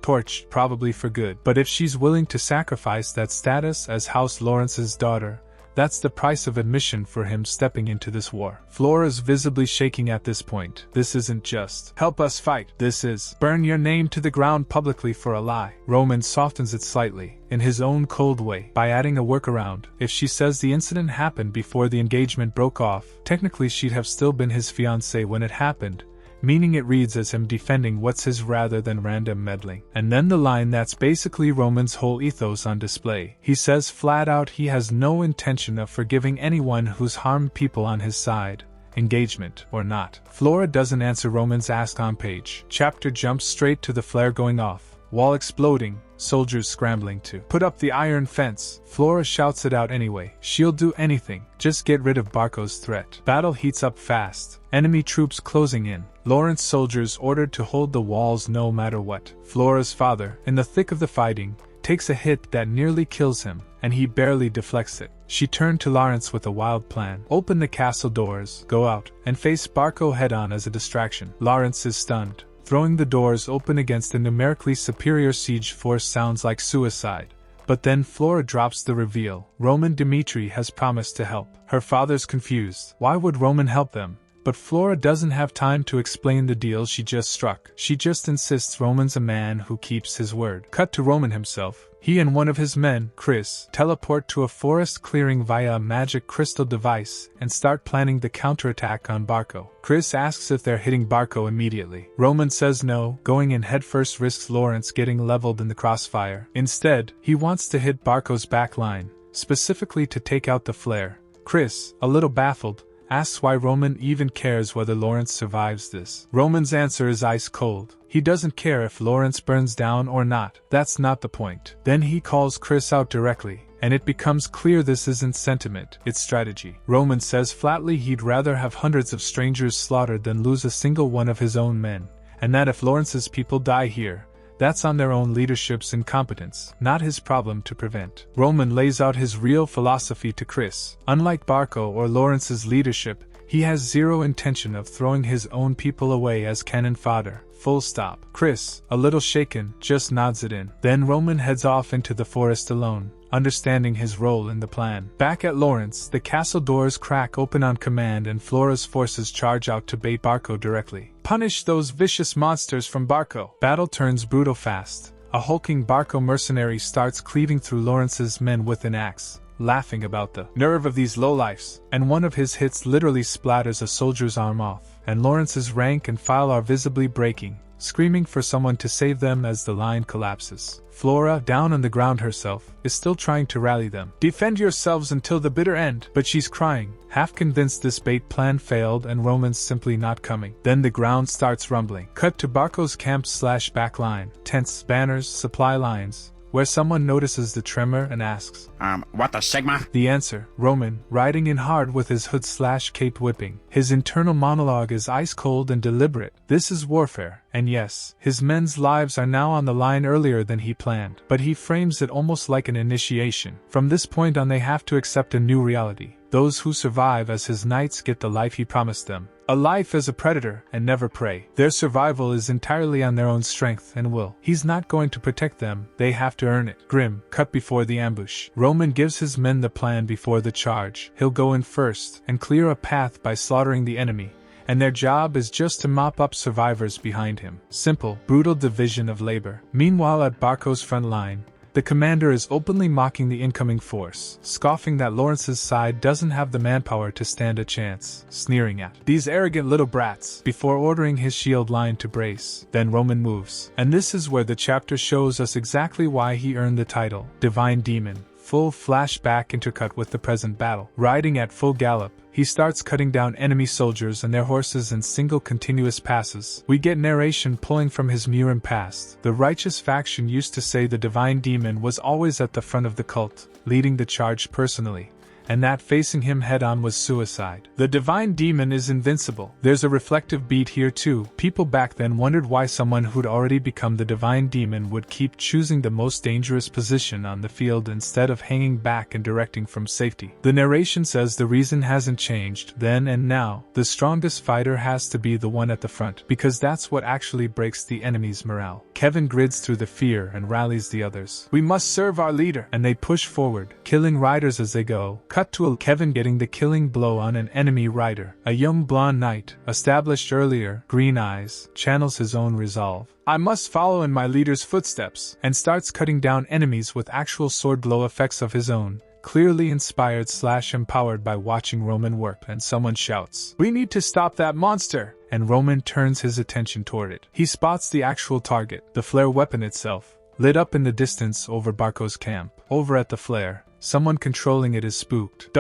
torched, probably for good. But if she's willing to sacrifice that status as House Lawrence's daughter, that's the price of admission for him stepping into this war. Flora's visibly shaking at this point. This isn't just "help us fight," this is "burn your name to the ground publicly for a lie." Roman softens it slightly, in his own cold way, by adding a workaround. If she says the incident happened before the engagement broke off, technically she'd have still been his fiancée when it happened, meaning it reads as him defending what's his rather than random meddling. And then the line that's basically Roman's whole ethos on display. He says flat out he has no intention of forgiving anyone who's harmed people on his side, engagement or not. Flora doesn't answer Roman's ask on page. Chapter jumps straight to the flare going off, wall exploding, soldiers scrambling to put up the iron fence. Flora shouts it out anyway. She'll do anything, just get rid of Barco's threat. Battle heats up fast, enemy troops closing in. Lawrence soldiers ordered to hold the walls no matter what. Flora's father, in the thick of the fighting, takes a hit that nearly kills him, and he barely deflects it. She turned to Lawrence with a wild plan. Open the castle doors, go out, and face Barco head-on as a distraction. Lawrence is stunned. Throwing the doors open against a numerically superior siege force sounds like suicide. But then Flora drops the reveal. Roman Dmitri has promised to help. Her father's confused. Why would Roman help them? But Flora doesn't have time to explain the deal she just struck. She just insists Roman's a man who keeps his word. Cut to Roman himself. He and one of his men, Chris, teleport to a forest clearing via a magic crystal device and start planning the counterattack on Barco. Chris asks if they're hitting Barco immediately. Roman says no, going in headfirst risks Lawrence getting leveled in the crossfire. Instead, he wants to hit Barco's back line, specifically to take out the flare. Chris, a little baffled, asks why Roman even cares whether Lawrence survives this. Roman's answer is ice cold. He doesn't care if Lawrence burns down or not. That's not the point. Then he calls Chris out directly, and it becomes clear this isn't sentiment, it's strategy. Roman says flatly he'd rather have hundreds of strangers slaughtered than lose a single one of his own men, and that if Lawrence's people die here, that's on their own leadership's incompetence, not his problem to prevent. Roman lays out his real philosophy to Chris. Unlike Barco or Lawrence's leadership, he has zero intention of throwing his own people away as cannon fodder. Full stop. Chris, a little shaken, just nods it in. Then Roman heads off into the forest alone, understanding his role in the plan. Back at Lawrence, the castle doors crack open on command and Flora's forces charge out to bait Barco directly. Punish those vicious monsters from Barco. Battle turns brutal fast. A hulking Barco mercenary starts cleaving through Lawrence's men with an axe, laughing about the nerve of these lowlifes, and one of his hits literally splatters a soldier's arm off, and Lawrence's rank and file are visibly breaking, screaming for someone to save them as the line collapses. Flora, down on the ground herself, is still trying to rally them. Defend yourselves until the bitter end. But she's crying, half convinced this bait plan failed and Roman's simply not coming. Then the ground starts rumbling. Cut to Barco's camp/back line. Tents, banners, supply lines, where someone notices the tremor and asks, what the Sigma? The answer, Roman, riding in hard with his hood/cape whipping. His internal monologue is ice cold and deliberate. This is warfare, and yes, his men's lives are now on the line earlier than he planned, but he frames it almost like an initiation. From this point on they have to accept a new reality. Those who survive as his knights get the life he promised them. A life as a predator and never prey. Their survival is entirely on their own strength and will. He's not going to protect them, they have to earn it. Grim, cut before the ambush. Roman gives his men the plan before the charge. He'll go in first and clear a path by slaughtering the enemy, and their job is just to mop up survivors behind him. Simple, brutal division of labor. Meanwhile at Barco's front line, the commander is openly mocking the incoming force, scoffing that Lawrence's side doesn't have the manpower to stand a chance, sneering at these arrogant little brats, before ordering his shield line to brace. Then Roman moves, and this is where the chapter shows us exactly why he earned the title, Divine Demon. Full flashback intercut with the present battle. Riding at full gallop, he starts cutting down enemy soldiers and their horses in single continuous passes. We get narration pulling from his Murin past. The righteous faction used to say the divine demon was always at the front of the cult, leading the charge personally, and that facing him head-on was suicide. The divine demon is invincible. There's a reflective beat here too. People back then wondered why someone who'd already become the divine demon would keep choosing the most dangerous position on the field instead of hanging back and directing from safety. The narration says the reason hasn't changed then and now. The strongest fighter has to be the one at the front, because that's what actually breaks the enemy's morale. Kevin grids through the fear and rallies the others. We must serve our leader, and they push forward, killing riders as they go. Cut to Kevin getting the killing blow on an enemy rider. A young blonde knight, established earlier, green eyes, channels his own resolve. I must follow in my leader's footsteps, and starts cutting down enemies with actual sword blow effects of his own. Clearly inspired/empowered by watching Roman work, and someone shouts, "We need to stop that monster!" And Roman turns his attention toward it. He spots the actual target, the flare weapon itself, lit up in the distance over Barco's camp. Over at the flare, someone controlling it is spooked.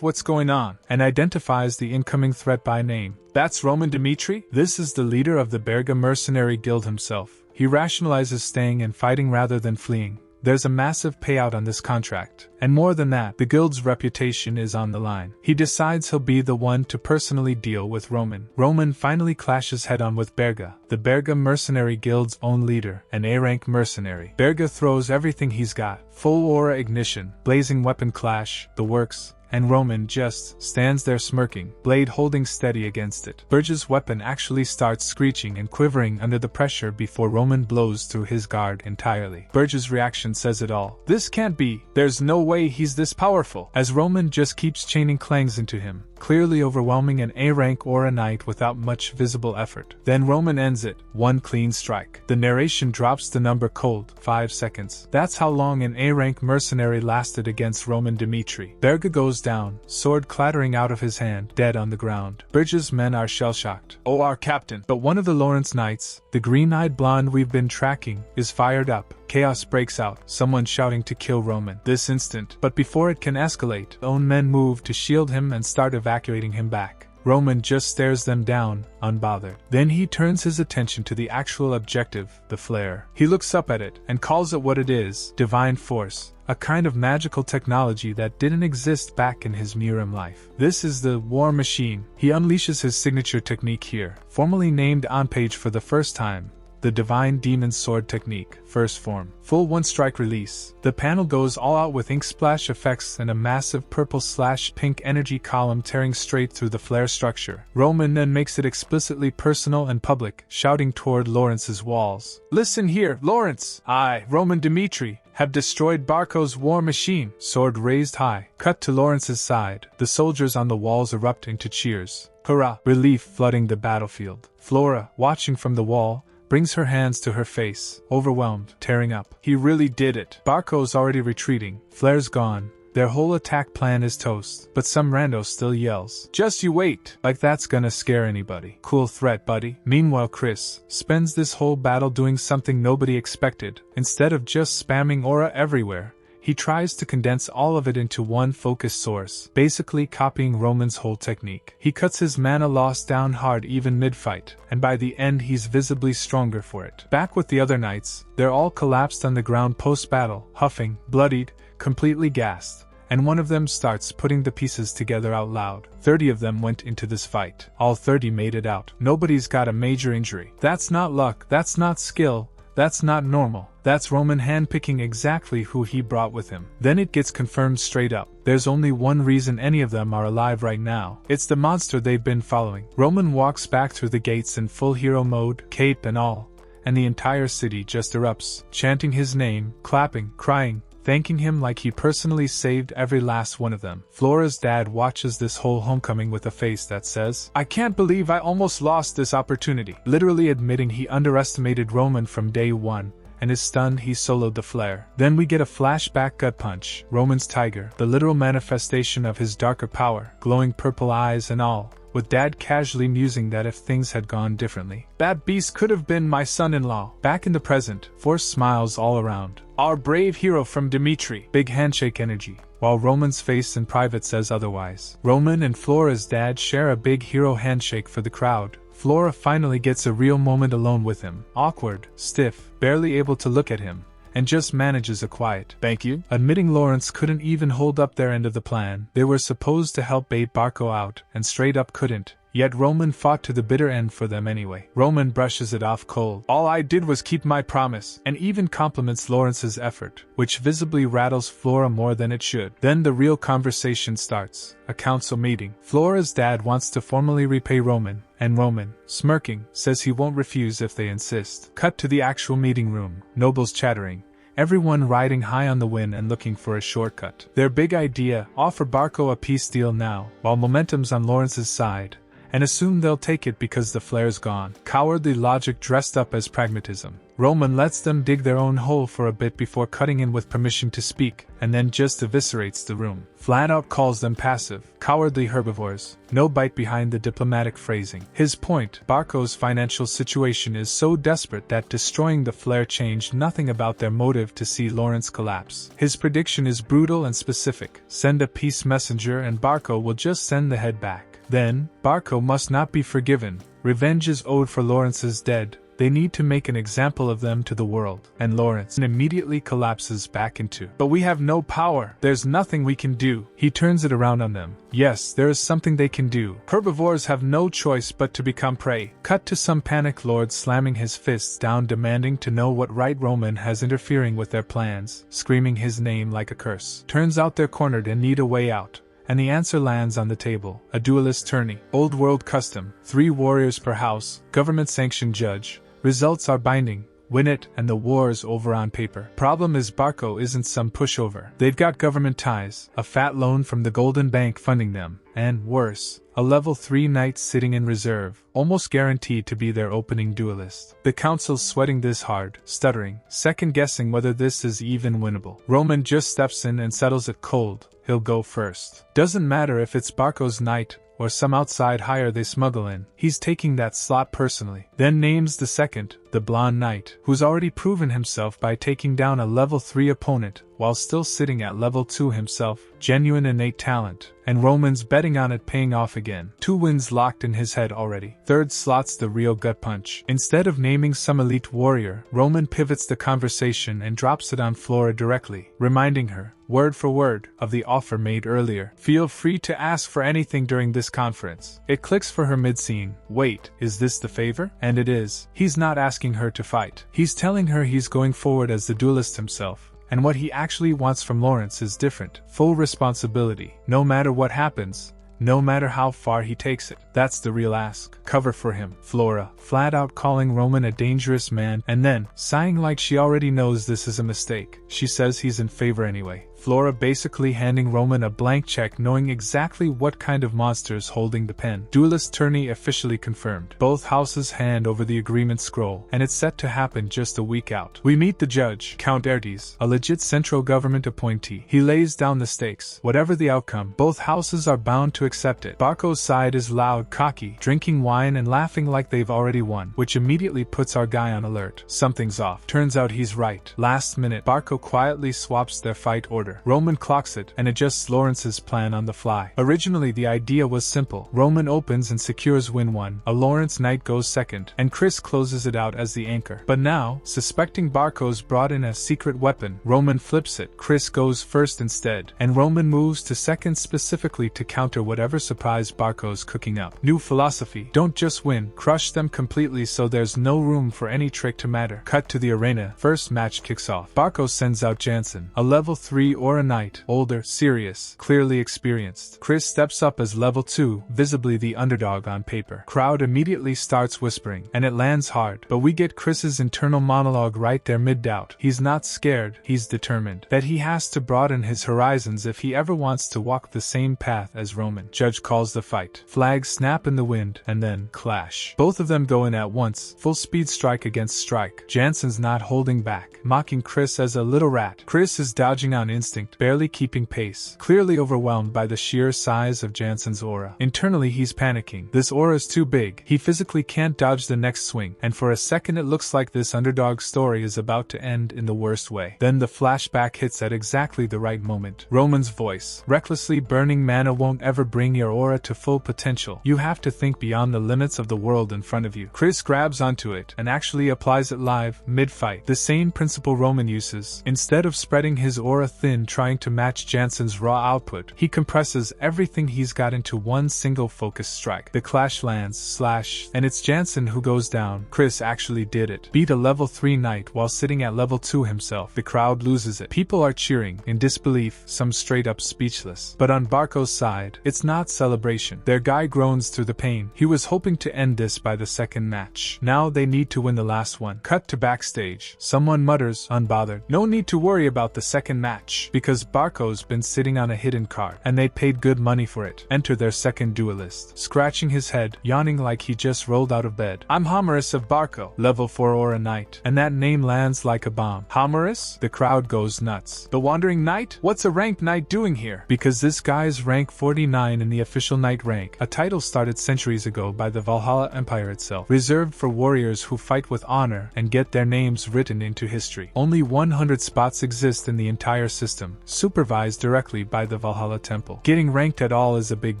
What's going on? And identifies the incoming threat by name. That's Roman Dmitri? This is the leader of the Berga mercenary guild himself. He rationalizes staying and fighting rather than fleeing. There's a massive payout on this contract, and more than that, the guild's reputation is on the line. He decides he'll be the one to personally deal with Roman. Roman finally clashes head-on with Berga, the Berga Mercenary Guild's own leader, an A-rank mercenary. Berga throws everything he's got, full aura ignition, blazing weapon clash, the works, and Roman just stands there smirking, blade holding steady against it. Berga's weapon actually starts screeching and quivering under the pressure before Roman blows through his guard entirely. Berga's reaction says it all. This can't be, there's no way he's this powerful, as Roman just keeps chaining clangs into him, clearly overwhelming an A-rank aura knight without much visible effort. Then Roman ends it, one clean strike. The narration drops the number cold, 5 seconds. That's how long an A-rank mercenary lasted against Roman Dmitri. Berga goes down, sword clattering out of his hand, dead on the ground. Berga's men are shell-shocked. Oh, our captain! But one of the Lawrence knights, the green-eyed blonde we've been tracking, is fired up. Chaos breaks out, someone shouting to kill Roman this instant. But before it can escalate, own men move to shield him and start evacuating him back. Roman just stares them down, unbothered. Then he turns his attention to the actual objective, the flare. He looks up at it and calls it what it is, divine force, a kind of magical technology that didn't exist back in his Miram life. This is the war machine. He unleashes his signature technique here, formally named on page for the first time. The Divine Demon Sword Technique, first form. Full one-strike release. The panel goes all out with ink splash effects and a massive purple/pink energy column tearing straight through the flare structure. Roman then makes it explicitly personal and public, shouting toward Lawrence's walls. Listen here, Lawrence! I, Roman Dmitri, have destroyed Barco's war machine. Sword raised high. Cut to Lawrence's side. The soldiers on the walls erupt into cheers. Hurrah! Relief flooding the battlefield. Flora, watching from the wall, brings her hands to her face, overwhelmed, tearing up. He really did it. Barco's already retreating, flare's gone, their whole attack plan is toast, but some rando still yells, "Just you wait!" Like that's gonna scare anybody. Cool threat, buddy. Meanwhile, Chris spends this whole battle doing something nobody expected. Instead of just spamming aura everywhere, he tries to condense all of it into one focused source, basically copying Roman's whole technique. He cuts his mana loss down hard even mid-fight, and by the end he's visibly stronger for it. Back with the other knights, they're all collapsed on the ground post-battle, huffing, bloodied, completely gassed, and one of them starts putting the pieces together out loud. 30 of them went into this fight. All 30 made it out. Nobody's got a major injury. That's not luck, that's not skill, that's not normal. That's Roman handpicking exactly who he brought with him. Then it gets confirmed straight up. There's only one reason any of them are alive right now. It's the monster they've been following. Roman walks back through the gates in full hero mode, cape and all, and the entire city just erupts, chanting his name, clapping, crying, thanking him like he personally saved every last one of them. Flora's dad watches this whole homecoming with a face that says, "I can't believe I almost lost this opportunity," literally admitting he underestimated Roman from day one, and is stunned he soloed the flare. Then we get a flashback gut punch, Roman's tiger, the literal manifestation of his darker power, glowing purple eyes and all, with dad casually musing that if things had gone differently, that beast could have been my son-in-law. Back in the present, forced smiles all around. Our brave hero from Dmitri, big handshake energy, while Roman's face in private says otherwise. Roman and Flora's dad share a big hero handshake for the crowd. Flora finally gets a real moment alone with him, awkward, stiff, barely able to look at him, and just manages a quiet "thank you," admitting Lawrence couldn't even hold up their end of the plan. They were supposed to help bait Barco out, and straight up couldn't. Yet Roman fought to the bitter end for them anyway. Roman brushes it off cold. "All I did was keep my promise," and even compliments Lawrence's effort, which visibly rattles Flora more than it should. Then the real conversation starts, a council meeting. Flora's dad wants to formally repay Roman, and Roman, smirking, says he won't refuse if they insist. Cut to the actual meeting room, nobles chattering, everyone riding high on the wind and looking for a shortcut. Their big idea, offer Barco a peace deal now, while momentum's on Lawrence's side, and assume they'll take it because the flare's gone. Cowardly logic dressed up as pragmatism. Roman lets them dig their own hole for a bit before cutting in with permission to speak, and then just eviscerates the room. Flat out calls them passive, cowardly herbivores, no bite behind the diplomatic phrasing. His point, Barco's financial situation is so desperate that destroying the flare changed nothing about their motive to see Lawrence collapse. His prediction is brutal and specific. Send a peace messenger and Barco will just send the head back. Then, Barco must not be forgiven. Revenge is owed for Lawrence's dead, They need to make an example of them to the world. And Lawrence immediately collapses back into, "But we have no power. There's nothing we can do." He turns it around on them. Yes, there is something they can do. Herbivores have no choice but to become prey. Cut to some panic lord slamming his fists down, demanding to know what right Roman has interfering with their plans, screaming his name like a curse. Turns out they're cornered and need a way out. And the answer lands on the table. A duelist tourney. Old world custom. 3 warriors per house. Government-sanctioned judge. Results are binding. Win it, and the war is over on paper. Problem is Barco isn't some pushover. They've got government ties, a fat loan from the Golden Bank funding them, and, worse, a level 3 knight sitting in reserve, almost guaranteed to be their opening duelist. The council's sweating this hard, stuttering, second-guessing whether this is even winnable. Roman just steps in and settles it cold. He'll go first. Doesn't matter if it's Barco's knight, or some outside hire they smuggle in. He's taking that slot personally. Then names the second, the blonde knight, who's already proven himself by taking down a level 3 opponent, while still sitting at level 2 himself. Genuine innate talent. And Roman's betting on it paying off again. 2 wins locked in his head already. Third slot's the real gut punch. Instead of naming some elite warrior, Roman pivots the conversation and drops it on Flora directly, reminding her, word for word, of the offer made earlier. Feel free to ask for anything during this conference. It clicks for her mid-scene. Wait, is this the favor? And it is. He's not asking her to fight. He's telling her he's going forward as the duelist himself. And what he actually wants from Lawrence is different. Full responsibility. No matter what happens. No matter how far he takes it. That's the real ask. Cover for him. Flora, flat out calling Roman a dangerous man, and then, sighing like she already knows this is a mistake, she says he's in favor anyway. Flora basically handing Roman a blank check, knowing exactly what kind of monster's holding the pen. Duelist tourney officially confirmed. Both houses hand over the agreement scroll, and it's set to happen just a week out. We meet the judge, Count Ertes, a legit central government appointee. He lays down the stakes. Whatever the outcome, both houses are bound to accept it. Barco's side is loud, cocky, drinking wine and laughing like they've already won, which immediately puts our guy on alert. Something's off. Turns out he's right. Last minute, Barco quietly swaps their fight order. Roman clocks it and adjusts Lawrence's plan on the fly. Originally the idea was simple. Roman opens and secures win 1, a Lawrence knight goes second, and Chris closes it out as the anchor. But now, suspecting Barco's brought in a secret weapon, Roman flips it. Chris goes first instead, and Roman moves to second specifically to counter whatever surprise Barco's cooking up. New philosophy: don't just win, crush them completely so there's no room for any trick to matter. Cut to the arena. First match kicks off. Barco sends out Jansen, a level 3 or a knight, older, serious, clearly experienced. Chris steps up as level 2, visibly the underdog on paper. Crowd immediately starts whispering, and it lands hard, but we get Chris's internal monologue right there mid-doubt. He's not scared, he's determined. That he has to broaden his horizons if he ever wants to walk the same path as Roman. Judge calls the fight. Flags snap in the wind, and then, clash. Both of them go in at once, full speed strike against strike. Jansen's not holding back, mocking Chris as a little rat. Chris is dodging on instinct, barely keeping pace, clearly overwhelmed by the sheer size of Jansen's aura. Internally he's panicking. This aura's too big. He physically can't dodge the next swing, and for a second it looks like this underdog story is about to end in the worst way. Then the flashback hits at exactly the right moment. Roman's voice. Recklessly burning mana won't ever bring your aura to full potential. You have to think beyond the limits of the world in front of you. Chris grabs onto it and actually applies it live, mid-fight. The same principle Roman uses. Instead of spreading his aura thin trying to match Jansen's raw output, he compresses everything he's got into one single focused strike. The clash lands, slash, and it's Jansen who goes down. Chris actually did it. Beat a level 3 knight while sitting at level 2 himself. The crowd loses it. People are cheering, in disbelief, some straight up speechless. But on Barco's side, it's not celebration. Their guy groans through the pain. He was hoping to end this by the second match. Now they need to win the last one. Cut to backstage. Someone mutters, unbothered, no need to worry about the second match, because Barco's been sitting on a hidden card, and they paid good money for it. Enter their second duelist, scratching his head, yawning like he just rolled out of bed. I'm Homerus of Barco, level 4 aura knight, and that name lands like a bomb. Homerus? The crowd goes nuts. The wandering knight? What's a ranked knight doing here? Because this guy's rank 49 in the official knight rank, a title started centuries ago by the Valhalla Empire itself, reserved for warriors who fight with honor and get their names written into history. Only 100 spots exist in the entire system. system, supervised directly by the Valhalla Temple. Getting ranked at all is a big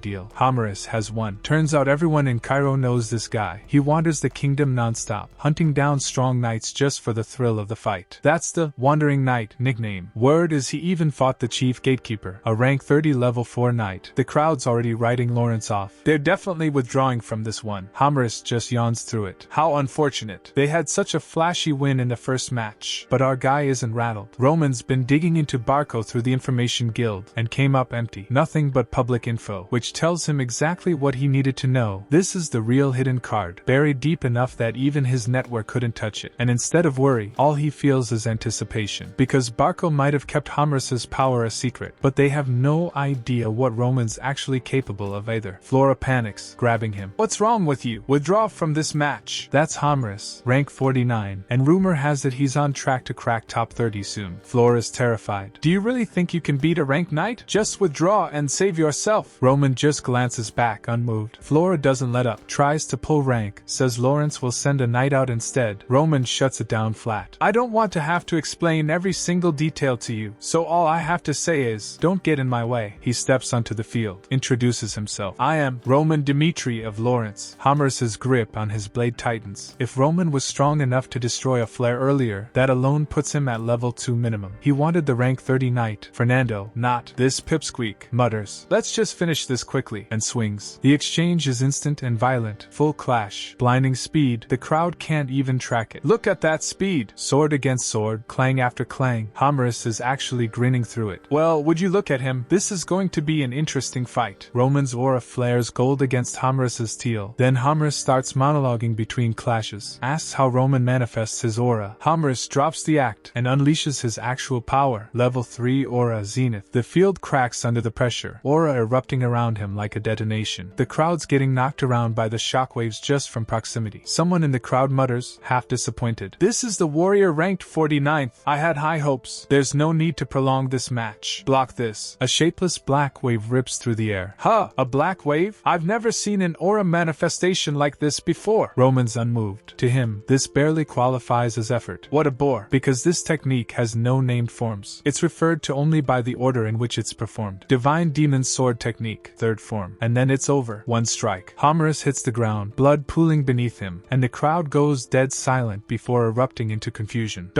deal. Homerus has won. Turns out everyone in Cairo knows this guy. He wanders the kingdom non-stop, hunting down strong knights just for the thrill of the fight. That's the Wandering Knight nickname. Word is he even fought the chief gatekeeper, a rank 30 level 4 knight. The crowd's already writing Lawrence off. They're definitely withdrawing from this one. Homerus just yawns through it. How unfortunate. They had such a flashy win in the first match. But our guy isn't rattled. Roman's been digging into Barco through the Information Guild and came up empty. Nothing but public info, which tells him exactly what he needed to know. This is the real hidden card, buried deep enough that even his network couldn't touch it. And instead of worry, all he feels is anticipation. Because Barco might have kept Homerus's power a secret, but they have no idea what Roman's actually capable of either. Flora panics, grabbing him. What's wrong with you? Withdraw from this match. That's Homerus, rank 49, and rumor has it he's on track to crack top 30 soon. Flora's terrified. Do you really think you can beat a ranked knight? Just withdraw and save yourself. Roman just glances back unmoved. Flora doesn't let up, tries to pull rank, says Lawrence will send a knight out instead. Roman shuts it down flat. I don't want to have to explain every single detail to you, so all I have to say is, don't get in my way. He steps onto the field, introduces himself. I am Roman Dmitri of Lawrence. Homerus's grip on his blade tightens. If Roman was strong enough to destroy a flare earlier, that alone puts him at level 2 minimum. He wanted the rank 30 knight. Fernando, not this pipsqueak, mutters. Let's just finish this quickly, and swings. The exchange is instant and violent. Full clash. Blinding speed. The crowd can't even track it. Look at that speed. Sword against sword, clang after clang. Homerus is actually grinning through it. Well, would you look at him? This is going to be an interesting fight. Roman's aura flares gold against Homerus's teal. Then Homerus starts monologuing between clashes. Asks how Roman manifests his aura. Homerus drops the act and unleashes his actual power. Level 3 aura zenith. The field cracks under the pressure. Aura erupting around him like a detonation. The crowd's getting knocked around by the shockwaves just from proximity. Someone in the crowd mutters, half disappointed. This is the warrior ranked 49th. I had high hopes. There's no need to prolong this match. Block this. A shapeless black wave rips through the air. Huh, a black wave? I've never seen an aura manifestation like this before. Roman's unmoved. To him, this barely qualifies as effort. What a bore. Because this technique has no named forms. It's referred to only by the order in which it's performed. Divine Demon Sword Technique, 3rd form. And then it's over. One strike. Homerus hits the ground, blood pooling beneath him, and the crowd goes dead silent before erupting into confusion.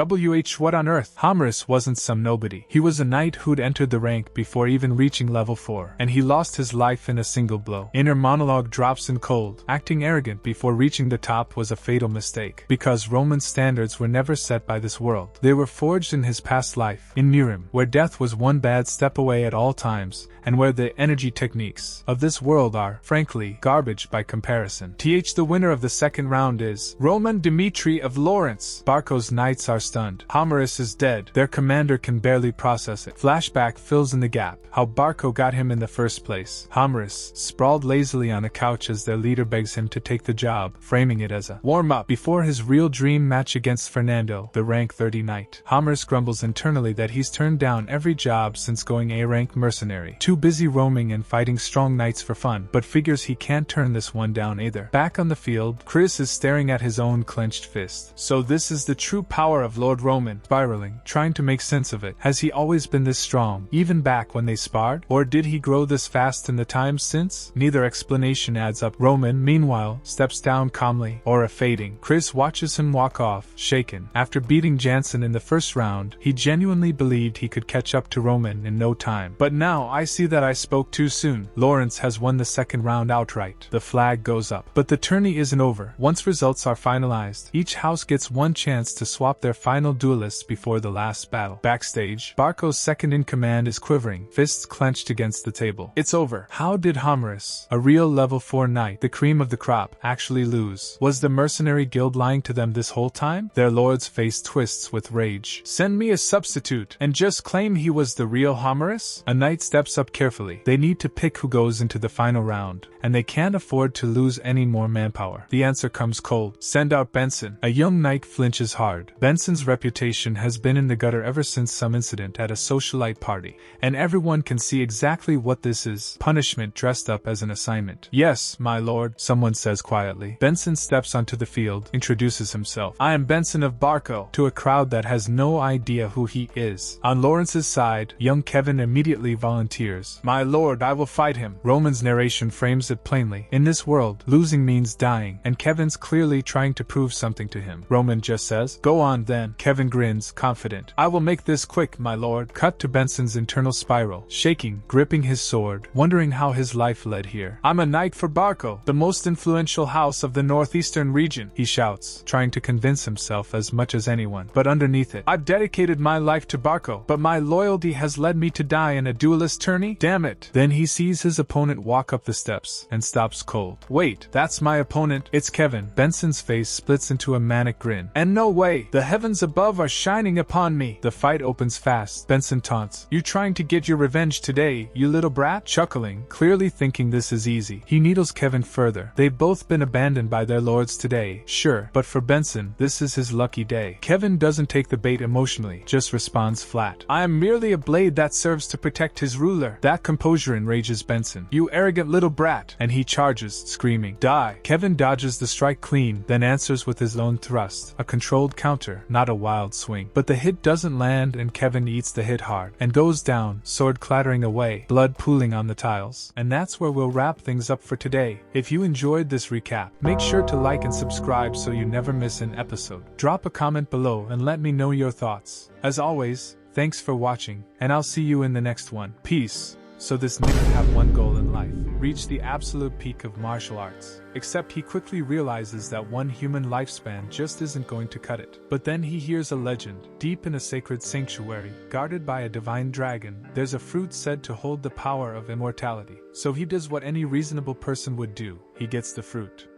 What on earth? Homerus wasn't some nobody. He was a knight who'd entered the rank before even reaching level 4, and he lost his life in a single blow. Inner monologue drops in cold. Acting arrogant before reaching the top was a fatal mistake, because Roman standards were never set by this world. They were forged in his past life, in Murim, where death was one bad step away at all times, and where the energy techniques of this world are, frankly, garbage by comparison. The winner of the second round is Roman Dmitri of Lawrence. Barco's knights are stunned. Homerus is dead. Their commander can barely process it. Flashback fills in the gap. How Barco got him in the first place. Homerus, sprawled lazily on a couch as their leader begs him to take the job, framing it as a warm-up before his real dream match against Fernando, the rank 30 knight. Homerus grumbles internally that he's turned down every job since going A-rank mercenary. Too busy roaming and fighting strong knights for fun, but figures he can't turn this one down either. Back on the field, Chris is staring at his own clenched fist. So this is the true power of Lord Roman, spiraling, trying to make sense of it. Has he always been this strong, even back when they sparred? Or did he grow this fast in the times since? Neither explanation adds up. Roman, meanwhile, steps down calmly, aura fading. Chris watches him walk off, shaken. After beating Jansen in the first round, he genuinely believed he could catch up to Roman in no time. But now I see that I spoke too soon. Lawrence has won the second round outright. The flag goes up. But the tourney isn't over. Once results are finalized, each house gets one chance to swap their final duelists before the last battle. Backstage, Barco's second-in-command is quivering, fists clenched against the table. It's over. How did Homerus, a real level 4 knight, the cream of the crop, actually lose? Was the mercenary guild lying to them this whole time? Their lord's face twists with rage. Send me a substitute, and just claim he was the real Homerus? A knight steps up carefully. They need to pick who goes into the final round, and they can't afford to lose any more manpower. The answer comes cold. Send out Benson. A young knight flinches hard. Benson's reputation has been in the gutter ever since some incident at a socialite party, and everyone can see exactly what this is. Punishment dressed up as an assignment. Yes, my lord, someone says quietly. Benson steps onto the field, introduces himself. I am Benson of Barco, to a crowd that has no idea who he is. On On Lawrence's side, young Kevin immediately volunteers. My lord, I will fight him. Roman's narration frames it plainly. In this world, losing means dying, and Kevin's clearly trying to prove something to him. Roman just says, go on then. Kevin grins, confident. I will make this quick, my lord. Cut to Benson's internal spiral, shaking, gripping his sword, wondering how his life led here. I'm a knight for Barco, the most influential house of the northeastern region, he shouts, trying to convince himself as much as anyone. But underneath it, I've dedicated my life to Barco, but my loyalty has led me to die in a duelist tourney? Damn it. Then he sees his opponent walk up the steps, and stops cold. Wait, that's my opponent. It's Kevin. Benson's face splits into a manic grin. And no way, the heavens above are shining upon me. The fight opens fast. Benson taunts, you trying to get your revenge today, you little brat? Chuckling, clearly thinking this is easy. He needles Kevin further. They've both been abandoned by their lords today, sure, but for Benson, this is his lucky day. Kevin doesn't take the bait emotionally, just responds flat. I am merely a blade that serves to protect his ruler. That composure enrages Benson. You arrogant little brat! And he charges, screaming, die! Kevin dodges the strike clean, then answers with his own thrust. A controlled counter, not a wild swing. But the hit doesn't land and Kevin eats the hit hard, and goes down, sword clattering away, blood pooling on the tiles. And that's where we'll wrap things up for today. If you enjoyed this recap, make sure to like and subscribe so you never miss an episode. Drop a comment below and let me know your thoughts. As always, thanks for watching, and I'll see you in the next one. Peace. So this nigga have one goal in life, reach the absolute peak of martial arts. Except he quickly realizes that one human lifespan just isn't going to cut it. But then he hears a legend. Deep in a sacred sanctuary, guarded by a divine dragon, there's a fruit said to hold the power of immortality. So he does what any reasonable person would do. He gets the fruit.